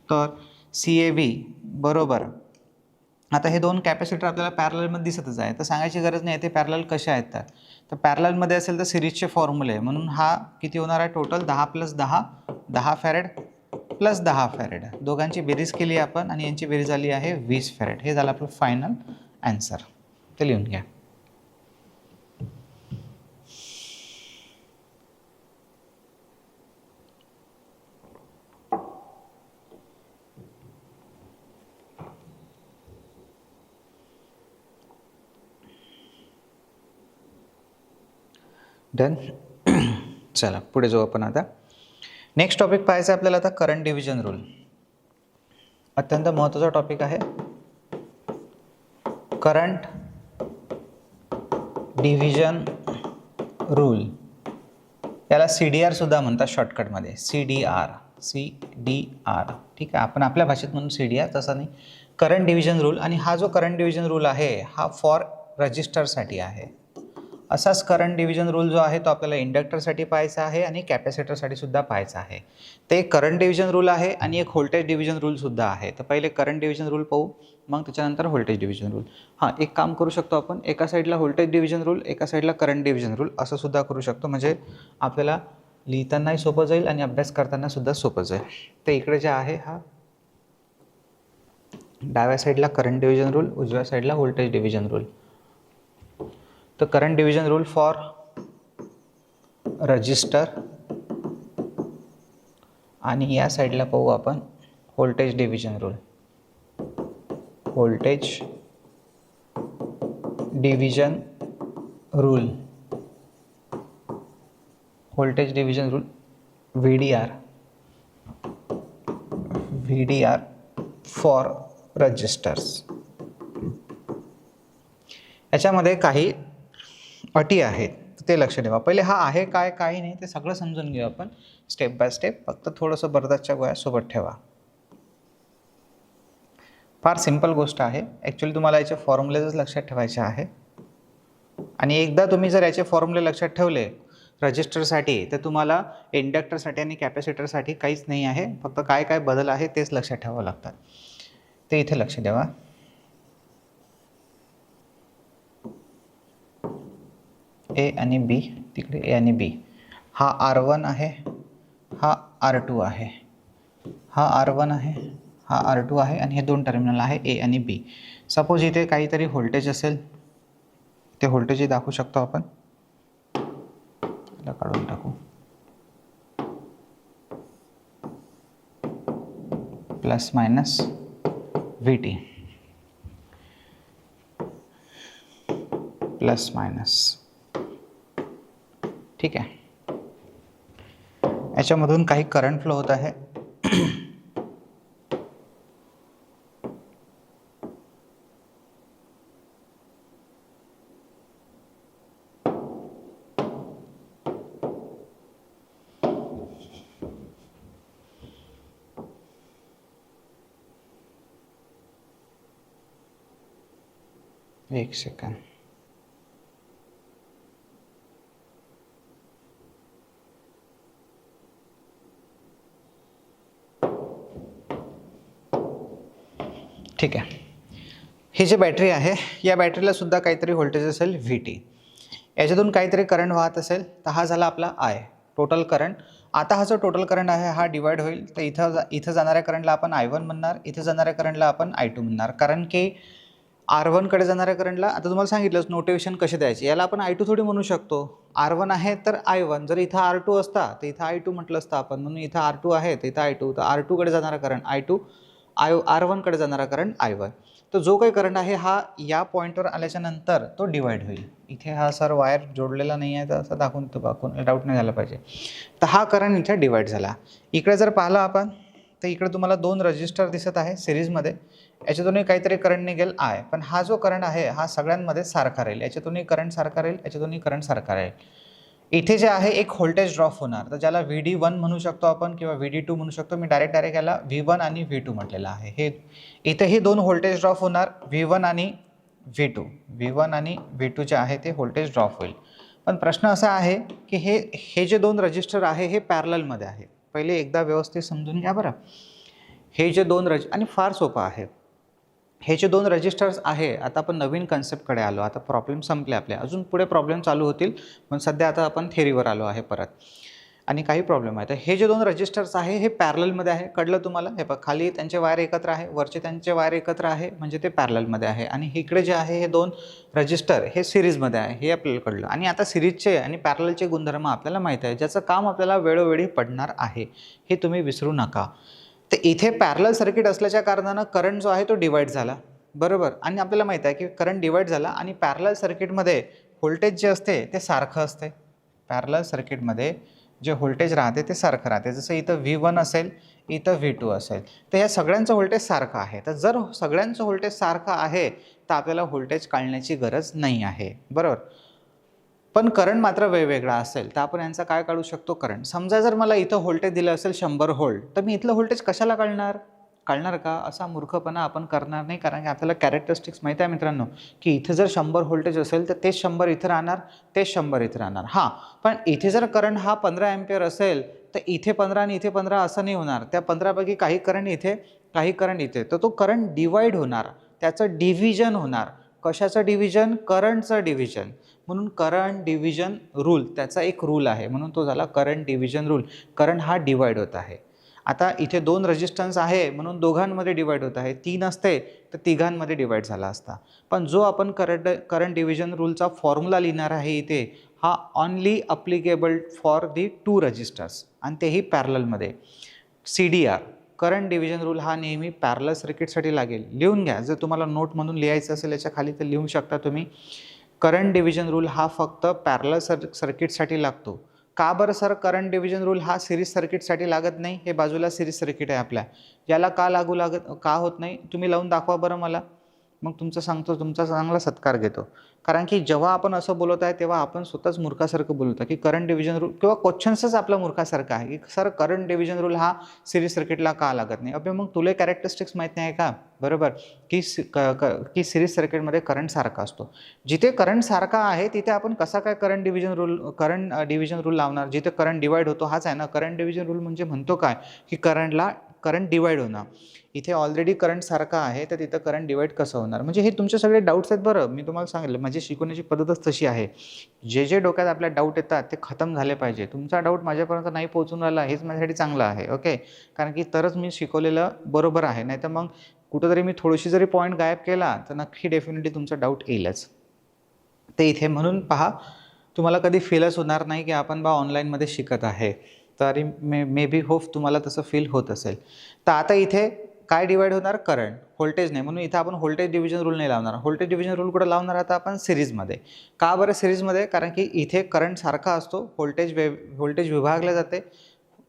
तर CAB बरोबर, आता हे दोन कॅपॅसिटर आपल्याला पॅरललमध्ये दिसतच आहे, तर सांगायची गरज नाही ते पॅरलल कसे आहेत. तर पॅरललमध्ये असेल तर सिरीजचे फॉर्म्युले, म्हणून हा किती होणार आहे टोटल? 10 + 10, 10 farad + 10 farad. दोघांची बेरीज केली आपण आणि यांची बेरीज आली आहे 20 फॅरेड. हे झालं आपलं फायनल ॲन्सर. ते लिहून घ्या. डन. चला पुढे जाऊ आपण आता. नेक्स्ट टॉपिक पाहायचं आपल्याला आता करंट डिव्हिजन रूल. अत्यंत महत्त्वाचा टॉपिक आहे करंट डिव्हिजन रूल. याला CDR सुद्धा म्हणतात शॉर्टकटमध्ये, CDR. ठीक आहे, आपण आपल्या भाषेत म्हणून CDR, तसा नाही. Current division rule. आणि हा जो करंट डिव्हिजन रूल आहे हा फॉर रजिस्टरसाठी आहे. असाच करंट डिव्हिजन रूल जो आहे तो आपल्याला इंडक्टरसाठी पाहायचा आहे आणि कॅपॅसिटरसाठी सुद्धा पाहायचा आहे. ते एक करंट डिव्हिजन रूल आहे आणि एक व्होल्टेज डिव्हिजन रूल सुद्धा आहे. तर पहिले करंट डिव्हिजन रूल पाहू, मग त्याच्यानंतर व्होल्टेज डिव्हिजन रूल. हां, एक काम करू शकतो आपण, एका साईडला व्होल्टेज डिव्हिजन रूल, एका साईडला करंट डिव्हिजन रूल, असं सुद्धा करू शकतो. म्हणजे आपल्याला लिहितानाही सोपं जाईल आणि अभ्यास करताना सुद्धा सोपं जाईल. तर इकडे जे आहे हा डाव्या साईडला करंट डिव्हिजन रूल, उजव्या साईडला व्होल्टेज डिव्हिजन रूल. तर current division rule for resistor, आणि या साईडला पाहू आपण voltage division rule. Voltage division rule, voltage division rule VDR for resistors. याच्यामध्ये काही अटी आहेत, ते लक्ष ठेवा. पहिले हा आहे काय, काही नाही, ते सगळं समजून घेऊ आपण स्टेप बाय स्टेप. फक्त थोडंसं बर्दाच्या गोळ्या सोबत ठेवा. फार सिंपल गोष्ट आहे. ॲक्च्युली तुम्हाला याचे फॉर्म्युलेच लक्षात ठेवायचे आहे. आणि एकदा तुम्ही जर याचे फॉर्म्युले लक्षात ठेवले रजिस्टरसाठी, तर तुम्हाला इंडक्टरसाठी आणि कॅपॅसिटरसाठी काहीच नाही आहे. फक्त काय काय बदल आहे तेच लक्षात ठेवावं लागतात. ते इथे लक्ष द्यावा. A आणि B, तिकडे A आणि B. हा R1 आहे, हा R2 आहे. हा R1 आहे, हा R2 आहे, आणि हे दोन टर्मिनल आहे A आणि B. सपोज इथे काहीतरी व्होल्टेज असेल, ते व्होल्टेजही दाखवू शकतो आपण. त्याला काढून टाकू. Plus minus V T plus minus. ठीक आहे. याच्यामधून काही करंट फ्लो होत आहे. एक सेकंड. ठीक आहे. ही जी बॅटरी आहे या बॅटरीला सुद्धा काहीतरी व्होल्टेज असेल व्ही टी. याच्यातून काहीतरी करंट वाहत असेल तर हा झाला आपला आय, टोटल करंट. आता हा जो टोटल करंट आहे हा डिवाइड होईल. तर इथं जाणाऱ्या करंटला आपण I1 म्हणणार, इथं जाणाऱ्या करंटला आपण I2 म्हणणार. कारण की R1 कडे जाणाऱ्या करंटला आता तुम्हाला सांगितलंच नोटेशन कसे द्यायचे. याला आपण I2 थोडी म्हणू शकतो. R1 आहे तर I1. जर इथं R2 असता तर इथं I2 म्हटलं असतं आपण. म्हणून इथं R2 आहे तर इथं I2. तर R2 कडे जाणारा करंट I2, R1 कडे जाणारा करंट I1. तर जो काही करंट आहे हा या पॉईंटवर आल्याच्या नंतर तो डिवाइड होईल. इथे हा सर वायर जोडलेला नाही आहे तर असं दाखवून डाऊट नाही झाला पाहिजे. तर हा करंट इथे डिवाइड झाला. इकडे जर पाहिलं आपण तर इकडे तुम्हाला 2 रजिस्टर दिसत आहे सिरीजमध्ये. याच्यातूनही काहीतरी करंट निघेल आय, पण हा जो करंट आहे हा सगळ्यांमध्ये सारखा राहील. याच्यातूनही करंट सारखा राहील, याच्यातूनही करंट सारखा राहील. इथे जे आहे एक व्होल्टेज ड्रॉप होणार, तर ज्याला VD1 म्हणू शकतो आपण किंवा VD2 म्हणू शकतो. मी डायरेक्ट याला V1 आणि V2 म्हटलेलं आहे. हे इथेही 2 व्होल्टेज ड्रॉप होणार, V1 आणि V2 जे आहे ते व्होल्टेज ड्रॉप होईल. पण प्रश्न असा आहे की हे जे 2 रजिस्टर आहे हे पॅरललमध्ये आहे. पहिले एकदा व्यवस्थित समजून घ्या बरं. हे जे 2 आणि फार सोपं आहे. हे जे 2 रजिस्टर्स आहे, आता आपण नवीन कन्सेप्टकडे आलो. आता प्रॉब्लेम संपले आपले, अजून पुढे प्रॉब्लेम चालू होतील. पण सध्या आता आपण थेरीवर आलो आहे परत आणि काही प्रॉब्लेम आहे. तर हे जे 2 रजिस्टर्स आहे हे पॅरललमध्ये आहे. कळलं तुम्हाला? हे बघ, खाली त्यांचे वायर एकत्र आहे, वरचे त्यांचे वायर एकत्र आहे, म्हणजे ते पॅरललमध्ये आहे. आणि इकडे जे आहे हे 2 रजिस्टर हे सिरीजमध्ये आहे, हे आपल्याला कळलं. आणि आता सिरीजचे आणि पॅरललचे गुणधर्म आपल्याला माहीत आहे, ज्याचं काम आपल्याला वेळोवेळी पडणार आहे. हे तुम्ही विसरू नका. तर इथे पॅरलल सर्किट असल्याच्या कारणानं करंट जो आहे तो डिवाइड झाला, बरोबर. आणि आपल्याला माहिती आहे की करंट डिवाइड झाला आणि पॅरलल सर्किटमध्ये व्होल्टेज जे असते ते सारखं असते. पॅरलल सर्किटमध्ये जे व्होल्टेज राहते ते सारखं राहते. जसं इथं V1 असेल, इथं V2 असेल, तर या सगळ्यांचं व्होल्टेज सारखं आहे. तर जर सगळ्यांचं व्होल्टेज सारखं आहे तर आपल्याला व्होल्टेज काढण्याची गरज नाही आहे, बरोबर. पण करंट मात्र वेगवेगळा असेल तर आपण यांचा काय काढू शकतो? करंट. समजा जर मला इथं व्होल्टेज दिलं असेल 100 व्होल्ट, तर मी इथलं व्होल्टेज कशाला काढणार का? असा मूर्खपणा आपण करणार नाही. कारण की आपल्याला कॅरेक्टरिस्टिक्स माहिती आहे मित्रांनो, की इथे जर 100 व्होल्टेज असेल तर तेच 100 इथं राहणार, तेच 100 इथं राहणार. हां, पण इथे जर करंट हा 15 अँपिअर असेल तर इथे 15 आणि इथे 15 असं नाही होणार. त्या 15पैकी काही करंट इथे, काही करंट इथे. तर तो करंट डिवाइड होणार, त्याचं डिव्हिजन होणार. कशाचं डिव्हिजन? करंटचं डिव्हिजन. म्हणून करंट डिव्हिजन रूल, त्याचा एक रूल आहे, म्हणून तो झाला करंट डिव्हिजन रूल. करंट हा डिवाइड होत आहे. आता इथे 2 रेजिस्टन्स आहे म्हणून दोघांमध्ये डिवाइड होत आहे. 3 असते तर तिघांमध्ये डिवाइड झाला असता. पण जो आपण करंट डिव्हिजन रूलचा फॉर्म्युला लिहिणार आहे इथे, हा only applicable for the 2 resistors आणि तेही पॅरललमध्ये. CDR करंट डिव्हिजन रूल हा नेहमी पॅरलल सर्किटसाठी लागेल. लिहून घ्या, जर तुम्हाला नोट म्हणून लिहायचं असेल याच्या खाली तर लिहू शकता तुम्ही. करंट डिव्हिजन रूल हा फक्त पॅरलल सर्किटसाठी लागतो. का बरं सर करंट डिव्हिजन रूल हा सिरीज सर्किटसाठी लागत नाही? हे बाजूला सिरीज सर्किट आहे आपल्या, याला का होत नाही? तुम्ही लावून दाखवा बरं मला, मग तुमचा चांगला सत्कार घेतो. कारण की जेव्हा आपण असं बोलत आहे तेव्हा आपण स्वतःच मूर्खासारखं बोलतो की करंट डिव्हिजन रूल, किंवा क्वेश्चन्सच आपला मूर्खासारखा आहे की सर करंट डिव्हिजन रूल हा सिरीज सर्किटला का लागत नाही? अबे मग तुला कॅरेक्टरिस्टिक्स माहीत नाही का? बरोबर, की सिरीज सर्किटमध्ये करंट सारखा असतो. जिथे करंट सारखा आहे तिथे आपण कसा काय करंट डिव्हिजन रूल लावणार? जिथे करंट डिवाइड होतो हाच आहे ना करंट डिव्हिजन रूल. म्हणजे म्हणतो काय की करंट डिवाइड होणार. इथे ऑलरेडी करंट सारखा आहे तर तिथं करंट डिवाइड कसं होणार? म्हणजे हे तुमचे सगळे डाऊट्स आहेत बरं. मी तुम्हाला सांगितलं माझी शिकवण्याची पद्धतच तशी आहे. जे डोक्यात आपल्या डाऊट येतात ते खतम झाले पाहिजे. तुमचा डाऊट माझ्यापर्यंत नाही पोहोचून राहिला हेच माझ्यासाठी चांगलं आहे, ओके. कारण की तरच मी शिकवलेलं बरोबर आहे. नाही तर मग कुठंतरी मी थोडीशी जरी पॉईंट गायब केला तर नक्की डेफिनेटली तुमचा डाऊट येईलच. ते इथे म्हणून पहा, तुम्हाला कधी फीलच होणार नाही की आपण ऑनलाईनमध्ये शिकत आहे. तरी मे बी होप तुम्हाला तसं फील होत असेल. तर आता इथे काय डिवाइड होणार? करंट, व्होल्टेज नाही. म्हणून इथं आपण व्होल्टेज डिव्हिजन रूल नाही लावणार. व्होल्टेज डिव्हिजन रूल कुठं लावणार आता आपण? सिरीजमध्ये. का बरं सिरीजमध्ये? कारण की इथे करंट सारखा असतो, व्होल्टेज विभागले जाते.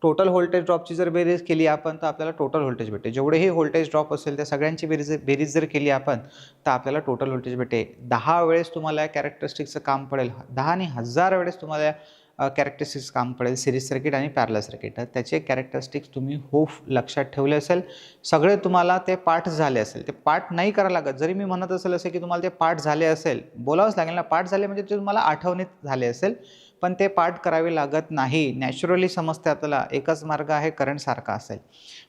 टोटल व्होल्टेज ड्रॉपची जर बेरीज केली आपण तर आपल्याला टोटल व्होल्टेज भेटते. जेवढेही व्होल्टेज ड्रॉप असेल त्या सगळ्यांची बेरीज जर केली आपण तर आपल्याला टोटल व्होल्टेज भेटते. 10 वेळेस तुम्हाला या कॅरेक्टरिस्टिक्सचं काम पडेल. 10 आणि 1000 वेळेस तुम्हाला कॅरेक्टरिस्टिक्स काम पडेल सिरीज सर्किट आणि पॅरलल सर्किट. तर त्याचे कॅरेक्टरिस्टिक्स तुम्ही लक्षात ठेवले असेल. सगळे तुम्हाला ते पाठ झाले असेल. ते पाठ नाही करावं लागत. जरी मी म्हणत असेल असे की तुम्हाला ते पाठ झाले असेल, बोलावंच लागेल ना. पाठ झाले म्हणजे ते तुम्हाला आठवणीत झाले असेल, पण ते पाठ करावे लागत नाही. नॅचरली समजते आपल्याला. एकच मार्ग आहे, करंट सारखा असेल.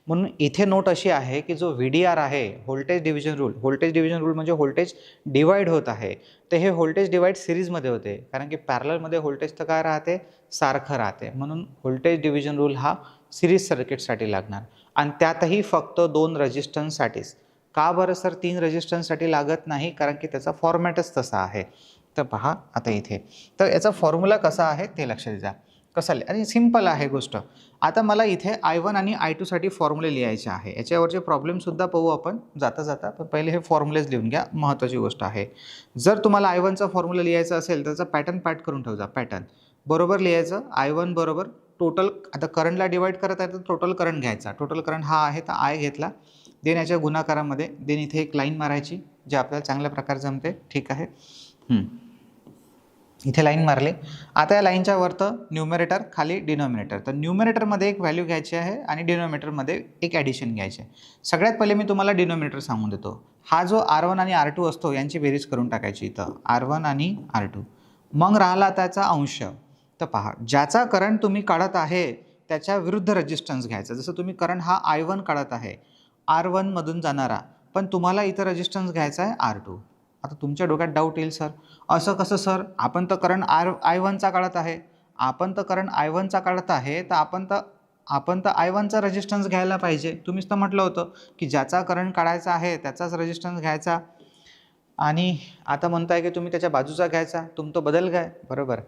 म्हणून इथे नोट अशी आहे की जो VDR आहे, व्होल्टेज डिव्हिजन रूल म्हणजे व्होल्टेज डिवाइड होत आहे. तर हे व्होल्टेज डिवाइड सिरीजमध्ये होते, कारण की पॅरललमध्ये व्होल्टेज तर काय राहते? सारखं राहते. म्हणून व्होल्टेज डिव्हिजन रूल हा सिरीज सर्किटसाठी लागणार आणि त्यातही फक्त 2 रेजिस्टन्ससाठीच. का बरं सर 3 रेजिस्टन्ससाठी लागत नाही? कारण की त्याचा फॉर्मॅटच तसा आहे. तर पहा आता इथे. तर याचा फॉर्म्युला कसा आहे ते लक्षात द्या. कसं आणि सिंपल आहे गोष्ट. आता मला इथे I1 आणि I2 साठी फॉर्म्युले लिहायचे आहे. याच्यावरचे प्रॉब्लेमसुद्धा पाहू आपण जाता. पण पहिले हे फॉर्म्युलेज लिहून घ्या, महत्त्वाची गोष्ट आहे. जर तुम्हाला I1चा फॉर्म्युला लिहायचा असेल त्याचा पॅटर्न पाठ करून ठेवजा. पॅटर्न बरोबर लिहायचं. I1 बरोबर टोटल, आता करंटला डिवाइड करत आहे तर टोटल करंट घ्यायचा. टोटल करंट हा आहे तर I घेतला. देन याच्या गुणाकारामध्ये देन इथे एक लाईन मारायची जे आपल्याला चांगल्या प्रकारे जमते. ठीक आहे. इथे लाईन मारली. आता या लाईनच्या वरतं न्यूमरेटर, खाली डिनॉमिनेटर. तर न्यूमरेटरमध्ये एक व्हॅल्यू घ्यायची आहे आणि डिनॉमिनेटरमध्ये एक ॲडिशन घ्यायची आहे. सगळ्यात पहिले मी तुम्हाला डिनॉमिनेटर सांगून देतो. हा जो R1 आणि R2 असतो यांची बेरीज करून टाकायची इथं. R1 आणि R2. मग राहिला त्याचा अंश. तर पहा, ज्याचा करंट तुम्ही काढत आहे त्याच्या विरुद्ध रेजिस्टन्स घ्यायचा. जसं तुम्ही करंट हा I1 काढत आहे, R1 मधून जाणारा, पण तुम्हाला इथं रेजिस्टन्स घ्यायचा आहे R2. आता तुमच्या डोक्यात डाऊट येईल, सर असं कसं सर? आपण तर करंट I1चा काढत आहे. तर आपण तर I1चा रेजिस्टन्स घ्यायला पाहिजे. तुम्हीच तर म्हटलं होतं की ज्याचा करंट काढायचा आहे त्याचाच रेजिस्टन्स घ्यायचा. आणि आता म्हणताय की तुम्ही त्याच्या बाजूचा घ्यायचा. तो बदल काय? बरोबर.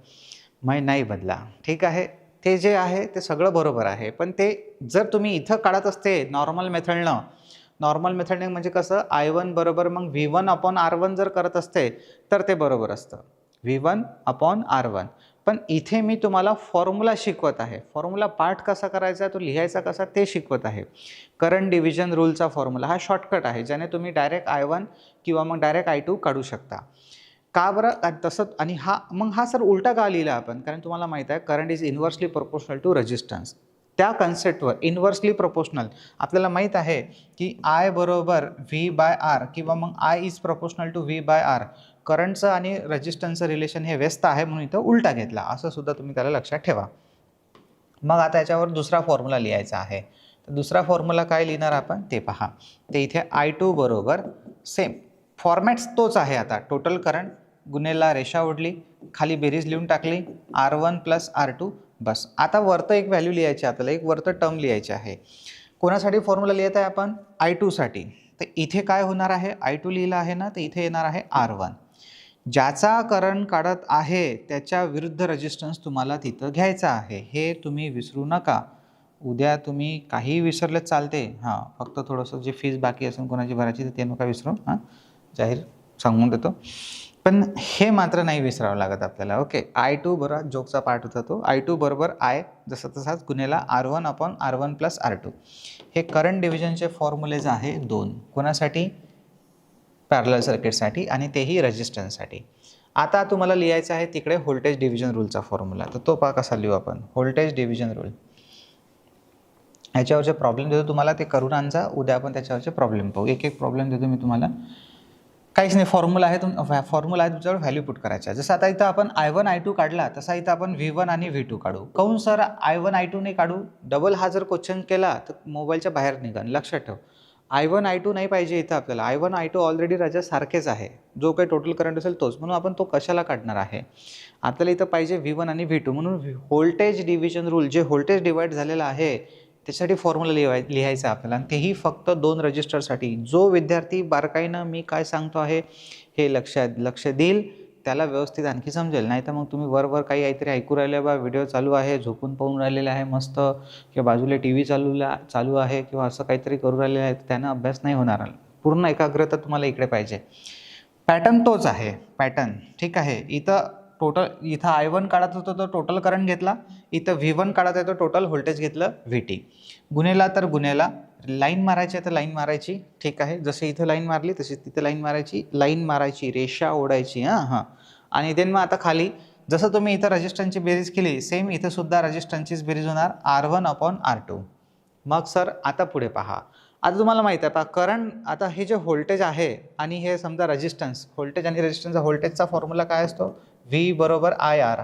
नाही बदला. ठीक आहे. ते जे आहे ते सगळं बरोबर आहे. पण ते जर तुम्ही इथं काढत असते नॉर्मल मेथडने म्हणजे कसं? I1 बरोबर मग V1/R1 जर करत असते तर ते बरोबर असतं. V1/R1. पण इथे मी तुम्हाला फॉर्म्युला शिकवत आहे. फॉर्म्युला पाठ कसा करायचा, तो लिहायचा कसा ते शिकवत आहे. करंट डिव्हिजन रूलचा फॉर्म्युला हा शॉर्टकट आहे, ज्याने तुम्ही डायरेक्ट I1 किंवा मग डायरेक्ट I2 काढू शकता. का बरं? तसंच. आणि हा सर उलटा का लिहिला आपण? कारण तुम्हाला माहीत आहे current is inversely proportional to resistance. त्या कन्सेप्टवर इन्व्हर्सली प्रोपोर्शनल आपल्याला माहीत आहे की I बरोबर V/R किंवा मग I is proportional to V/R. करंटचं आणि रेजिस्टन्सचं रिलेशन हे व्यस्त आहे म्हणून इथं उलटा घेतला, असं सुद्धा तुम्ही त्याला लक्षात ठेवा. मग आता याच्यावर दुसरा फॉर्म्युला लिहायचा आहे. तर दुसरा फॉर्म्युला काय लिहिणार आपण ते पहा. ते इथे I2 बरोबर सेम फॉर्मॅट्स तोच आहे. आता टोटल करंट गुणेला रेषा ओढली, खाली बेरीज लिहून टाकली, R1 + R2. बस. आता वरतं एक व्हॅल्यू लिहायची आपल्याला, एक वरतं टर्म लिहायची आहे. कोणासाठी फॉर्म्युला लिहित आहे आपण? I2साठी. तर इथे काय होणार आहे? I2 लिहिला आहे ना, तर इथे येणार आहे R1. ज्याचा करंट काढत आहे त्याच्या विरुद्ध रेजिस्टन्स तुम्हाला तिथं घ्यायचा आहे. हे तुम्ही विसरू नका. उद्या तुम्ही काहीही विसरले चालते. फक्त थोडंसं जे फीस बाकी असेल कोणाची भरायची तर ते नका विसरू. जाहीर सांगून देतो. पण हे मात्र नाही विसरावं लागत आपल्याला. ओके. I2 बरोबर जोकचा पार्ट होता तो. I2 बरोबर I जसं तसाच गुणेला R1/R1 + R2. हे करंट डिव्हिजनचे फॉर्म्युलेज आहे 2. कोणासाठी? पॅरलल सर्किटसाठी आणि तेही रेजिस्टन्ससाठी. आता तुम्हाला लिहायचं आहे तिकडे व्होल्टेज डिव्हिजन रूलचा फॉर्म्युला. तर तो पहा कसा लिहू आपण. Voltage division rule. याच्यावरचे प्रॉब्लेम देतो तुम्हाला, ते करून आणजा. उद्या आपण त्याच्यावरचे प्रॉब्लेम पाहू. एक प्रॉब्लेम देतो मी तुम्हाला. काहीच नाही, फॉर्म्युला आहे तुमच्यावर व्हॅल्यू पुट करायच्या. जसं आता इथं आपण I1 I2 काढला तसा इथं आपण V1 आणि V2 काढू. काहून सर I1 I2 नाही काढू? डबल हा जर क्वेश्चन केला तर मोबाईलच्या बाहेर निघाल. लक्षात ठेव. I1 I2 नाही पाहिजे इथं आपल्याला. I1 I2 ऑलरेडी राजा सारखेच आहे. जो काही टोटल करंट असेल तोच. म्हणून आपण तो कशाला काढणार आहे? आपल्याला इथं पाहिजे V1 आणि V2. म्हणून व्होल्टेज डिव्हिजन रूल, जे व्होल्टेज डिवाइड झालेलं आहे त्याच्यासाठी फॉर्म्युला लिहायचा आपल्याला, आणि तेही फक्त 2 रजिस्टरसाठी. जो विद्यार्थी बारकाईनं मी काय सांगतो आहे हे लक्ष देईल त्याला व्यवस्थित आणखी समजेल. नाहीतर मग तुम्ही वर काही काहीतरी ऐकू राहिले बा, व्हिडिओ चालू आहे, झोपून पाहून राहिलेला आहे मस्त, किंवा बाजूला टी व्ही चालू आहे किंवा असं काहीतरी करू राहिलेलं आहे, त्यानं अभ्यास नाही होणार. पूर्ण एकाग्रता तुम्हाला इकडे पाहिजे. पॅटर्न तोच आहे, पॅटर्न ठीक आहे. इथं I1 काढत होतो तर टोटल करंट घेतला, इथं V1 काढत आहे तर टोटल व्होल्टेज घेतलं VT. गुन्हेला तर गुन्हेला, लाईन मारायची आहे तर लाईन मारायची, ठीक आहे. जसे इथं लाईन मारली तशी तिथं लाईन मारायची, रेषा ओढायची हां. आणि देन मग आता खाली जसं तुम्ही इथं रेजिस्टन्सची बेरीज केली, सेम इथं सुद्धा रेजिस्टन्सचीच बेरीज होणार R1/R2. मग सर आता पुढे पहा. आता तुम्हाला माहीत आहे पहा, करंट आता हे जे व्होल्टेज आहे आणि हे समजा रेजिस्टन्स, व्होल्टेज आणि रेजिस्टन्सचा व्होल्टेजचा फॉर्म्युला काय असतो? V = IR.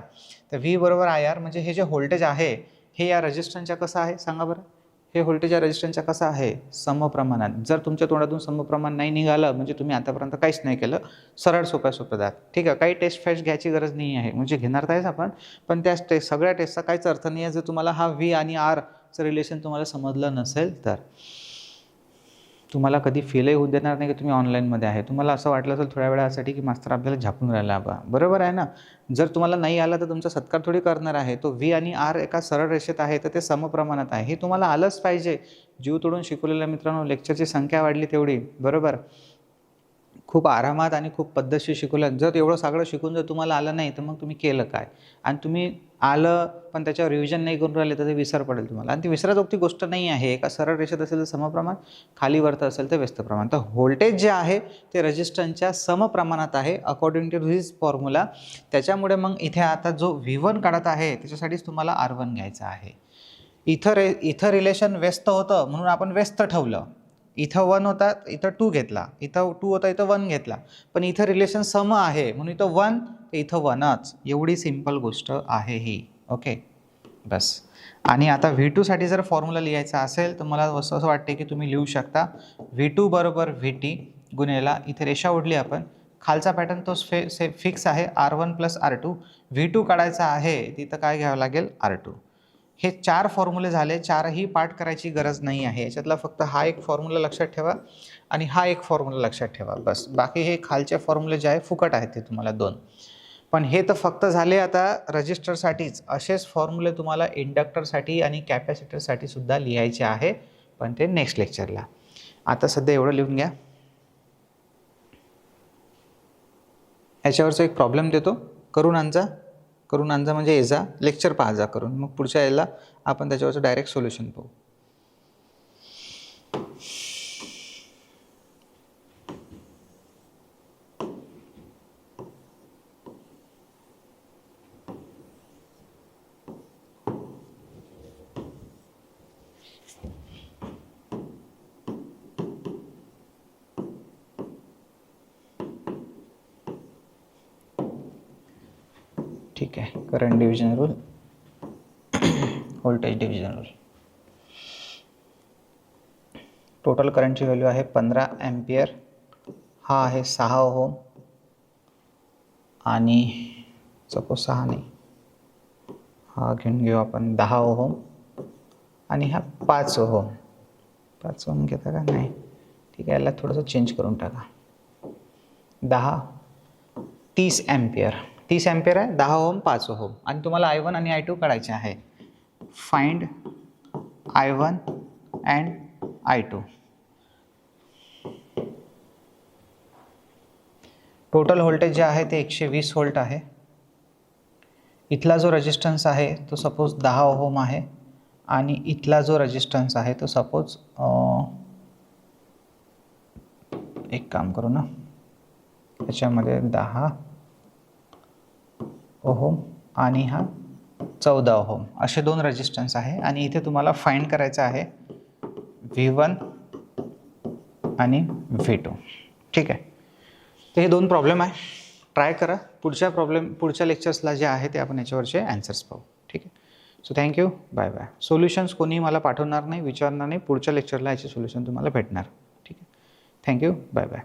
तर V = IR म्हणजे हे जे व्होल्टेज आहे हे या रेजिस्टन्सच्या कसं आहे सांगा बरं? हे व्होल्टेज या रेजिस्टन्सच्या कसं आहे? समप्रमाणात. जर तुमच्या तोंडातून समप्रमाण नाही निघालं म्हणजे तुम्ही आतापर्यंत काहीच नाही केलं. सरळ सोप्या दात, ठीक आहे. काही टेस्ट फॅस्ट घ्यायची गरज नाही आहे, म्हणजे घेणार तर आहेच आपण, पण त्या सगळ्या टेस्टचा काहीच अर्थ नाही आहे जर तुम्हाला हा V आणि Rचं रिलेशन तुम्हाला समजलं नसेल तर. तुम्हाला कधी फेलही होऊ देणार नाही की तुम्ही ऑनलाईनमध्ये आहे. तुम्हाला असं वाटलं असेल थोड्या वेळासाठी की मास्तर आपल्याला झापून राहिला बा, बरोबर आहे ना? जर तुम्हाला नाही आलं तर तुमचा सत्कार थोडी करणार आहे. तो V आणि R एका सरळ रेषेत आहे तर ते समप्रमाणात आहे, हे तुम्हाला आलंच पाहिजे. जीव तोडून शिकवलेल्या मित्रांनो, लेक्चरची संख्या वाढली तेवढी, बरोबर. खूप आरामात आणि खूप पद्धतशीर शिकवलं. जर एवढं सगळं शिकून जर तुम्हाला आलं नाही तर मग तुम्ही केलं काय? आणि तुम्ही आलं पण त्याच्यावर रिव्हिजन नाही करून राहिले तर ते विसर पडेल तुम्हाला. आणि ती विसराजोगती गोष्ट नाही आहे. एका सरळ रेषेत असेल तर समप्रमाण, खाली वरती असेल तर व्यस्त प्रमाण. तर व्होल्टेज जे आहे ते रेजिस्टन्सच्या समप्रमाणात आहे अकॉर्डिंग टू धिस फॉर्म्युला. त्याच्यामुळे मग इथे आता जो V1 काढत आहे त्याच्यासाठीच तुम्हाला R1 घ्यायचा आहे. इथं रिलेशन व्यस्त होतं म्हणून आपण व्यस्त ठेवलं. इथं 1 होता, इथं 2 घेतला, इथं 2 होता, इथं 1 घेतला. पण इथं रिलेशन सम आहे म्हणून इथं 1 तर इथं 1च. एवढी सिंपल गोष्ट आहे ही. ओके, बस. आणि आता V2 साठी जर फॉर्म्युला लिहायचा असेल तर मला असं वाटते की तुम्ही लिहू शकता V2 = VT गुणेला, इथे रेषा ओढली आपण, खालचा पॅटर्न तोच फिक्स आहे R1 + R2. V2 काढायचा आहे तिथं काय घ्यावं लागेल? R2. हे 4 फॉर्म्युले झाले. 4ही पाठ करायची गरज नाही आहे. याच्यातला फक्त हा एक फॉर्म्युला लक्षात ठेवा आणि हा एक फॉर्म्युला लक्षात ठेवा, बस. बाकी हे खालचे फॉर्म्युले जे आहे फुकट आहेत ते तुम्हाला 2. पण हे तर फक्त झाले आता रजिस्टरसाठीच. असेच फॉर्म्युले तुम्हाला इंडक्टरसाठी आणि कॅपॅसिटरसाठी सुद्धा लिहायचे आहे, पण ते नेक्स्ट लेक्चरला. आता सध्या एवढं लिहून घ्या. याच्यावरचा एक प्रॉब्लेम देतो, करून आणजा म्हणजे येजा, लेक्चर पहा जा करून, मग पुढच्या याला आपण त्याच्यावरचं डायरेक्ट सोल्युशन पाहू. ठीक आहे. Current division rule, voltage division rule. Total करंटची व्हॅल्यू आहे 15 एम्पियर. हा आहे 6 ओहम आणि सपोज 6 नाही, हा घेऊन घेऊ आपण 10 ओहम आणि हा 5 ओहम. 5 ओहम घेता का? नाही, ठीक आहे. याला थोडंसं चेंज करून टाका. 30 एम्पियर. 30 एम्पियर आहे, 10 ओहम, 5 ओहम. आणि तुम्हाला I1 आणि I2 काढायचे आहे. Find I1 and I2. Total voltage जे आहे ते 120 व्होल्ट आहे. इथला जो रेजिस्टन्स आहे तो सपोज 10 ओहम आहे आणि इथला जो रेजिस्टन्स आहे तो सपोज एक काम करू ना, त्याच्यामध्ये 10 ओहम आणि हा 14 ओहम असे 2 रेजिस्टन्स आहे. आणि इथे तुम्हाला फाइंड करायचं आहे V1 आणि V2. ठीक आहे. तर हे 2 प्रॉब्लेम आहे, ट्राय करा. पुढच्या लेक्चर्सला जे आहे ते आपण याच्यावरचे ॲन्सर्स पाहू. ठीक आहे. So thank you, bye bye. Solutions कोणी मला पाठवणार नाही, विचारणार नाही. पुढच्या लेक्चरला याचे सोल्युशन तुम्हाला भेटणार. ठीक आहे. Thank you, bye bye.